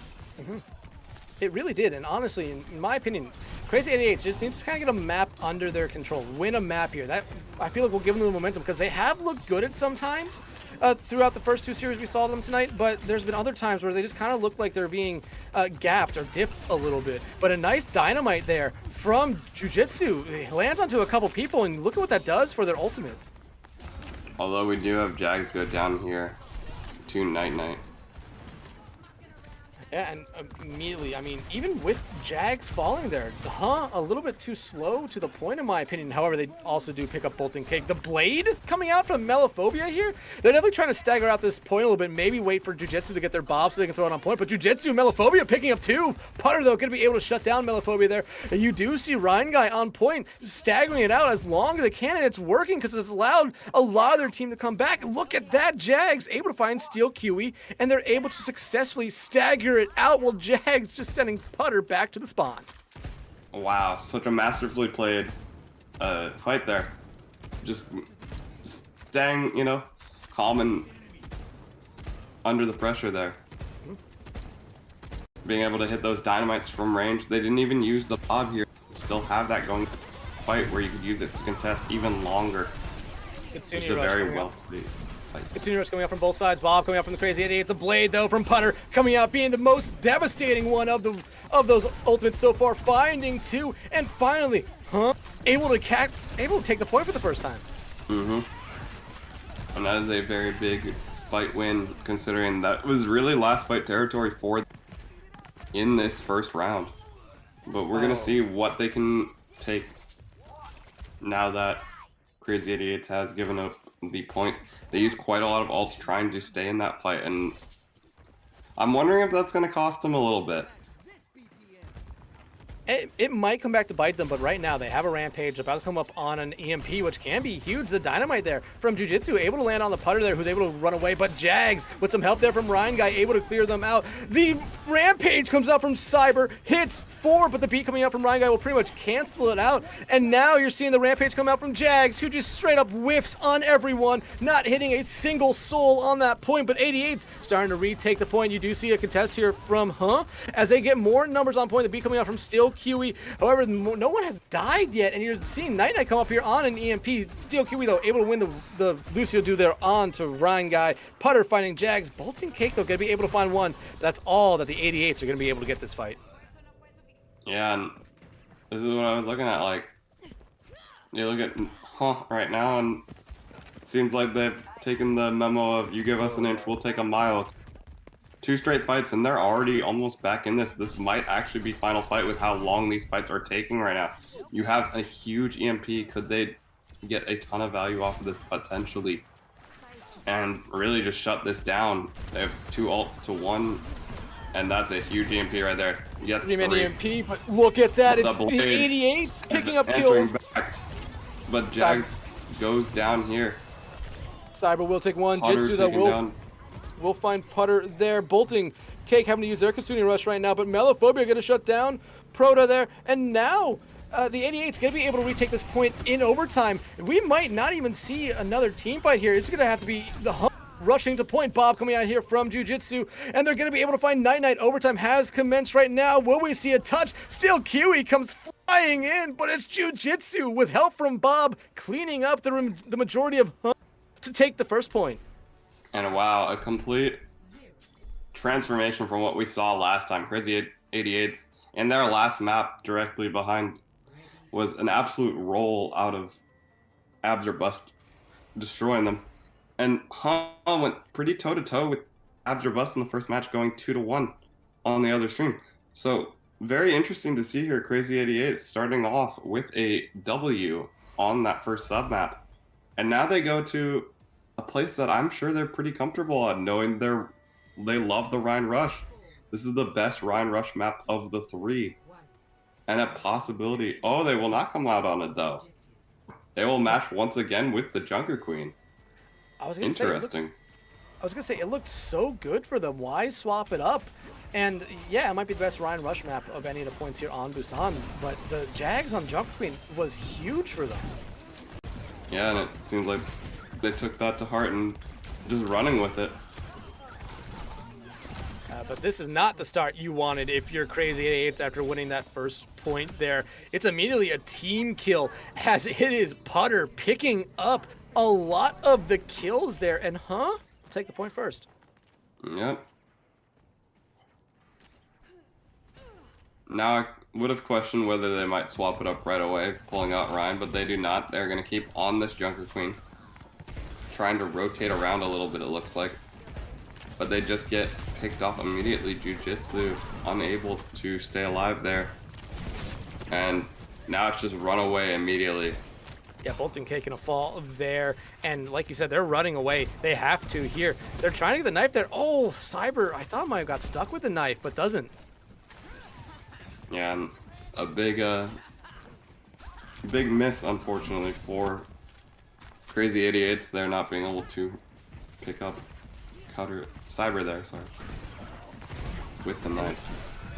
It really did, and honestly, in my opinion, Krazy 88 just needs to kind of get a map under their control, win a map here. That I feel like will give them the momentum, because they have looked good at sometimes throughout the first 2 series we saw them tonight, but there's been other times where they just kind of look like they're being gapped or dipped a little bit. But a nice dynamite there from Jujitsu. It lands onto a couple people, and look at what that does for their ultimate. Although we do have Jags go down here to Night Night. Yeah, and immediately, I mean, even with Jags falling there, a little bit too slow to the point, in my opinion. However, they also do pick up Bolting Cake. The Blade coming out from Melophobia here. They're definitely trying to stagger out this point a little bit, maybe wait for Jujitsu to get their bob so they can throw it on point. But Jujitsu, Melophobia picking up 2. Putter, though, going to be able to shut down Melophobia there. And you do see Ryan Guy on point, staggering it out as long as they can, and it's working because it's allowed a lot of their team to come back. Look at that, Jags able to find Steel Kiwi, and they're able to successfully stagger it out while Jags just sending Putter back to the spawn. Wow, such a masterfully played fight there. Just staying, you know, calm and under the pressure there. Being able to hit those dynamites from range. They didn't even use the pod here. Still have that going fight where you could use it to contest even longer. It's a very well played fight. Continuous coming up from both sides. Bob coming up from the Krazy 88. The Blade, though, from Putter coming out, being the most devastating one of those ultimates so far, finding 2, and finally, able to take the point for the first time. And that is a very big fight win, considering that was really last fight territory for them in this first round. But we're gonna see what they can take now that Krazy 88 has given up the point. They used quite a lot of ults trying to stay in that fight, and I'm wondering if that's going to cost them a little bit. It might come back to bite them, but right now they have a Rampage about to come up on an EMP, which can be huge. The dynamite there from Jujitsu, able to land on the Putter there, who's able to run away, but Jags, with some help there from Ryan Guy, able to clear them out. The Rampage comes out from Cyber, hits 4, but the beat coming out from Ryan Guy will pretty much cancel it out. And now you're seeing the Rampage come out from Jags, who just straight up whiffs on everyone, not hitting a single soul on that point, but 88's starting to retake the point. You do see a contest here from as they get more numbers on point. The beat coming out from Steel Kiwi. However, no one has died yet, and you're seeing Night Night come up here on an EMP. Steel Kiwi, though, able to win the Lucio do there on to Ryan Guy. Putter finding Jags. Bolting Cake, though, going to be able to find one. That's all that the 88s are going to be able to get this fight. Yeah, and this is what I was looking at. Like, you look at right now, and it seems like they've taken the memo of you give us an inch, we'll take a mile. 2 straight fights, and they're already almost back in this. This might actually be final fight with how long these fights are taking right now. You have a huge EMP. Could they get a ton of value off of this potentially? And really just shut this down. They have 2 ults to 1, and that's a huge EMP right there. Yes, 3-man EMP, but look at that. It's the 88s picking up kills. Back. But Jags goes down here. Cyber will take 1. Jitsu, though, we'll find Putter there. Bolting Cake having to use their Kasuni Rush right now, but Melophobia going to shut down Proto there. And now the 88's going to be able to retake this point in overtime. We might not even see another team fight here. It's going to have to be the rushing to point. Bob coming out here from Jujitsu, and they're going to be able to find Night Night. Overtime has commenced right now. Will we see a touch? Still Kiwi comes flying in, but it's Jujitsu with help from Bob cleaning up the majority of to take the first point. And wow, a complete transformation from what we saw last time. Krazy 88's And their last map directly behind was an absolute roll out of Abs or Bust, destroying them. And Han went pretty toe-to-toe with Abs or Bust in the first match, going 2-1 on the other stream. So very interesting to see here, Krazy88 starting off with a W on that first sub map. And now they go to a place that I'm sure they're pretty comfortable at, knowing they love the Rhine Rush. This is the best Rhine Rush map of the 3. And a possibility. Oh, they will not come out on it though. They will match once again with the Junker Queen. Interesting. I was gonna say it looked so good for them. Why swap it up? And yeah, it might be the best Rhine Rush map of any of the points here on Busan, but the Jags on Junker Queen was huge for them. Yeah, and it seems like they took that to heart and just running with it. But this is not the start you wanted if you're Krazy88s after winning that first point there. It's immediately a team kill as it is Putter picking up a lot of the kills there. And take the point first. Yep. Now I would have questioned whether they might swap it up right away, pulling out Ryan, but they do not. They're going to keep on this Junker Queen. Trying to rotate around a little bit, it looks like. But they just get picked off immediately. Jiu-Jitsu unable to stay alive there. And now it's just run away immediately. Yeah, Bolton taking a fall there. And like you said, they're running away. They have to here. They're trying to get the knife there. Oh, Cyber, I thought might have got stuck with the knife, but doesn't. Yeah, and a big miss, unfortunately, for Krazy88s. They're not being able to pick up Cyber there, sorry, with the knife.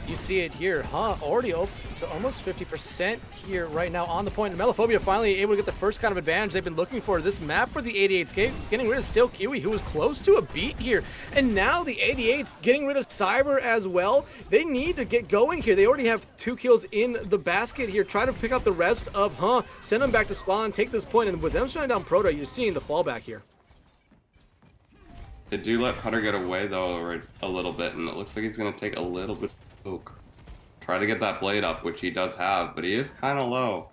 You see it here, already up to almost 50% here right now on the point. And Melophobia finally able to get the first kind of advantage they've been looking for. This map for the 88s, getting rid of Still Kiwi, who was close to a beat here. And now the 88s getting rid of Cyber as well. They need to get going here. They already have 2 kills in the basket here. Try to pick up the rest of send them back to spawn, take this point, and with them shutting down Proto, you're seeing the fallback here. They do let Putter get away though a little bit, and it looks like he's going to take a little bit of poke. Try to get that blade up, which he does have, but he is kind of low.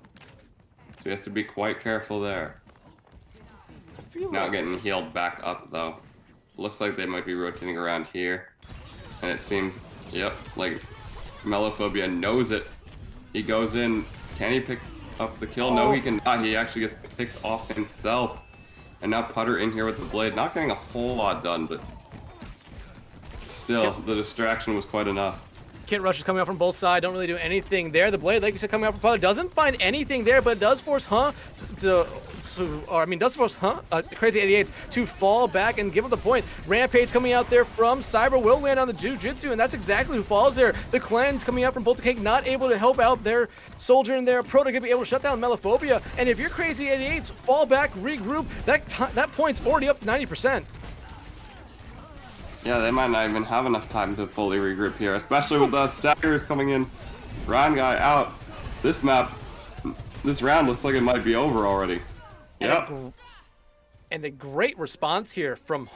So you have to be quite careful there. Now getting healed back up though. Looks like they might be rotating around here. And it seems, yep, like Melophobia knows it. He goes in. Can he pick up the kill? No, he cannot. He actually gets picked off himself. And now Putter in here with the blade. Not getting a whole lot done, but still, the distraction was quite enough. Kit Rush is coming out from both sides. Don't really do anything there. The blade, like you said, coming out from Putter doesn't find anything there, but it does force Krazy88s to fall back and give up the point. Rampage coming out there from Cyber will land on the Jiu-Jitsu, and that's exactly who falls there. The Clan's coming out from both the Cake, not able to help out their soldier in there. Proto gonna be able to shut down Melophobia, and if you're Krazy88s, fall back, regroup. That point's already up to 90%. Yeah, they might not even have enough time to fully regroup here, especially with the staggers coming in. Ryan guy out. This map, this round looks like it might be over already. Yep. And a great response here from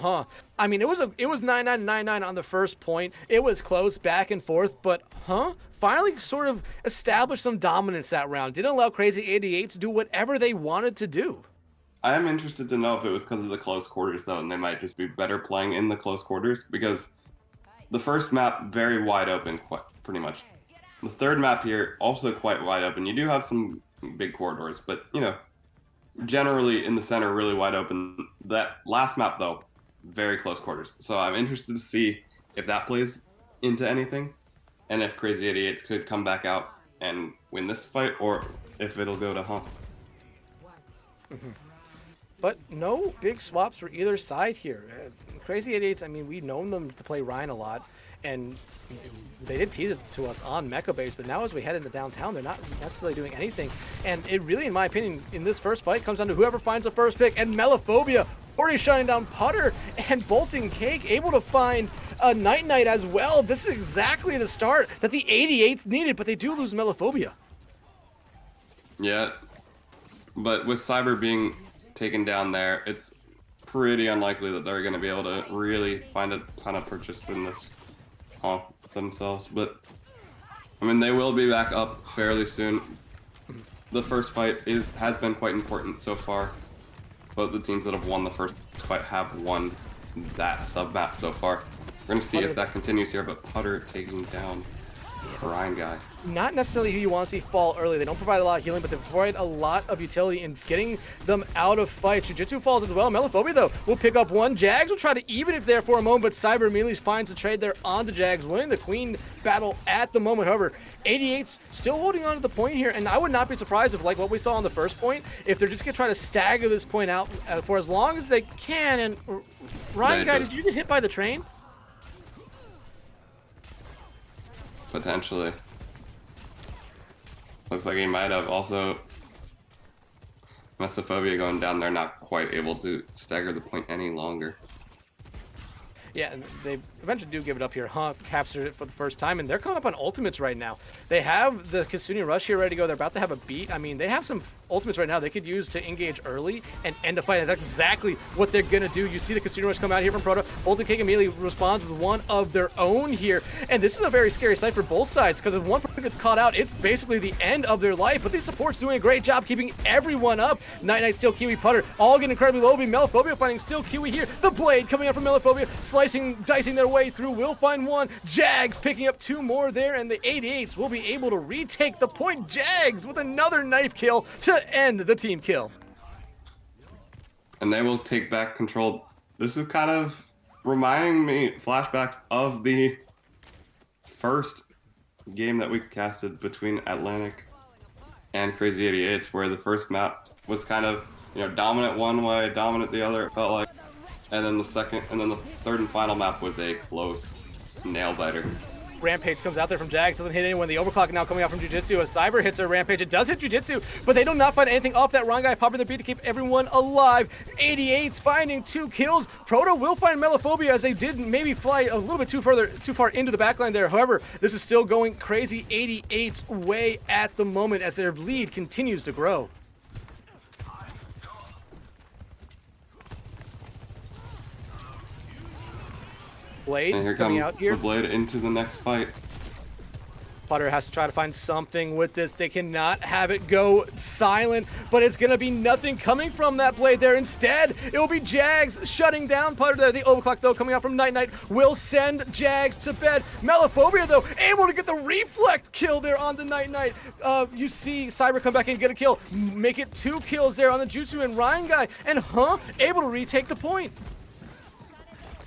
I mean, it was 9-9-9-9 on the first point. It was close back and forth, but finally sort of established some dominance that round. Didn't allow Krazy88 to do whatever they wanted to do. I am interested to know if it was because of the close quarters, though, and they might just be better playing in the close quarters, because the first map, very wide open, pretty much. The third map here, also quite wide open. You do have some big corridors, but, you know, generally in the center, really wide open. That last map, though, very close quarters. So I'm interested to see if that plays into anything, and if Krazy88 could come back out and win this fight, or if it'll go to But no big swaps for either side here. Krazy88s, I mean, we've known them to play Ryan a lot, and they did tease it to us on Mecha Base, but now as we head into downtown, they're not necessarily doing anything. And it really, in my opinion, in this first fight, comes down to whoever finds the first pick, and Melophobia already shutting down Putter, and Bolton Cake able to find a Night Knight as well. This is exactly the start that the 88s needed, but they do lose Melophobia. Yeah, but with Cyber being taken down there, it's pretty unlikely that they're going to be able to really find a ton of purchase in this themselves. But I mean, they will be back up fairly soon. The first fight has been quite important so far. Both the teams that have won the first fight have won that sub-map so far. We're going to see if that continues here, but Putter taking down Ryan guy. Not necessarily who you want to see fall early. They don't provide a lot of healing, but they provide a lot of utility in getting them out of fights. Jiu-Jitsu falls as well. Melophobia, though, will pick up one. Jags will try to even it there for a moment, but Cyber immediately finds a trade there on the Jags, winning the Queen battle at the moment. However, 88's still holding on to the point here, and I would not be surprised if, like what we saw on the first point, if they're just going to try to stagger this point out for as long as they can. And Ryan guy, did you get hit by the train? Potentially. Looks like he might have. Also, Mesophobia going down there, not quite able to stagger the point any longer. Yeah, and they eventually do give it up here. Captured it for the first time, and they're coming up on ultimates right now. They have the Kasuni Rush here ready to go. They're about to have a beat. I mean, they have some ultimates right now they could use to engage early and end a fight. And that's exactly what they're going to do. You see the Kasuni Rush come out here from Proto. Bolton King immediately responds with one of their own here. And this is a very scary sight for both sides, because if one person gets caught out, it's basically the end of their life. But these supports doing a great job keeping everyone up. Night, Steel, Kiwi, Putter, all getting incredibly low. Melophobia finding Steel, Kiwi here. The blade coming out from Melophobia, dicing their way through. Will find one. Jags picking up two more there, and the 88s will be able to retake the point. Jags with another knife kill to end the team kill. And they will take back control. This is kind of reminding me flashbacks of the first game that we casted between Atlantic and Krazy 88s, where the first map was kind of, dominant one way, dominant the other, it felt like. And then the third and final map was a close nail biter. Rampage comes out there from Jags, doesn't hit anyone. The overclock now coming out from Jiu-Jitsu as Cyber hits a Rampage. It does hit Jiu-Jitsu, but they do not find anything off that wrong guy, popping the beat to keep everyone alive. 88's finding 2 kills. Proto will find Melophobia, as they did maybe fly a little bit too far into the backline there. However, this is still going Krazy 88's way at the moment as their lead continues to grow. Blade And here coming comes out here. the Blade into the next fight. Putter has to try to find something with this. They cannot have it go silent, but it's going to be nothing coming from that Blade there. Instead, it will be Jags shutting down Putter there. The overclock, though, coming out from Night will send Jags to bed. Melophobia, though, able to get the reflect kill there on the Night. You see Cyber come back and get a kill. Make it 2 kills there on the Jutsu and Ryan guy. And able to retake the point.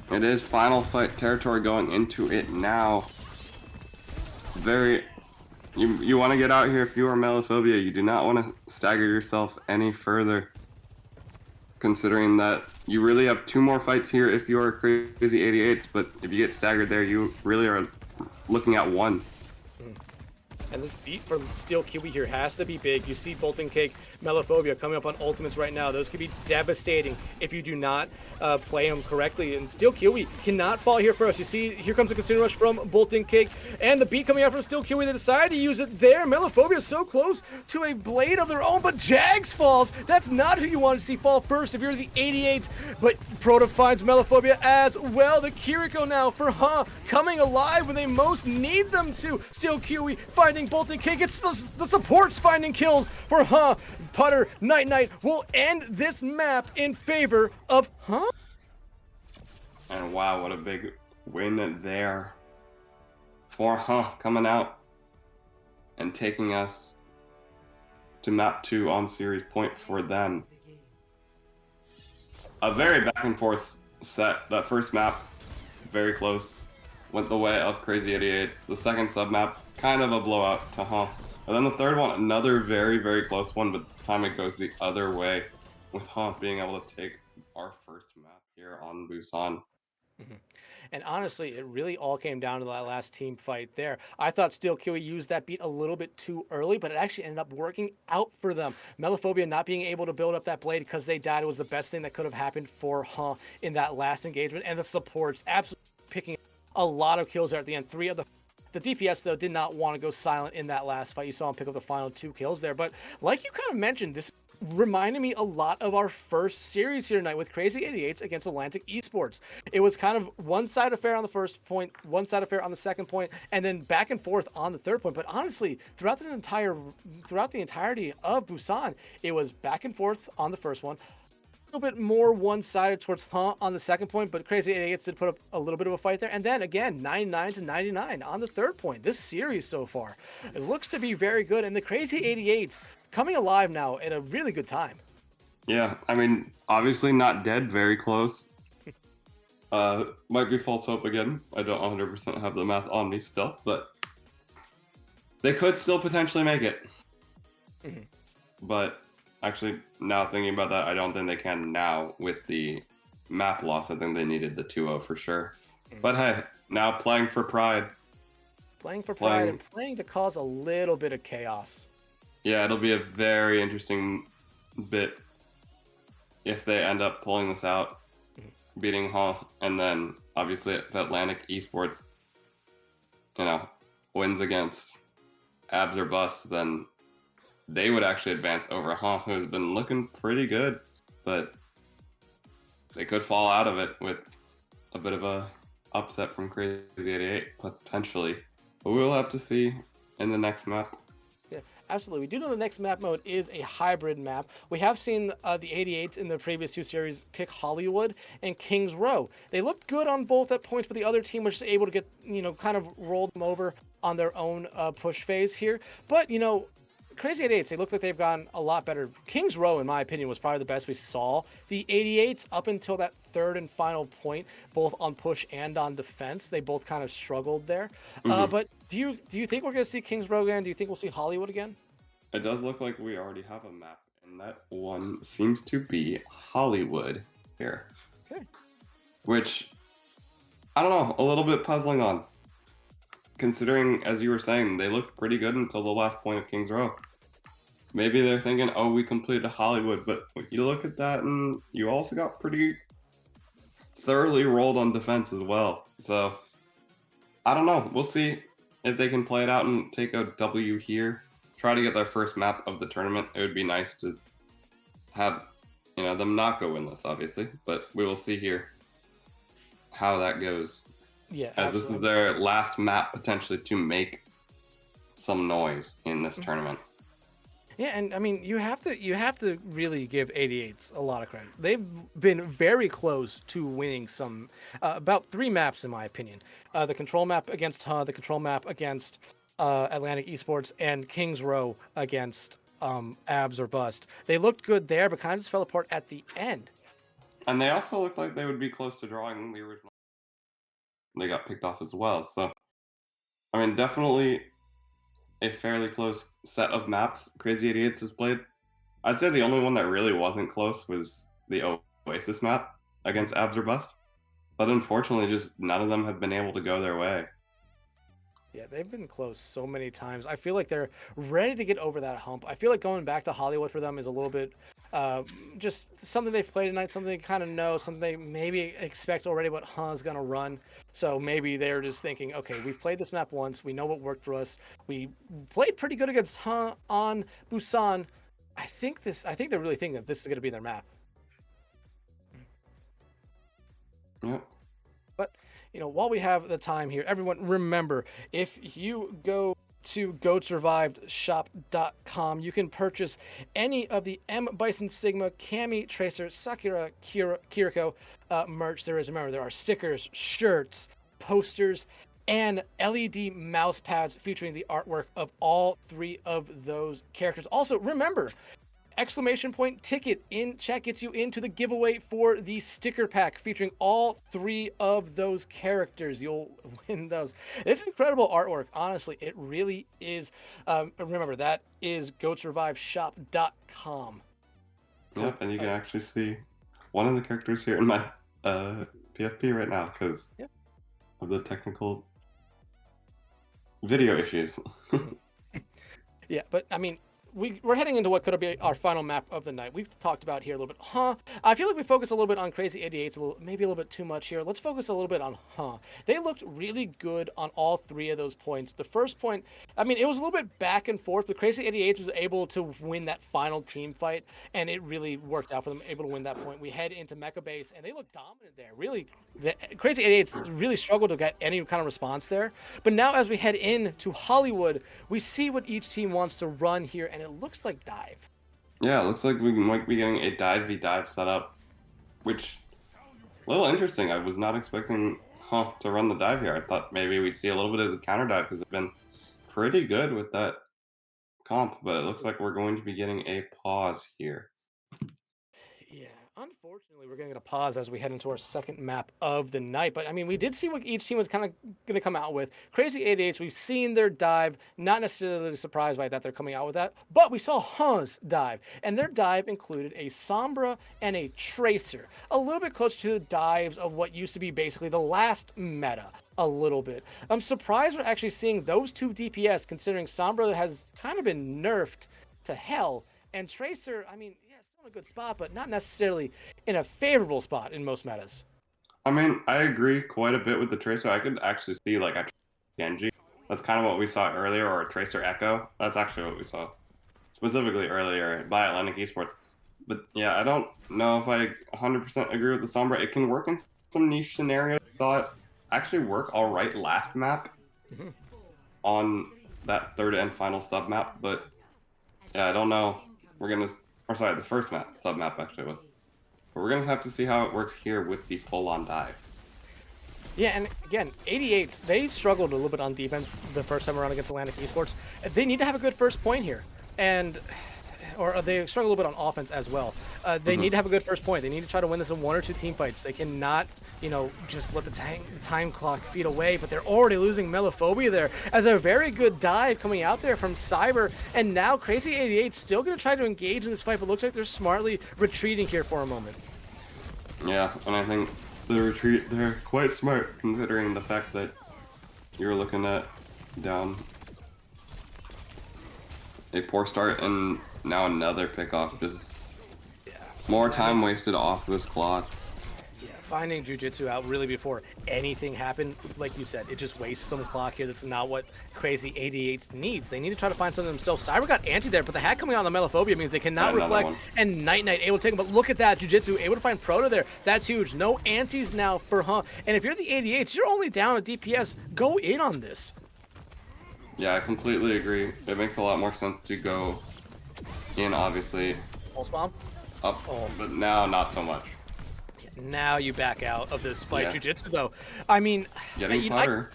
It is final fight territory going into it now. You want to get out here if you are Melophobia. You do not want to stagger yourself any further, considering that you really have 2 more fights here if you are Krazy 88s, but if you get staggered there, you really are looking at 1. And this beat from Steel Kiwi here has to be big. You see Bolton Cake, Melophobia coming up on ultimates right now. Those could be devastating if you do not play them correctly. And Steel Kiwi cannot fall here first. You see, here comes the Consumer Rush from Bolton Cake. And the beat coming out from Steel Kiwi. They decide to use it there. Melophobia is so close to a blade of their own, but Jags falls. That's not who you want to see fall first if you're the 88s. But Proto finds Melophobia as well. The Kiriko now for coming alive when they most need them to. Steel Kiwi finding Bolton Cake. It's the supports finding kills for Putter. Night will end this map in favor of And wow, what a big win there for coming out and taking us to map 2 on series point for them. A very back and forth set. That first map, very close, went the way of Krazy 88s. The second sub map, kind of a blowout to And then the third one, another very, very close one, but the time it goes the other way, with being able to take our first map here on Busan. And honestly, it really all came down to that last team fight there. I thought Steel Kiwi used that beat a little bit too early, but it actually ended up working out for them. Melophobia not being able to build up that blade because they died was the best thing that could have happened for in that last engagement. And the supports absolutely picking up a lot of kills there at the end. 3 of the DPS, though, did not want to go silent in that last fight. You saw him pick up the final 2 kills there. But like you kind of mentioned, this is reminded me a lot of our first series here tonight with Krazy 88s against Atlantic Esports. It was kind of one side affair on the first point, one side affair on the second point, and then back and forth on the third point. But honestly, throughout the entirety of Busan, it was back and forth on the first one, a little bit more one-sided towards on the second point, but Krazy 88s did put up a little bit of a fight there. And then again, 99 to 99 on the third point. This series so far, it looks to be very good. And the Krazy 88s coming alive now at a really good time. Yeah, I mean, obviously not dead, very close. Might be false hope again. I don't 100% have the math on me still, but they could still potentially make it. Mhm. But actually, now thinking about that, I don't think they can now with the map loss. I think they needed the 2-0 for sure. But hey, now playing for pride. Playing for pride and playing to cause a little bit of chaos. Yeah, it'll be a very interesting bit if they end up pulling this out, beating Hall, and then obviously if Atlantic Esports, wins against Abs or Bust, then they would actually advance over Hall, who's been looking pretty good, but they could fall out of it with a bit of a upset from Krazy 88 potentially. But we'll have to see in the next map. Yeah, absolutely. We do know the next map mode is a hybrid map. We have seen the 88s in the previous two series pick Hollywood and Kings Row. They looked good on both at points, but the other team was just able to get, kind of roll them over on their own push phase here. But, Krazy 88s, they look like they've gotten a lot better. Kings Row, in my opinion, was probably the best we saw. The 88s, up until that third and final point, both on push and on defense, they both kind of struggled there. But do you think we're going to see Kings Row again? Do you think we'll see Hollywood again? It does look like we already have a map, and that one seems to be Hollywood here. Okay. Which, I don't know, a little bit puzzling on. Considering, as you were saying, they looked pretty good until the last point of Kings Row. Maybe they're thinking, oh, we completed Hollywood, but you look at that and you also got pretty thoroughly rolled on defense as well. So, I don't know. We'll see if they can play it out and take a W here. Try to get their first map of the tournament. It would be nice to have, them not go winless, obviously. But we will see here how that goes. Yeah, as this is their last map potentially to make some noise in this tournament. Yeah, and I mean, you have to really give 88s a lot of credit. They've been very close to winning some, about 3 maps in my opinion. The control map against the control map against Atlantic Esports, and Kings Row against Abs or Bust. They looked good there, but kind of just fell apart at the end. And they also looked like they would be close to drawing the original. They got picked off as well. So, I mean, definitely a fairly close set of maps Krazy 88s has played. I'd say the only one that really wasn't close was the Oasis map against Abs or Bust. But unfortunately, just none of them have been able to go their way. Yeah, they've been close so many times. I feel like they're ready to get over that hump. I feel like going back to Hollywood for them is a little bit just something they've played tonight, something they kind of know, something they maybe expect already what is going to run. So maybe they're just thinking, okay, we've played this map once. We know what worked for us. We played pretty good against on Busan. I think they're really thinking that this is going to be their map. Yep. But, while we have the time here, everyone remember, if you go to goatsurvivedshop.com, you can purchase any of the M. Bison Sigma, Kami, Tracer, Sakura, Kiriko merch there is. Remember, there are stickers, shirts, posters, and LED mouse pads featuring the artwork of all 3 of those characters. Also, remember, exclamation point ticket in chat gets you into the giveaway for the sticker pack featuring all 3 of those characters. You'll win those. It's incredible artwork. Honestly, it really is. Remember, that is goatsurviveshop.com. Yep, and you can actually see one of the characters here in my PFP right now because of the technical video issues. Yeah, but I mean, we're heading into what could be our final map of the night. We've talked about here a little bit. I feel like we focus a little bit on Krazy 88s, maybe a little bit too much here. Let's focus a little bit on They looked really good on all 3 of those points. The first point, I mean, it was a little bit back and forth, but Krazy 88s was able to win that final team fight, and it really worked out for them, able to win that point. We head into Mecha Base, and they look dominant there. Really, Krazy 88s really struggled to get any kind of response there. But now as we head into Hollywood, we see what each team wants to run here, and it looks like dive. Yeah, it looks like we might be getting a dive v dive setup, which a little interesting. I was not expecting to run the dive here. I thought maybe we'd see a little bit of the counter dive because they've been pretty good with that comp, but it looks like we're going to be getting a pause here. Yeah, unfortunately, we're going to get a pause as we head into our second map of the night. But I mean, we did see what each team was kind of going to come out with. Krazy 88s, we've seen their dive. Not necessarily surprised by that they're coming out with that, but we saw Huh's dive, and their dive included a Sombra and a Tracer, a little bit closer to the dives of what used to be basically the last meta. A little bit. I'm surprised we're actually seeing those 2 DPS, considering Sombra has kind of been nerfed to hell, and Tracer, I mean, yeah, still in a good spot, but not necessarily in a favorable spot in most metas. I mean, I agree quite a bit with the Tracer. I could actually see like a Genji. That's kind of what we saw earlier, or a Tracer Echo. That's actually what we saw specifically earlier by Atlantic Esports. But yeah, I don't know if I 100% agree with the Sombra. It can work in some niche scenarios. I saw it actually work all right last map on that third and final sub map, but yeah, I don't know. The first map, sub map actually was. But we're gonna have to see how it works here with the full-on dive. Yeah, and again, 88s, they struggled a little bit on defense the first time around against Atlantic Esports. They need to have a good first point here, or they struggle a little bit on offense as well. They need to have a good first point. They need to try to win this in 1 or 2 team fights. They cannot, just let the time clock feed away, but they're already losing Melophobia there as a very good dive coming out there from Cyber, and now Krazy 88 still going to try to engage in this fight, but looks like they're smartly retreating here for a moment. Yeah, and I think the retreat, they're quite smart considering the fact that you're looking at down a poor start and now another pickoff. Just more time wasted off this clock. Yeah, finding Jiu-Jitsu out really before anything happened, like you said, it just wastes some clock here. This is not what Krazy 88 needs. They need to try to find something themselves. Cyber got anti there, but the hack coming out on the Melophobia means they cannot reflect, and Night able to take him. But look at that, Jiu-Jitsu able to find Proto there. That's huge. No antis now for And if you're the 88s, you're only down a DPS. Go in on this. Yeah, I completely agree. It makes a lot more sense to go in, obviously. Pulse bomb? Up, but now not so much. Now you back out of this fight. Yeah. Jiu-Jitsu, though. I mean, Getting putter.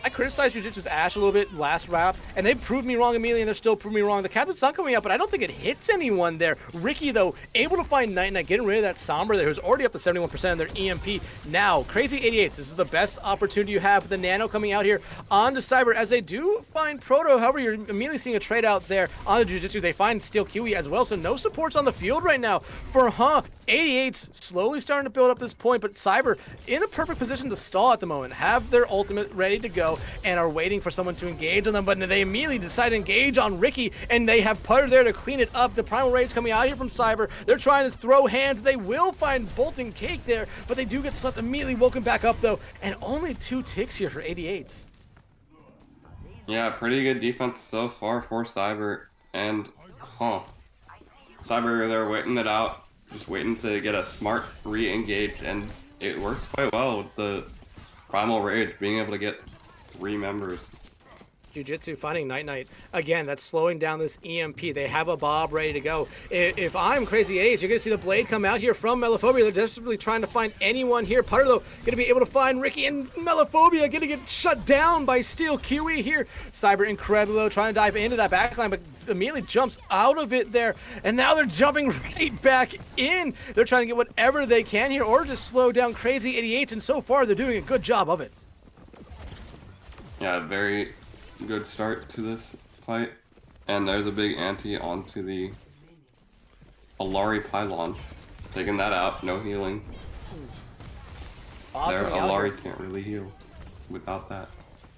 I criticized Jiu-Jitsu's Ashe a little bit last round, and they proved me wrong immediately, and they're still proving me wrong. The Captain's Sun coming out, but I don't think it hits anyone there. Ricky, though, able to find Night, getting rid of that Sombra there, who's already up to 71% of their EMP. Now, Krazy 88s, this is the best opportunity you have with the Nano coming out here onto Cyber, as they do find Proto. However, you're immediately seeing a trade out there on the Jiu-Jitsu. They find Steel Kiwi as well, so no supports on the field right now for 88's slowly starting to build up this point, but Cyber in the perfect position to stall at the moment, have their ultimate ready to go, and are waiting for someone to engage on them, but they immediately decide to engage on Ricky, and they have Putter there to clean it up. The Primal Rage coming out here from Cyber. They're trying to throw hands. They will find Bolton Cake there, but they do get slept immediately woken back up, though, and only 2 ticks here for 88's. Yeah, pretty good defense so far for Cyber, and Cyber, they're waiting it out. Just waiting to get a smart re-engage, and it works quite well with the Primal Rage being able to get 3 members. Jiu-Jitsu finding Night. Again, that's slowing down this EMP. They have a Bob ready to go. If I'm Krazy 88, you're going to see the blade come out here from Melophobia. They're desperately trying to find anyone here. Putter, though, going to be able to find Ricky, and Melophobia going to get shut down by Steel Kiwi here. Cyber incredible, though, trying to dive into that backline, but immediately jumps out of it there, and now they're jumping right back in. They're trying to get whatever they can here, or just slow down Krazy 88, and so far they're doing a good job of it. Yeah, very good start to this fight, and there's a big anti onto the Alari pylon, taking that out. No healing. Their Alari can't really heal without that.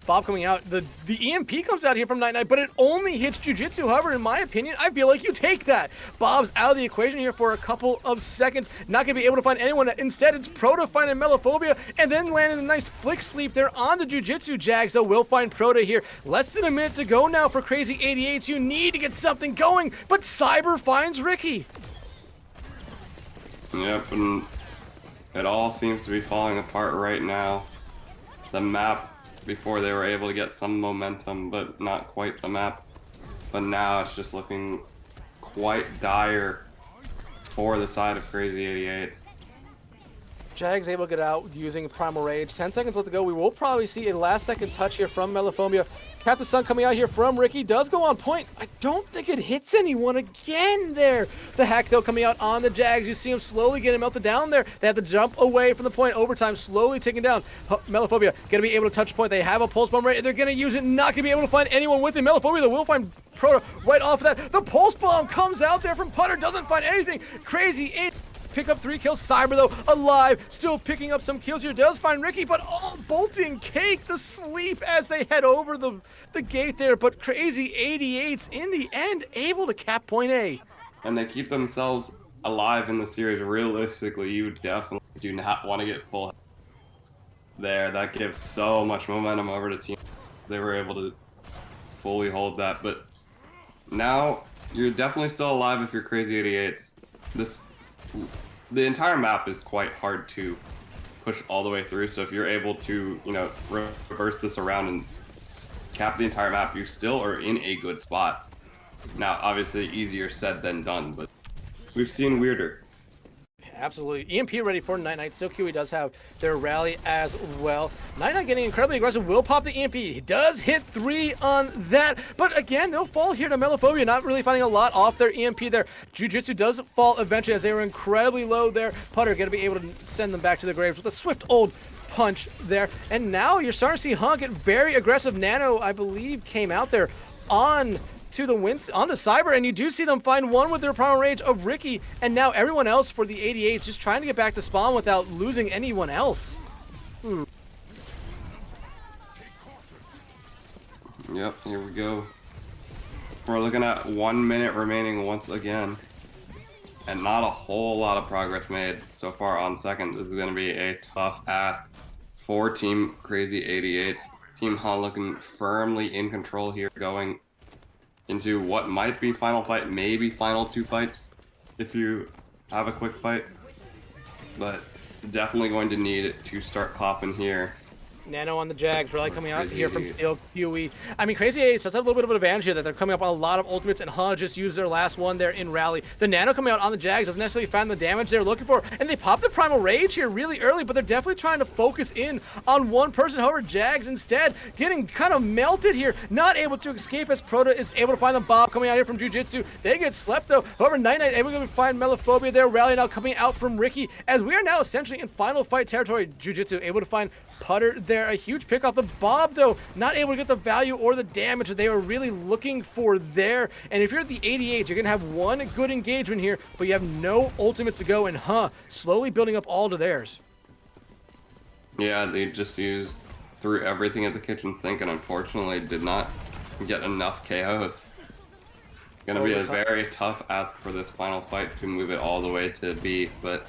Bob coming out. The EMP comes out here from Night Knight, but it only hits Jiu-Jitsu. However, in my opinion, I feel like you take that. Bob's out of the equation here for a couple of seconds. Not going to be able to find anyone. Instead, it's Proto finding Melophobia and then landing a nice flick sleep there on the Jiu-Jitsu Jags. Though will find Proto here. Less than a minute to go now for Krazy 88s. You need to get something going, but Cyber finds Ricky. Yep, and it all seems to be falling apart right now. The map, before they were able to get some momentum, but not quite the map. But now it's just looking quite dire for the side of Krazy 88s. Jags able to get out using Primal Rage. 10 seconds left to go. We will probably see a last second touch here from Melophobia. Captain Sun coming out here from Ricky does go on point. I don't think it hits anyone again there. The hack though coming out on the Jags. You see him slowly getting melted down there. They have to jump away from the point. Overtime slowly ticking down. Melophobia gonna be able to touch point. They have a pulse bomb right. They're gonna use it. Not gonna be able to find anyone with it. Melophobia though will find Proto right off of that. The pulse bomb comes out there from Putter. Doesn't find anything. Krazy 8. Pick up 3 kills. Cyber though alive, still picking up some kills here. Does find Ricky, but all bolting cake the sleep as they head over the gate there. But Krazy 88's in the end able to cap point A. And they keep themselves alive in the series. Realistically, you definitely do not want to get full there. That gives so much momentum over to team. They were able to fully hold that, but now you're definitely still alive if you're Krazy 88's. The entire map is quite hard to push all the way through, so if you're able to, you know, reverse this around and cap the entire map, you still are in a good spot. Now, obviously, easier said than done, but we've seen weirder. Absolutely. EMP ready for Night Knight. Still QE does have their rally as well. Night Knight getting incredibly aggressive. Will pop the EMP. He does hit 3 on that. But again, they'll fall here to Melophobia. Not really finding a lot off their EMP there. Jiu-Jitsu does fall eventually as they were incredibly low there. Putter going to be able to send them back to the graves with a swift old punch there. And now you're starting to see Hunt get very aggressive. Nano, I believe, came out there on to the wins onto Cyber, and you do see them find one with their Primal Rage of Ricky, and now everyone else for the 88 just trying to get back to spawn without losing anyone else. Yep, here we go. We're looking at 1 minute remaining once again, and not a whole lot of progress made so far on second. This is going to be a tough ask for Team Krazy 88. Team Hunt looking firmly in control here, going into what might be final fight, maybe final 2 fights if you have a quick fight, but definitely going to need it to start popping here. Nano on the Jags, really coming out here from Steel QE. I mean, Krazy 8 does have a little bit of an advantage here that they're coming up on a lot of ultimates, and Huh just used their last one there in Rally. The Nano coming out on the Jags doesn't necessarily find the damage they're looking for, and they pop the Primal Rage here really early, but they're definitely trying to focus in on one person. However, Jags instead getting kind of melted here, not able to escape as Proto is able to find them. Bob coming out here from Jiu-Jitsu. They get slept though. However, Night Knight able to find Melophobia there. Rally now coming out from Ricky as we are now essentially in final fight territory. Jiu-Jitsu able to find Putter there. A huge pick off the Bob though, not able to get the value or the damage that they were really looking for there. And if you're at the 88, you're gonna have one good engagement here, but you have no ultimates to go, and slowly building up all to theirs. Yeah, they just used threw everything at the kitchen sink and unfortunately did not get enough KOs. Gonna be a very tough ask for this final fight to move it all the way to B, but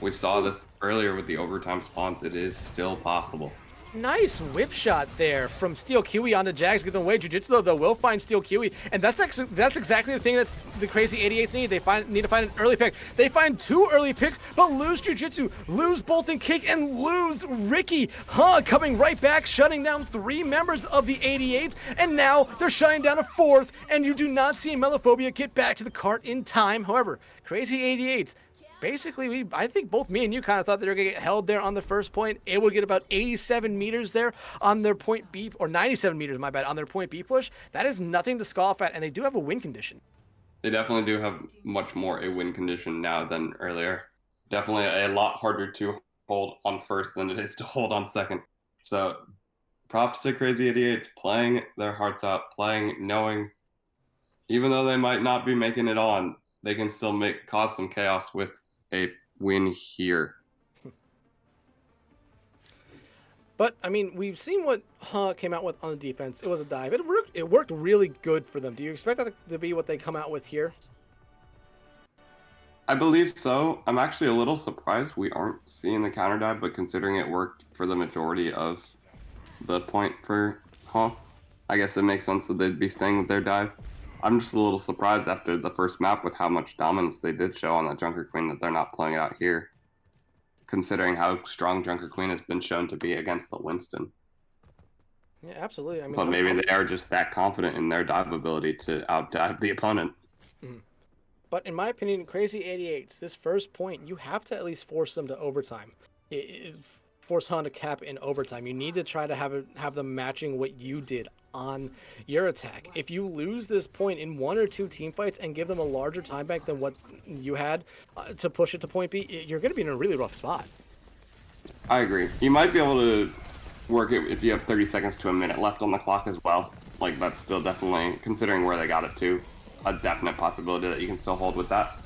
we saw this earlier with the overtime spawns. It is still possible. Nice whip shot there from Steel QE onto Jags, giving away. Jiu-Jitsu though will find Steel QE, and that's exactly the thing that the Krazy 88s need. They need to find an early pick. They find 2 early picks, but lose Jiu-Jitsu, lose Bolt and Kick, and lose Ricky. Coming right back, shutting down 3 members of the 88s, and now they're shutting down a 4th, and you do not see Melophobia get back to the cart in time. However, Krazy 88s, basically, I think both me and you kind of thought they were going to get held there on the first point. It will get about 87 meters there on their point B, or 97 meters, my bad, on their point B push. That is nothing to scoff at, and they do have a win condition. They definitely do have much more a win condition now than earlier. Definitely a lot harder to hold on first than it is to hold on second. So props to Krazy 88s playing their hearts out, playing knowing even though they might not be making it on, they can still cause some chaos with a win here. But I mean, we've seen what came out with on the defense. It was a dive. It worked really good for them. Do you expect that to be what they come out with here? I believe so. I'm actually a little surprised we aren't seeing the counter dive, but considering it worked for the majority of the point for I guess it makes sense that they'd be staying with their dive. I'm just a little surprised after the first map with how much dominance they did show on that Junker Queen that they're not playing it out here, considering how strong Junker Queen has been shown to be against the Winston. Yeah, absolutely. I mean, But maybe they are just that confident in their dive ability to outdive the opponent. But in my opinion, Krazy 88s, this first point, you have to at least force them to overtime. Force Han to cap in overtime. You need to try to have them matching what you did on your attack. If you lose this point in 1 or 2 team fights and give them a larger time bank than what you had to push it to point B, you're going to be in a really rough spot. I agree. You might be able to work it if you have 30 seconds to a minute left on the clock as well. Like, that's still definitely, considering where they got it to, a definite possibility that you can still hold with that.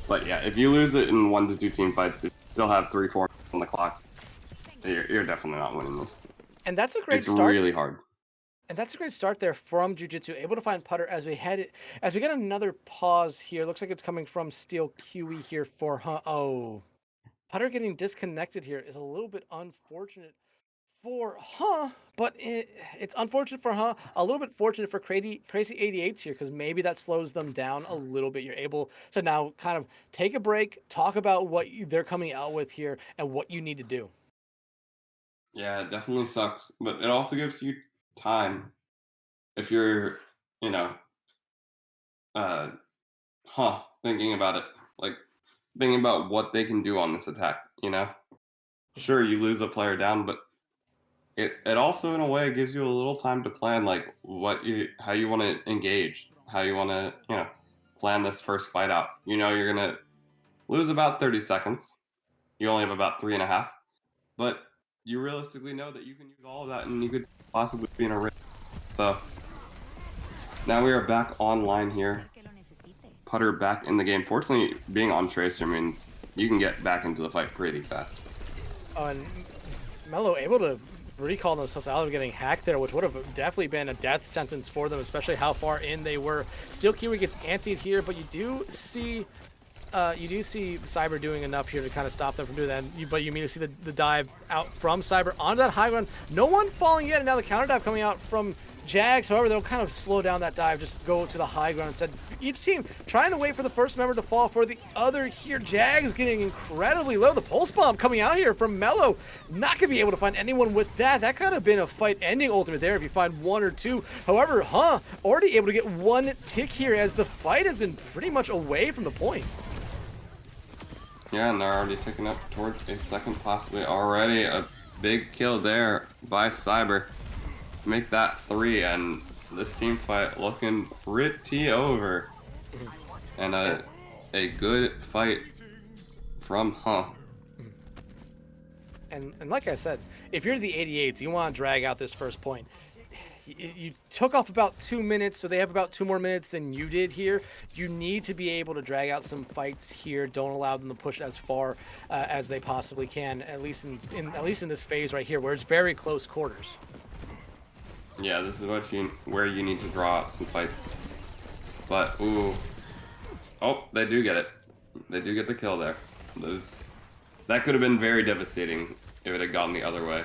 But yeah, if you lose it in 1 to 2 team fights, if you still have 3-4 minutes on the clock, you're definitely not winning this. And that's a great It's start. really hard. And that's a great start there from Jiu-Jitsu, able to find putter as we get another pause here. Looks like it's coming from Steel QE here for putter getting disconnected here is a little bit unfortunate for but it's unfortunate for a little bit fortunate for Krazy 88s here, because maybe that slows them down a little bit. You're able to now kind of take a break, talk about what they're coming out with here and what you need to do. Yeah, it definitely sucks, but it also gives you time if you're, thinking about it, like thinking about what they can do on this attack, Sure, you lose a player down, but it also in a way gives you a little time to plan like how you want to engage, how you want to, plan this first fight out. You're gonna lose about 30 seconds. You only have about 3.5, but you realistically know that you can use all of that and you could possibly be in a race. So now we are back online here. Putter back in the game. Fortunately, being on Tracer means you can get back into the fight pretty fast. And Mello able to recall themselves out of getting hacked there, which would have definitely been a death sentence for them, especially how far in they were. Still, Kiwi gets antied here, but you do see Cyber doing enough here to kind of stop them from doing that. But you immediately see the dive out from Cyber onto that high ground. No one falling yet, and now the counter dive coming out from Jags. However, they'll kind of slow down that dive, just go to the high ground instead. Each team trying to wait for the first member to fall for the other here. Jags getting incredibly low. The pulse bomb coming out here from Mello. Not going to be able to find anyone with that. That could have been a fight-ending ultimate there if you find 1 or 2. However, already able to get 1 tick here as the fight has been pretty much away from the point. Yeah, and they're already ticking up towards a second, possibly already. A big kill there by Cyber. Make that 3, and this team fight looking pretty over. And a good fight from And like I said, if you're the 88s, you want to drag out this first point. You took off about 2 minutes, so they have about 2 more minutes than you did here. You need to be able to drag out some fights here. Don't allow them to push as far as they possibly can, at least in this phase right here, where it's very close quarters. Yeah, this is where you need to draw out some fights. But oh, they do get it. They do get the kill there. That could have been very devastating if it had gone the other way.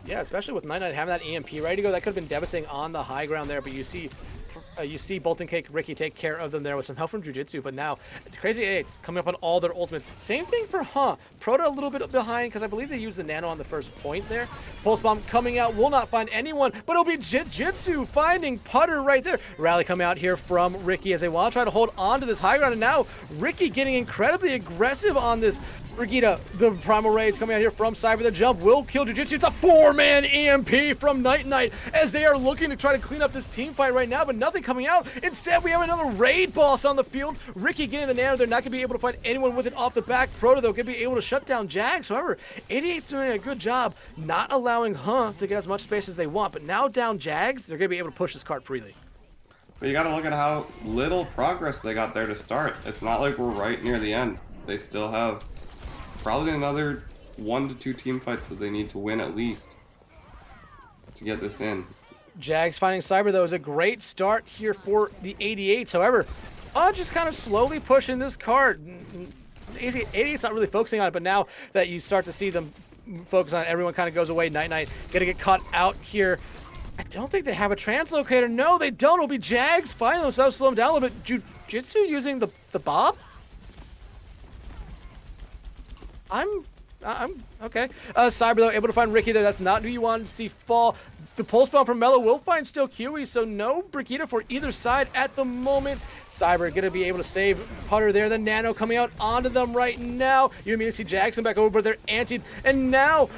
Yeah, especially with Night having that EMP ready to go, that could have been devastating on the high ground there. But you see Bolton Cake, Ricky take care of them there with some help from Jiu-Jitsu. But now, Krazy 88s coming up on all their ultimates. Same thing for Proto a little bit behind, because I believe they used the nano on the first point there. Pulse bomb coming out, will not find anyone, but it'll be Jiu-Jitsu finding putter right there. Rally coming out here from Ricky as they want to try to hold on to this high ground. And now Ricky getting incredibly aggressive on this. Brigida, the Primal Rage coming out here from Cyber. The jump will kill Jiu-Jitsu. It's a 4-man EMP from Night as they are looking to try to clean up this team fight right now, but nothing coming out. Instead, we have another raid boss on the field. Ricky getting the nano. They're not going to be able to find anyone with it off the back. Proto, though, going to be able to shut down Jags. However, 88's doing a good job not allowing to get as much space as they want, but now down Jags, they're going to be able to push this cart freely. But you got to look at how little progress they got there to start. It's not like we're right near the end. They still have probably another 1 to 2 team fights that they need to win at least to get this in. Jags finding Cyber, though, is a great start here for the 88s. However, just kind of slowly pushing this card. 88's not really focusing on it, but now that you start to see them focus on it, everyone kind of goes away. Night gonna get caught out here. I don't think they have a translocator. No, they don't. It'll be Jags finding themselves, slow them down a little bit. Jiu-Jitsu using the Bob? I'm okay. Cyber, though, able to find Ricky there. That's not who you wanted to see fall. The pulse bomb from Mello will find still Kiwi, so no Brigida for either side at the moment. Cyber gonna be able to save Putter there. The Nano coming out onto them right now. You immediately see Jackson back over, but they're antied. And now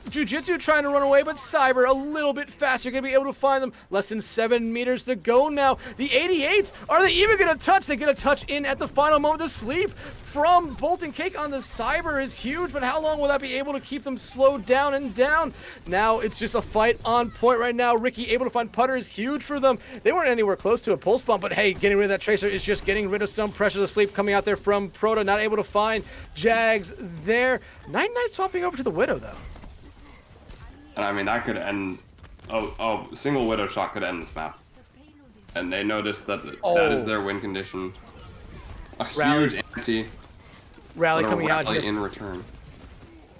Jiu-Jitsu trying to run away, but Cyber a little bit faster, gonna be able to find them. Less than 7 meters to go now. The 88s, are they even gonna touch? They get a touch in at the final moment. The sleep from Bolton Cake on the Cyber is huge, but how long will that be able to keep them slowed down and down? Now it's just a fight on point right now. Ricky able to find Putter is huge for them. They weren't anywhere close to a pulse bump, but hey, getting rid of that Tracer is just getting rid of some pressure to sleep coming out there from Proto. Not able to find Jags there. Night swapping over to the Widow, though. And I mean, that could end... Oh, single Widow shot could end this map. And they noticed that that is their win condition. A huge anti. Rally coming out here. In return.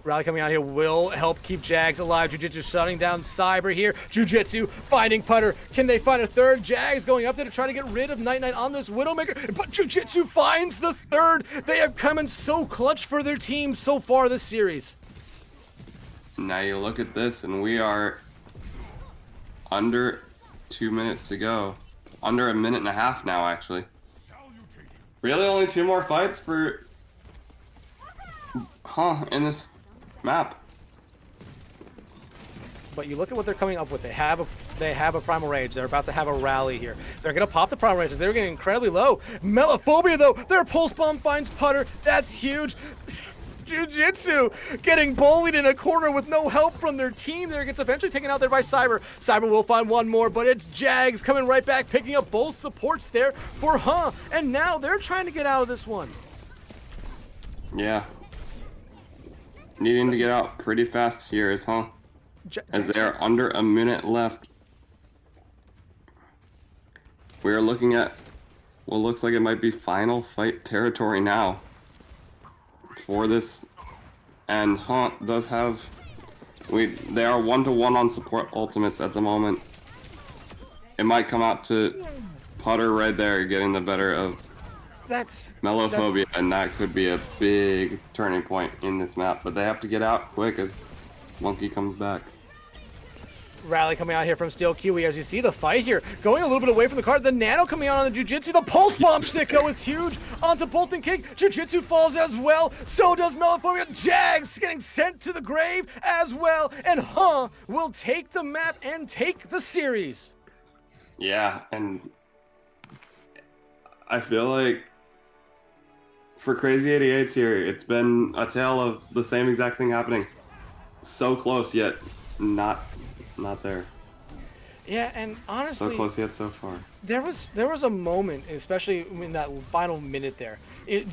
Rally coming out here will help keep Jags alive. Jiu-Jitsu shutting down Cyber here. Jiu-Jitsu finding Putter. Can they find a third? Jags going up there to try to get rid of Night on this Widowmaker. But Jiu-Jitsu finds the third. They have come in so clutch for their team so far this series. Now you look at this, and we are under 2 minutes to go. Under a minute and a half now, actually. Really only 2 more fights for... in this map. But you look at what they're coming up with. They have a Primal Rage. They're about to have a rally here. They're gonna pop the Primal Rage. They're getting incredibly low. Melophobia, though, their Pulse Bomb finds Putter. That's huge. Jiu-Jitsu getting bullied in a corner with no help from their team there. Gets eventually taken out there by Cyber. Cyber will find one more, but it's Jags coming right back, picking up both supports there for and now they're trying to get out of this one. Yeah. Needing to get out pretty fast here is as they are under a minute left. We are looking at what looks like it might be final fight territory now for this, and does have they are 1-to-1 on support ultimates at the moment. It might come out to Putter right there getting the better of Melophobia, and that could be a big turning point in this map, but they have to get out quick as Monkey comes back. Rally coming out here from Steel Kiwi as you see the fight here. Going a little bit away from the card. The Nano coming out on the Jiu-Jitsu. The Pulse Bomb Sicko is huge onto Bolton Cake. Jiu-Jitsu falls as well. So does Melophobia. Jags getting sent to the grave as well. And will take the map and take the series. Yeah, and I feel like for Krazy 88s here, it's been a tale of the same exact thing happening. So close, yet not there. Yeah, and honestly, so close yet so far. There was a moment, especially in that final minute there.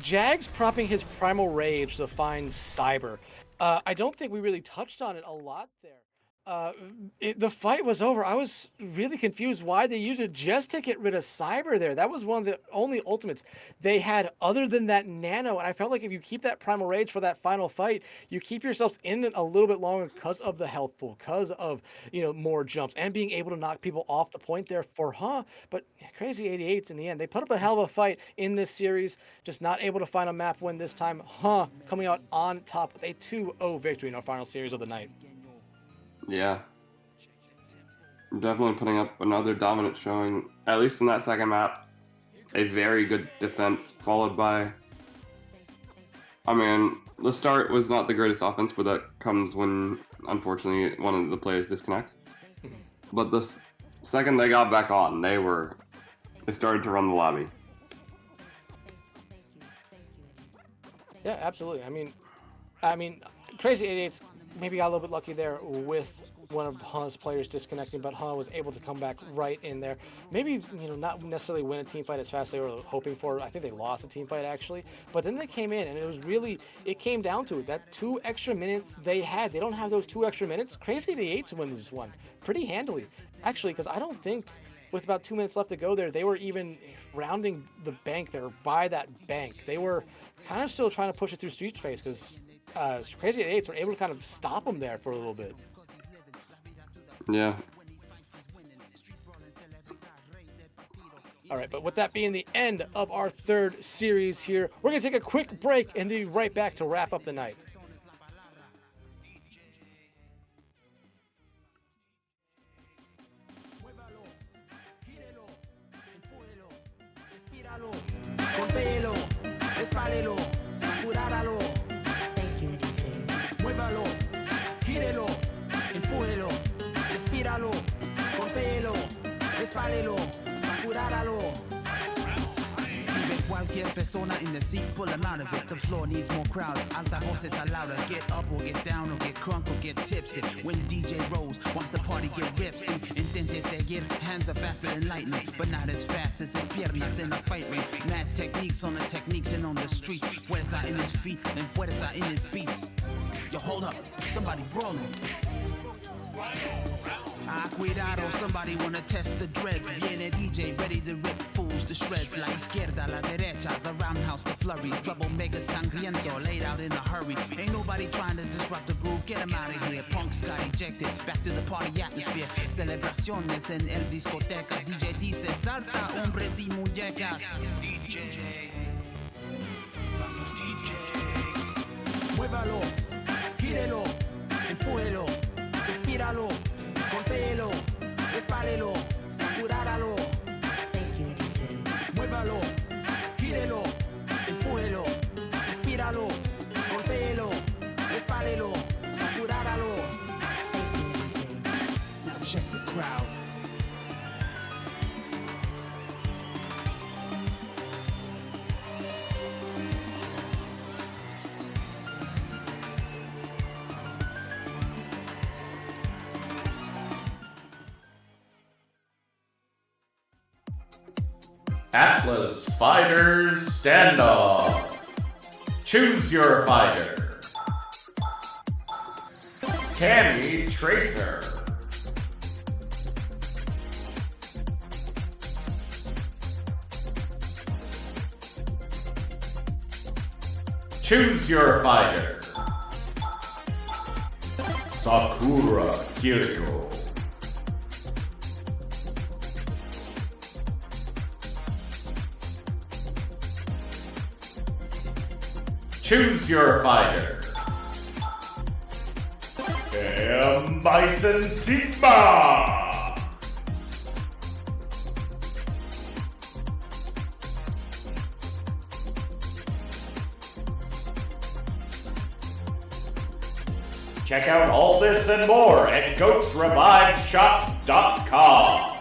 Jags propping his Primal Rage to find Cyber. I don't think we really touched on it a lot there. The fight was over. I was really confused why they used it just to get rid of Cyber there. That was one of the only ultimates they had other than that Nano, and I felt like if you keep that Primal Rage for that final fight, you keep yourselves in it a little bit longer because of the health pool, because of more jumps and being able to knock people off the point there for But Krazy 88s in the end, they put up a hell of a fight in this series, just not able to find a map win this time. Coming out on top with a 2-0 victory in our final series of the night. Yeah. Definitely putting up another dominant showing, at least in that second map. A very good defense, followed by... I mean, the start was not the greatest offense, but that comes when, unfortunately, one of the players disconnects. But the second they got back on, they started to run the lobby. Yeah, absolutely. I mean, Krazy 88s maybe got a little bit lucky there with one of Han's players disconnecting, but Han was able to come back right in there. Maybe, not necessarily win a team fight as fast as they were hoping for. I think they lost a team fight actually, but then they came in and it came down to it. That 2 extra minutes they had, they don't have those 2 extra minutes. Krazy the 8s win this one pretty handily, actually, because I don't think with about 2 minutes left to go there, they were even rounding the bank there by that bank. They were kind of still trying to push it through Street Face because Krazy the 8s were able to kind of stop them there for a little bit. Yeah. All right, but with that being the end of our 3rd series here, we're going to take a quick break and then be right back to wrap up the night. Golpéelo, espálelo, saturáralo. Thank you, DJ. Muévalo, gírelo, empújelo, respíralo, golpéelo, espálelo, saturáralo. Si ve cualquier persona in the seat, pull them out of it. The floor needs more crowds. Altavoces are louder. Get up or get down or get crunk or get tipsy. When DJ rolls, watch the party get ripsy. Intente seguir, hands are faster than lightning, but not as fast as his piernas in a fight ring. Mad techniques on the techniques and on the streets. Fuerza in his feet and fuerza in his beats. Yo, hold up, somebody brawling. Ah, cuidado, somebody wanna test the dreads. Viene DJ, ready to rip fools to shreds. La izquierda, la derecha, the roundhouse, the flurry. Double mega sangriento, laid out in a hurry. Ain't nobody trying to disrupt the groove, get him out of here. Punks got ejected, back to the party atmosphere. Celebraciones en el discoteca. DJ dice, salta, hombres y muñecas. DJ, vamos DJ. Muévalo, gírelo, empújelo, respíralo. Golpéelo, espálelo, saturáralo. Thank you, DJ. Muévalo, gírelo, empújelo, respíralo, golpéelo, espálelo, saturáralo. Thank you, DJ. Now check the crowd. Atlas Fighters Standoff. Choose your fighter. Cammy Tracer. Choose your fighter. Sakura Kiriko. Choose your fighter. Bison Sigma. Check out all this and more at goatsreviveshop.com.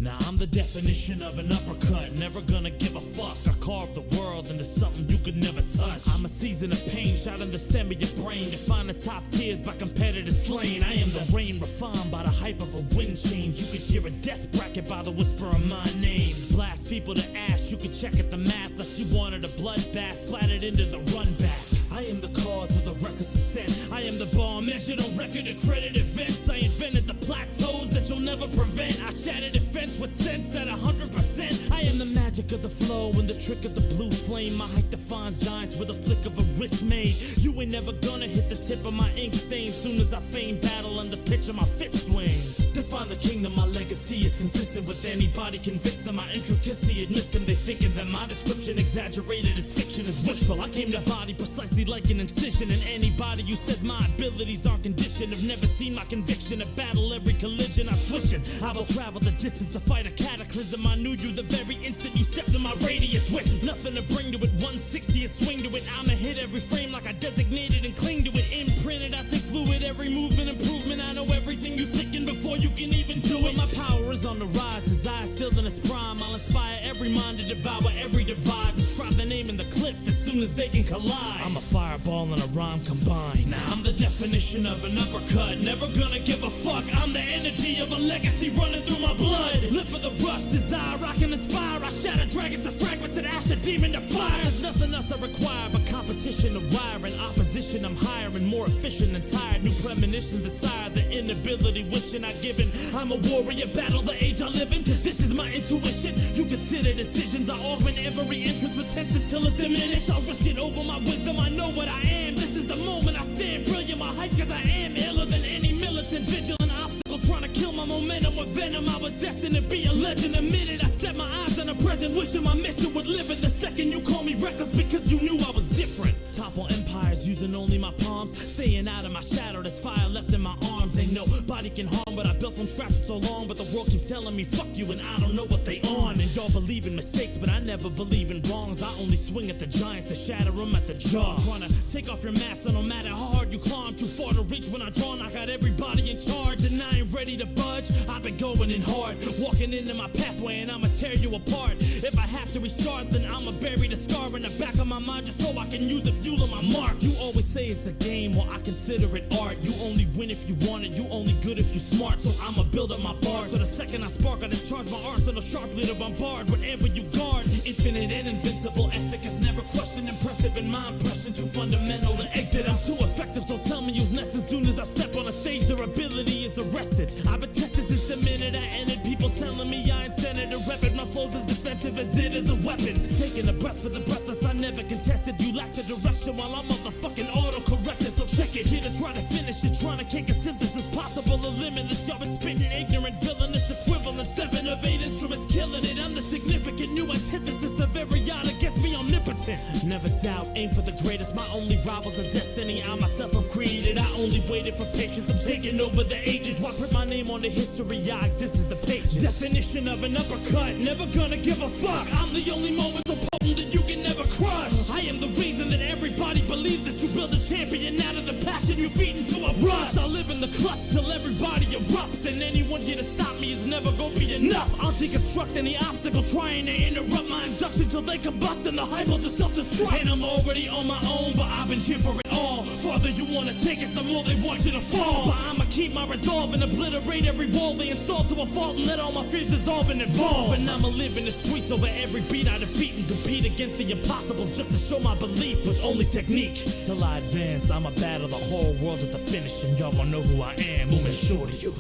Now I'm the definition of an uppercut. Never gonna give a fuck. I carve the world into something you could never touch. I'm a season of pain, shot in the stem of your brain. Define the top tiers by competitors slain. I am the rain refined by the hype of a wind change. You could hear a death bracket by the whisper of my name. Blast people to ash, you could check at the math. Unless you wanted a bloodbath, splattered into the run back. I am the cause of the reckless ascent. I am the bar measured on record accredited events. I invented the plateaus that you'll never prevent. I shattered defense with sense at 100%. I am the magic of the flow and the trick of the blue flame. My height defines giants with a flick of a wrist made. You ain't never gonna hit the tip of my ink stain. Soon as I feign battle and the pitch of my fist swings. Define the kingdom, my legacy is consistent with anybody convinced of my intricacy. Admits them, they thinking that my description exaggerated as fiction is wishful. I came to body precisely like an incision, and anybody who says my abilities aren't conditioned have never seen my conviction. To battle every collision I'm switching. I will travel the distance to fight a cataclysm. I knew you the very instant you stepped in my radius with nothing to bring to it. 160 and swing to it. I'ma hit every frame like I designated and cling to it. Imprinted, I think fluid, every movement improvement. I know everything you thinking before you can even do it. My power is on the rise, desire still in its prime. I'll inspire every mind to devour every divide. Inscribe the name in the cliff as soon as they can collide. I'm a fireball and a rhyme combined. Now I'm the definition of an uppercut. Never gonna give a fuck. I'm the energy of a legacy running through my blood. Live for the rush, desire, I can inspire. I shatter dragons to fragments and ash a demon to fire. There's nothing else I require but competition to wire. In opposition I'm higher and more efficient and tired. New premonition, desire, the inability wishing I'd given. I'm a warrior, battle the age I live in. This is my intuition. You consider decisions. I augment every entrance with tenses till it's diminished. I'll risk it over my wisdom. I know what I am. This is the moment I stand brilliant. My hype cause I am iller than any militant. Vigilant obstacle trying to kill my momentum with venom. I was destined to be a legend. The minute I set my eyes on the present, wishing my mission would live in. The second you call me reckless because you knew I was different. Topple empires using only my palms. Staying out of my shadow. There's fire left in my arms. Ain't nobody can harm what I built from scratch so long. But the world keeps telling me fuck you and I don't know what they on. And y'all believe in mistakes but I never believe in wrongs. I only swing at the giants to shatter them at the jaw. Trying to take off your mask so no matter how hard you climb, too far to reach when I draw. I got everybody in charge and I ain't ready to budge. I've been going in hard, walking into my pathway and I'ma tear you apart. If I have to restart then I'ma bury the scar in the back of my mind just so I can use the fuel of my mark. You always say it's a game, well I consider it art. You only win if you want it, you only good if you smart. So I'ma build up my bars. So the second I spark I discharge my arsenal sharply to bombard whatever you guard. Infinite and invincible ethic is never questioned. Impressive in my impression, too fundamental to exit. I'm too effective, so tell me who's next. As soon as I step on a stage, their ability is arrested. I've been tested since the minute I entered. People telling me I ain't sent it to rep it. My flow's as defensive as it is a weapon. Taking a breath for the breathless, I never contested. You lack the direction while I'm motherfucking auto-corrected. So check it, here to try to finish it. Trying to kick a synthesis possible, a limitless. Y'all been spitting ignorant, villainous equivalent. 7 of 8 instruments killing it. I'm the significant new antithesis of every art against me omnipotent. Never doubt, aim for the greatest. My only rival's a destiny I myself have created. I only waited for patience. I'm taking over the ages. Why put my name on the history? I exist as the pages. Definition of an uppercut. Never gonna give a fuck. I'm the only moment so that you can never crush. I am the reason that everybody believes that you build a champion out of the passion you feed into a rush. I live in the clutch till everybody erupts, and anyone here to stop me is never gonna be enough. I'll deconstruct any obstacle trying to interrupt my induction till they combust and the hype will just self-destruct. And I'm already on my own, but I've been here for it all. Farther you wanna take it, the more they want you to fall. But I'ma keep my resolve and obliterate every wall they install to a fault and let all my fears dissolve and evolve. And I'ma live in the streets over every beat I defeat and compete against the impossibles just to show my belief with only technique. Till I advance, I'ma battle the whole world at the finish, and y'all gon' know who I am. We'll make sure to you.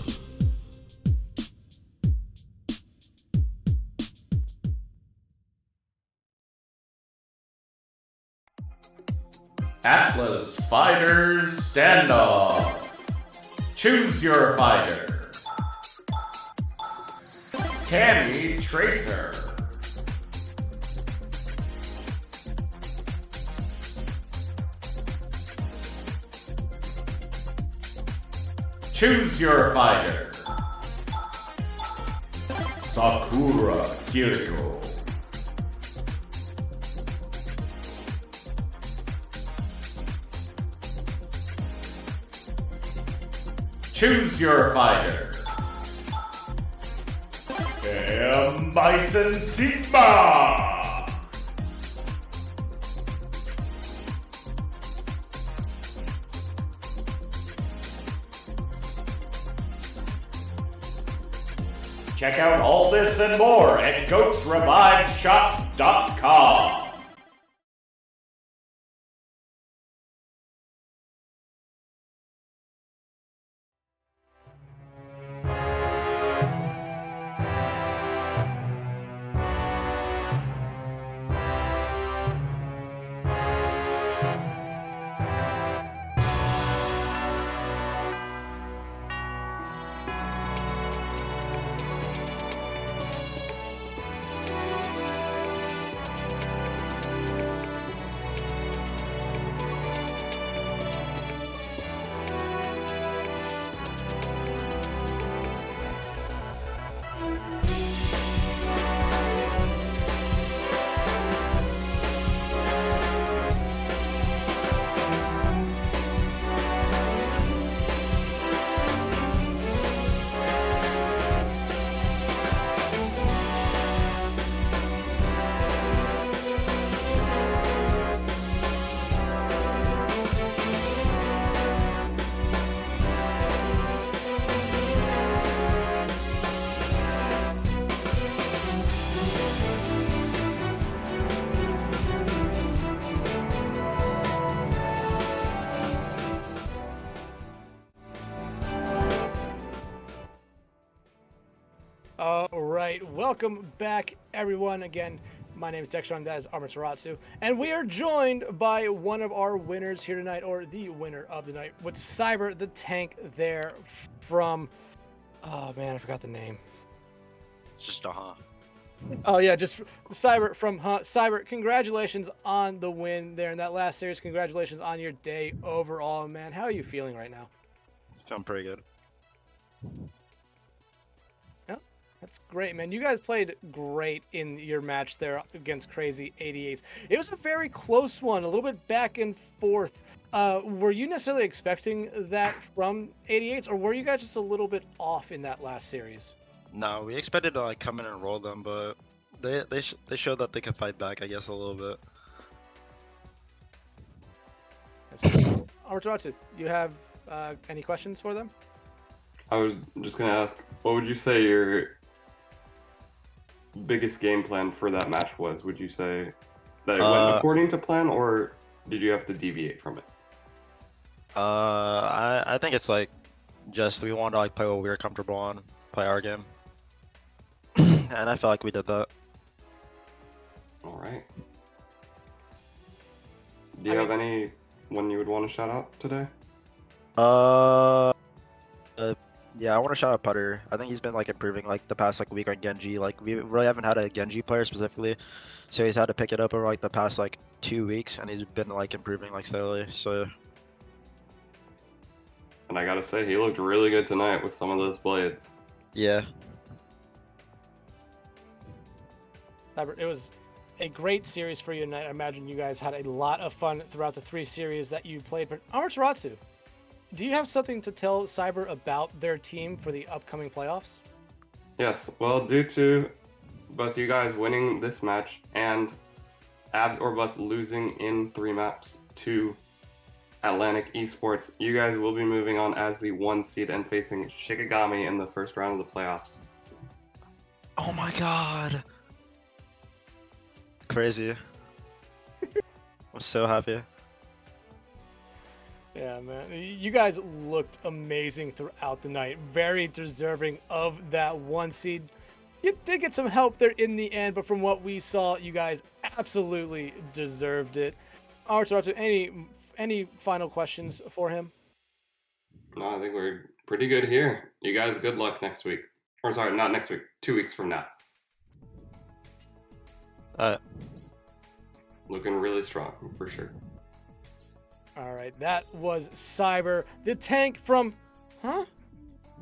Atlas Fighters Standoff. Choose your fighter. Cammy Tracer. Choose your fighter. Sakura Kiriko. Choose your fighter. Bison Sigma. Check out all this and more at goatsreviveshop.com. All right, welcome back, everyone. Again, my name is Dextron, that is Amaterasu, and we are joined by one of our winners here tonight, or the winner of the night, with Cyber the Tank there from, oh man, I forgot the name. Just Oh yeah, just Cyber from Cyber, congratulations on the win there in that last series. Congratulations on your day overall, man. How are you feeling right now? feeling pretty good. That's great, man. You guys played great in your match there against Krazy 88. It was a very close one, a little bit back and forth. Were you necessarily expecting that from 88s, or were you guys just a little bit off in that last series? No, we expected to like come in and roll them, but they showed that they could fight back, I guess, a little bit. Amaterasu, you have any questions for them? I was just gonna ask, what would you say your biggest game plan for that match was? Would you say that it went according to plan, or did you have to deviate from it? I think it's like just we wanted to like play what we were comfortable on, play our game, and I felt like we did that. All right. Do you have anyone you would want to shout out today? Yeah, I want to shout out Putter. I think he's been like improving like the past like week on Genji. Like we really haven't had a Genji player specifically, so he's had to pick it up over like the past like 2 weeks, and he's been like improving like steadily. So. And I gotta say, he looked really good tonight with some of those blades. Yeah. Cyber, it was a great series for you tonight. I imagine you guys had a lot of fun throughout the 3 series that you played. But Amaterasu, do you have something to tell Cyber about their team for the upcoming playoffs? Yes, well, due to both you guys winning this match and Abs or Bust losing in 3 maps to Atlantic Esports, you guys will be moving on as the 1 seed and facing Shikigami in the first round of the playoffs. Oh my god. Crazy. I'm so happy. Yeah, man. You guys looked amazing throughout the night. Very deserving of that 1 seed. You did get some help there in the end, but from what we saw, you guys absolutely deserved it. Amaterasu, any final questions for him? No, I think we're pretty good here. You guys, good luck next week. Or sorry, not next week, 2 weeks from now. Looking really strong, for sure. All right, that was Cyber, the tank from, huh?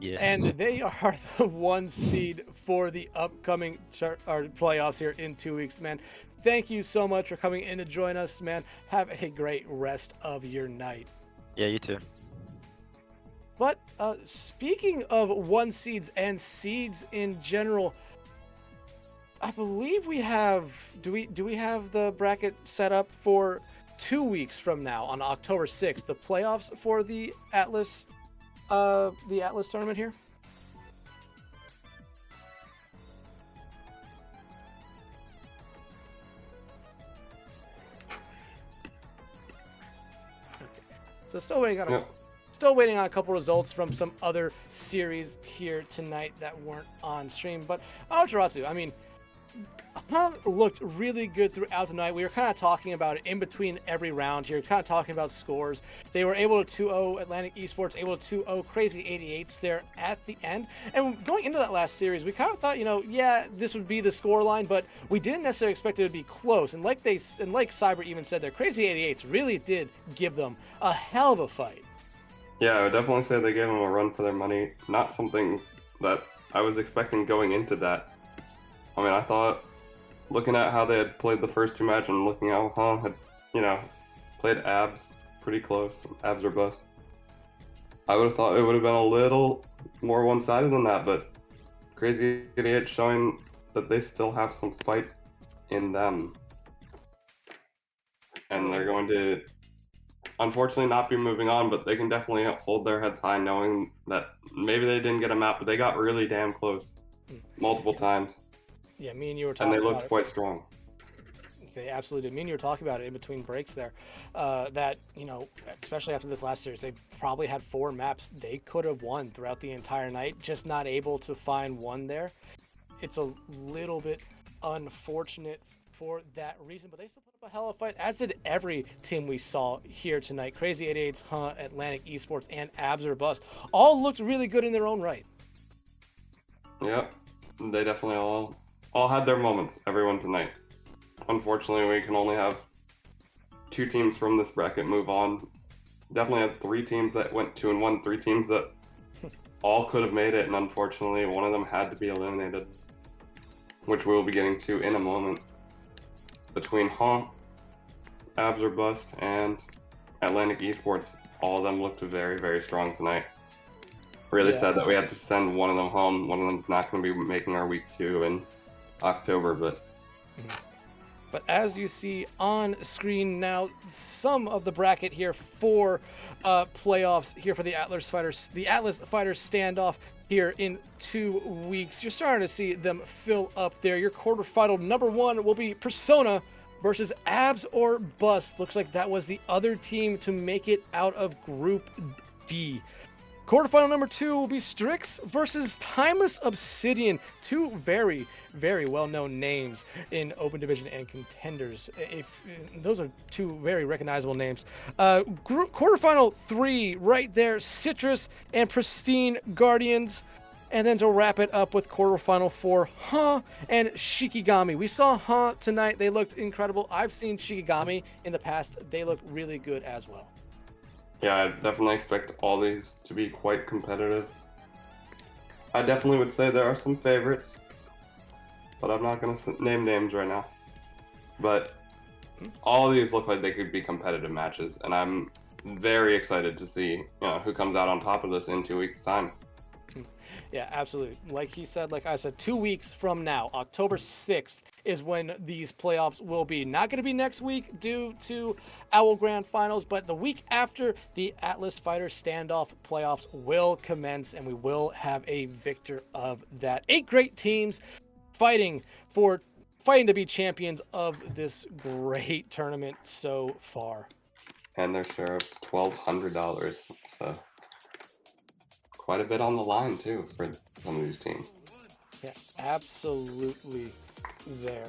Yeah. And they are the 1 seed for the upcoming playoffs here in 2 weeks, man. Thank you so much for coming in to join us, man. Have a great rest of your night. Yeah, you too. But speaking of 1 seeds and seeds in general, I believe we have. Do we have the bracket set up for 2 weeks from now on October 6th, the playoffs for the Atlas tournament here? So still waiting on a couple results from some other series here tonight that weren't on stream. But Amaterasu, I mean, looked really good throughout the night. We were kind of talking about it in between every round here, kind of talking about scores. They were able to 2-0 Atlantic Esports, able to 2-0 Krazy 88s there at the end. And going into that last series, we kind of thought, yeah, this would be the score line, but we didn't necessarily expect it to be close. And like Cyber even said there, Krazy 88s really did give them a hell of a fight. Yeah, I would definitely say they gave them a run for their money. Not something that I was expecting going into that. I mean, I thought, looking at how they had played the first 2 matches and looking how Han had, played Abs pretty close, Abs or Bust, I would have thought it would have been a little more one-sided than that, but Krazy 88 showing that they still have some fight in them. And they're going to, unfortunately, not be moving on, but they can definitely hold their heads high knowing that maybe they didn't get a map, but they got really damn close multiple times. Yeah, me and you were talking about it. And they looked quite strong. They absolutely did. Me and you were talking about it in between breaks there. That, especially after this last series, they probably had 4 maps they could have won throughout the entire night, just not able to find one there. It's a little bit unfortunate for that reason, but they still put up a hell of a fight, as did every team we saw here tonight. Krazy 88s, Atlantic Esports, and Abs or Bust all looked really good in their own right. Yep, they definitely all had their moments, everyone tonight. Unfortunately, we can only have 2 teams from this bracket move on. Definitely had 3 teams that went 2-1, 3 teams that all could have made it, and unfortunately, one of them had to be eliminated, which we'll be getting to in a moment. Between Abs or Bust, and Atlantic Esports, all of them looked very, very strong tonight. Really sad that we had to send one of them home. One of them's not going to be making our week 2 in October, but as you see on screen now, some of the bracket here for playoffs here for the Atlas Fighters Standoff here in 2 weeks. You're starting to see them fill up there. Your quarterfinal number 1 will be Persona versus Abs or Bust. Looks like that was the other team to make it out of Group D. Quarterfinal number 2 will be Strix versus Timeless Obsidian. 2 very, very well-known names in Open Division and Contenders. Those are 2 very recognizable names. Quarterfinal 3 right there, Citrus and Pristine Guardians. And then to wrap it up with quarterfinal 4, and Shikigami. We saw tonight. They looked incredible. I've seen Shikigami in the past. They look really good as well. Yeah, I definitely expect all these to be quite competitive. I definitely would say there are some favorites, but I'm not going to name names right now. but all of these look like they could be competitive matches, and I'm very excited to see who comes out on top of this in 2 weeks' time. Yeah, absolutely. Like he said, like I said, 2 weeks from now, October 6th is when these playoffs will be. Not going to be next week due to Owl Grand Finals, but the week after the Atlas Fighter Standoff playoffs will commence, and we will have a victor of that. 8 great teams fighting to be champions of this great tournament so far. And their share of $1,200, so quite a bit on the line too for some of these teams. Yeah, absolutely there.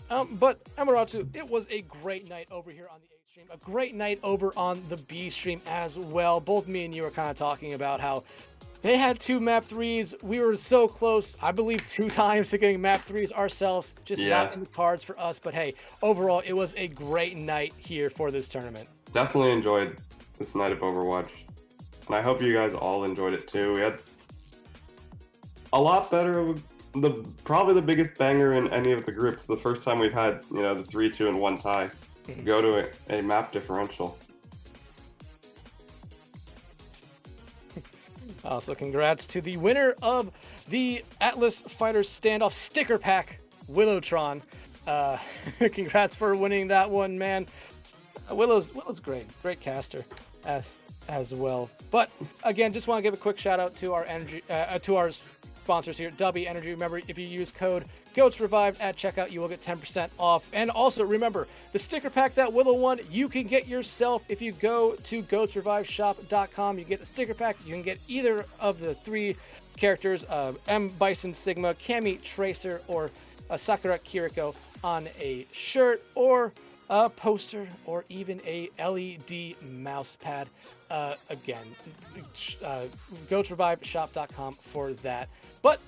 But Amaratu, it was a great night over here on the A stream, a great night over on the B stream as well. Both me and you were kind of talking about how they had 2 map 3s. We were so close, I believe 2 times to getting map 3s ourselves, just not in the cards for us. But hey, overall, it was a great night here for this tournament. Definitely enjoyed this night of Overwatch, and I hope you guys all enjoyed it too. We had a lot better of probably the biggest banger in any of the groups. The first time we've had the 3-2 and 1 tie go to a map differential. Also, congrats to the winner of the Atlas Fighters Standoff sticker pack, Willowtron. Congrats for winning that one, man. Willow's great caster as well. But again, just want to give a quick shout out to our our sponsors here, W Energy. Remember, if you use code GOATSREVIVED at checkout, you will get 10% off. And also remember, the sticker pack that Willow won, you can get yourself if you go to GOATSREVIVEshop.com. You get the sticker pack. You can get either of the 3 characters, M Bison Sigma, Cammy Tracer, or Sakura Kiriko on a shirt or a poster or even a LED mouse pad. Again, GoToReviveShop.com for that. But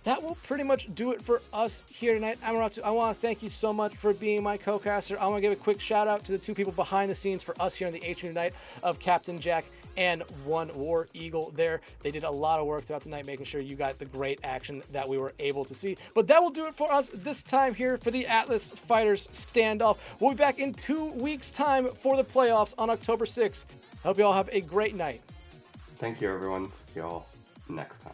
that will pretty much do it for us here tonight. Amaratu, I want to thank you so much for being my co-caster. I want to give a quick shout out to the 2 people behind the scenes for us here on the Atrium tonight of Captain Jack and One War Eagle there. They did a lot of work throughout the night making sure you got the great action that we were able to see. But that will do it for us this time here for the Atlas Fighters Standoff. We'll be back in 2 weeks' time for the playoffs on October 6th. I hope you all have a great night. Thank you, everyone. See y'all next time.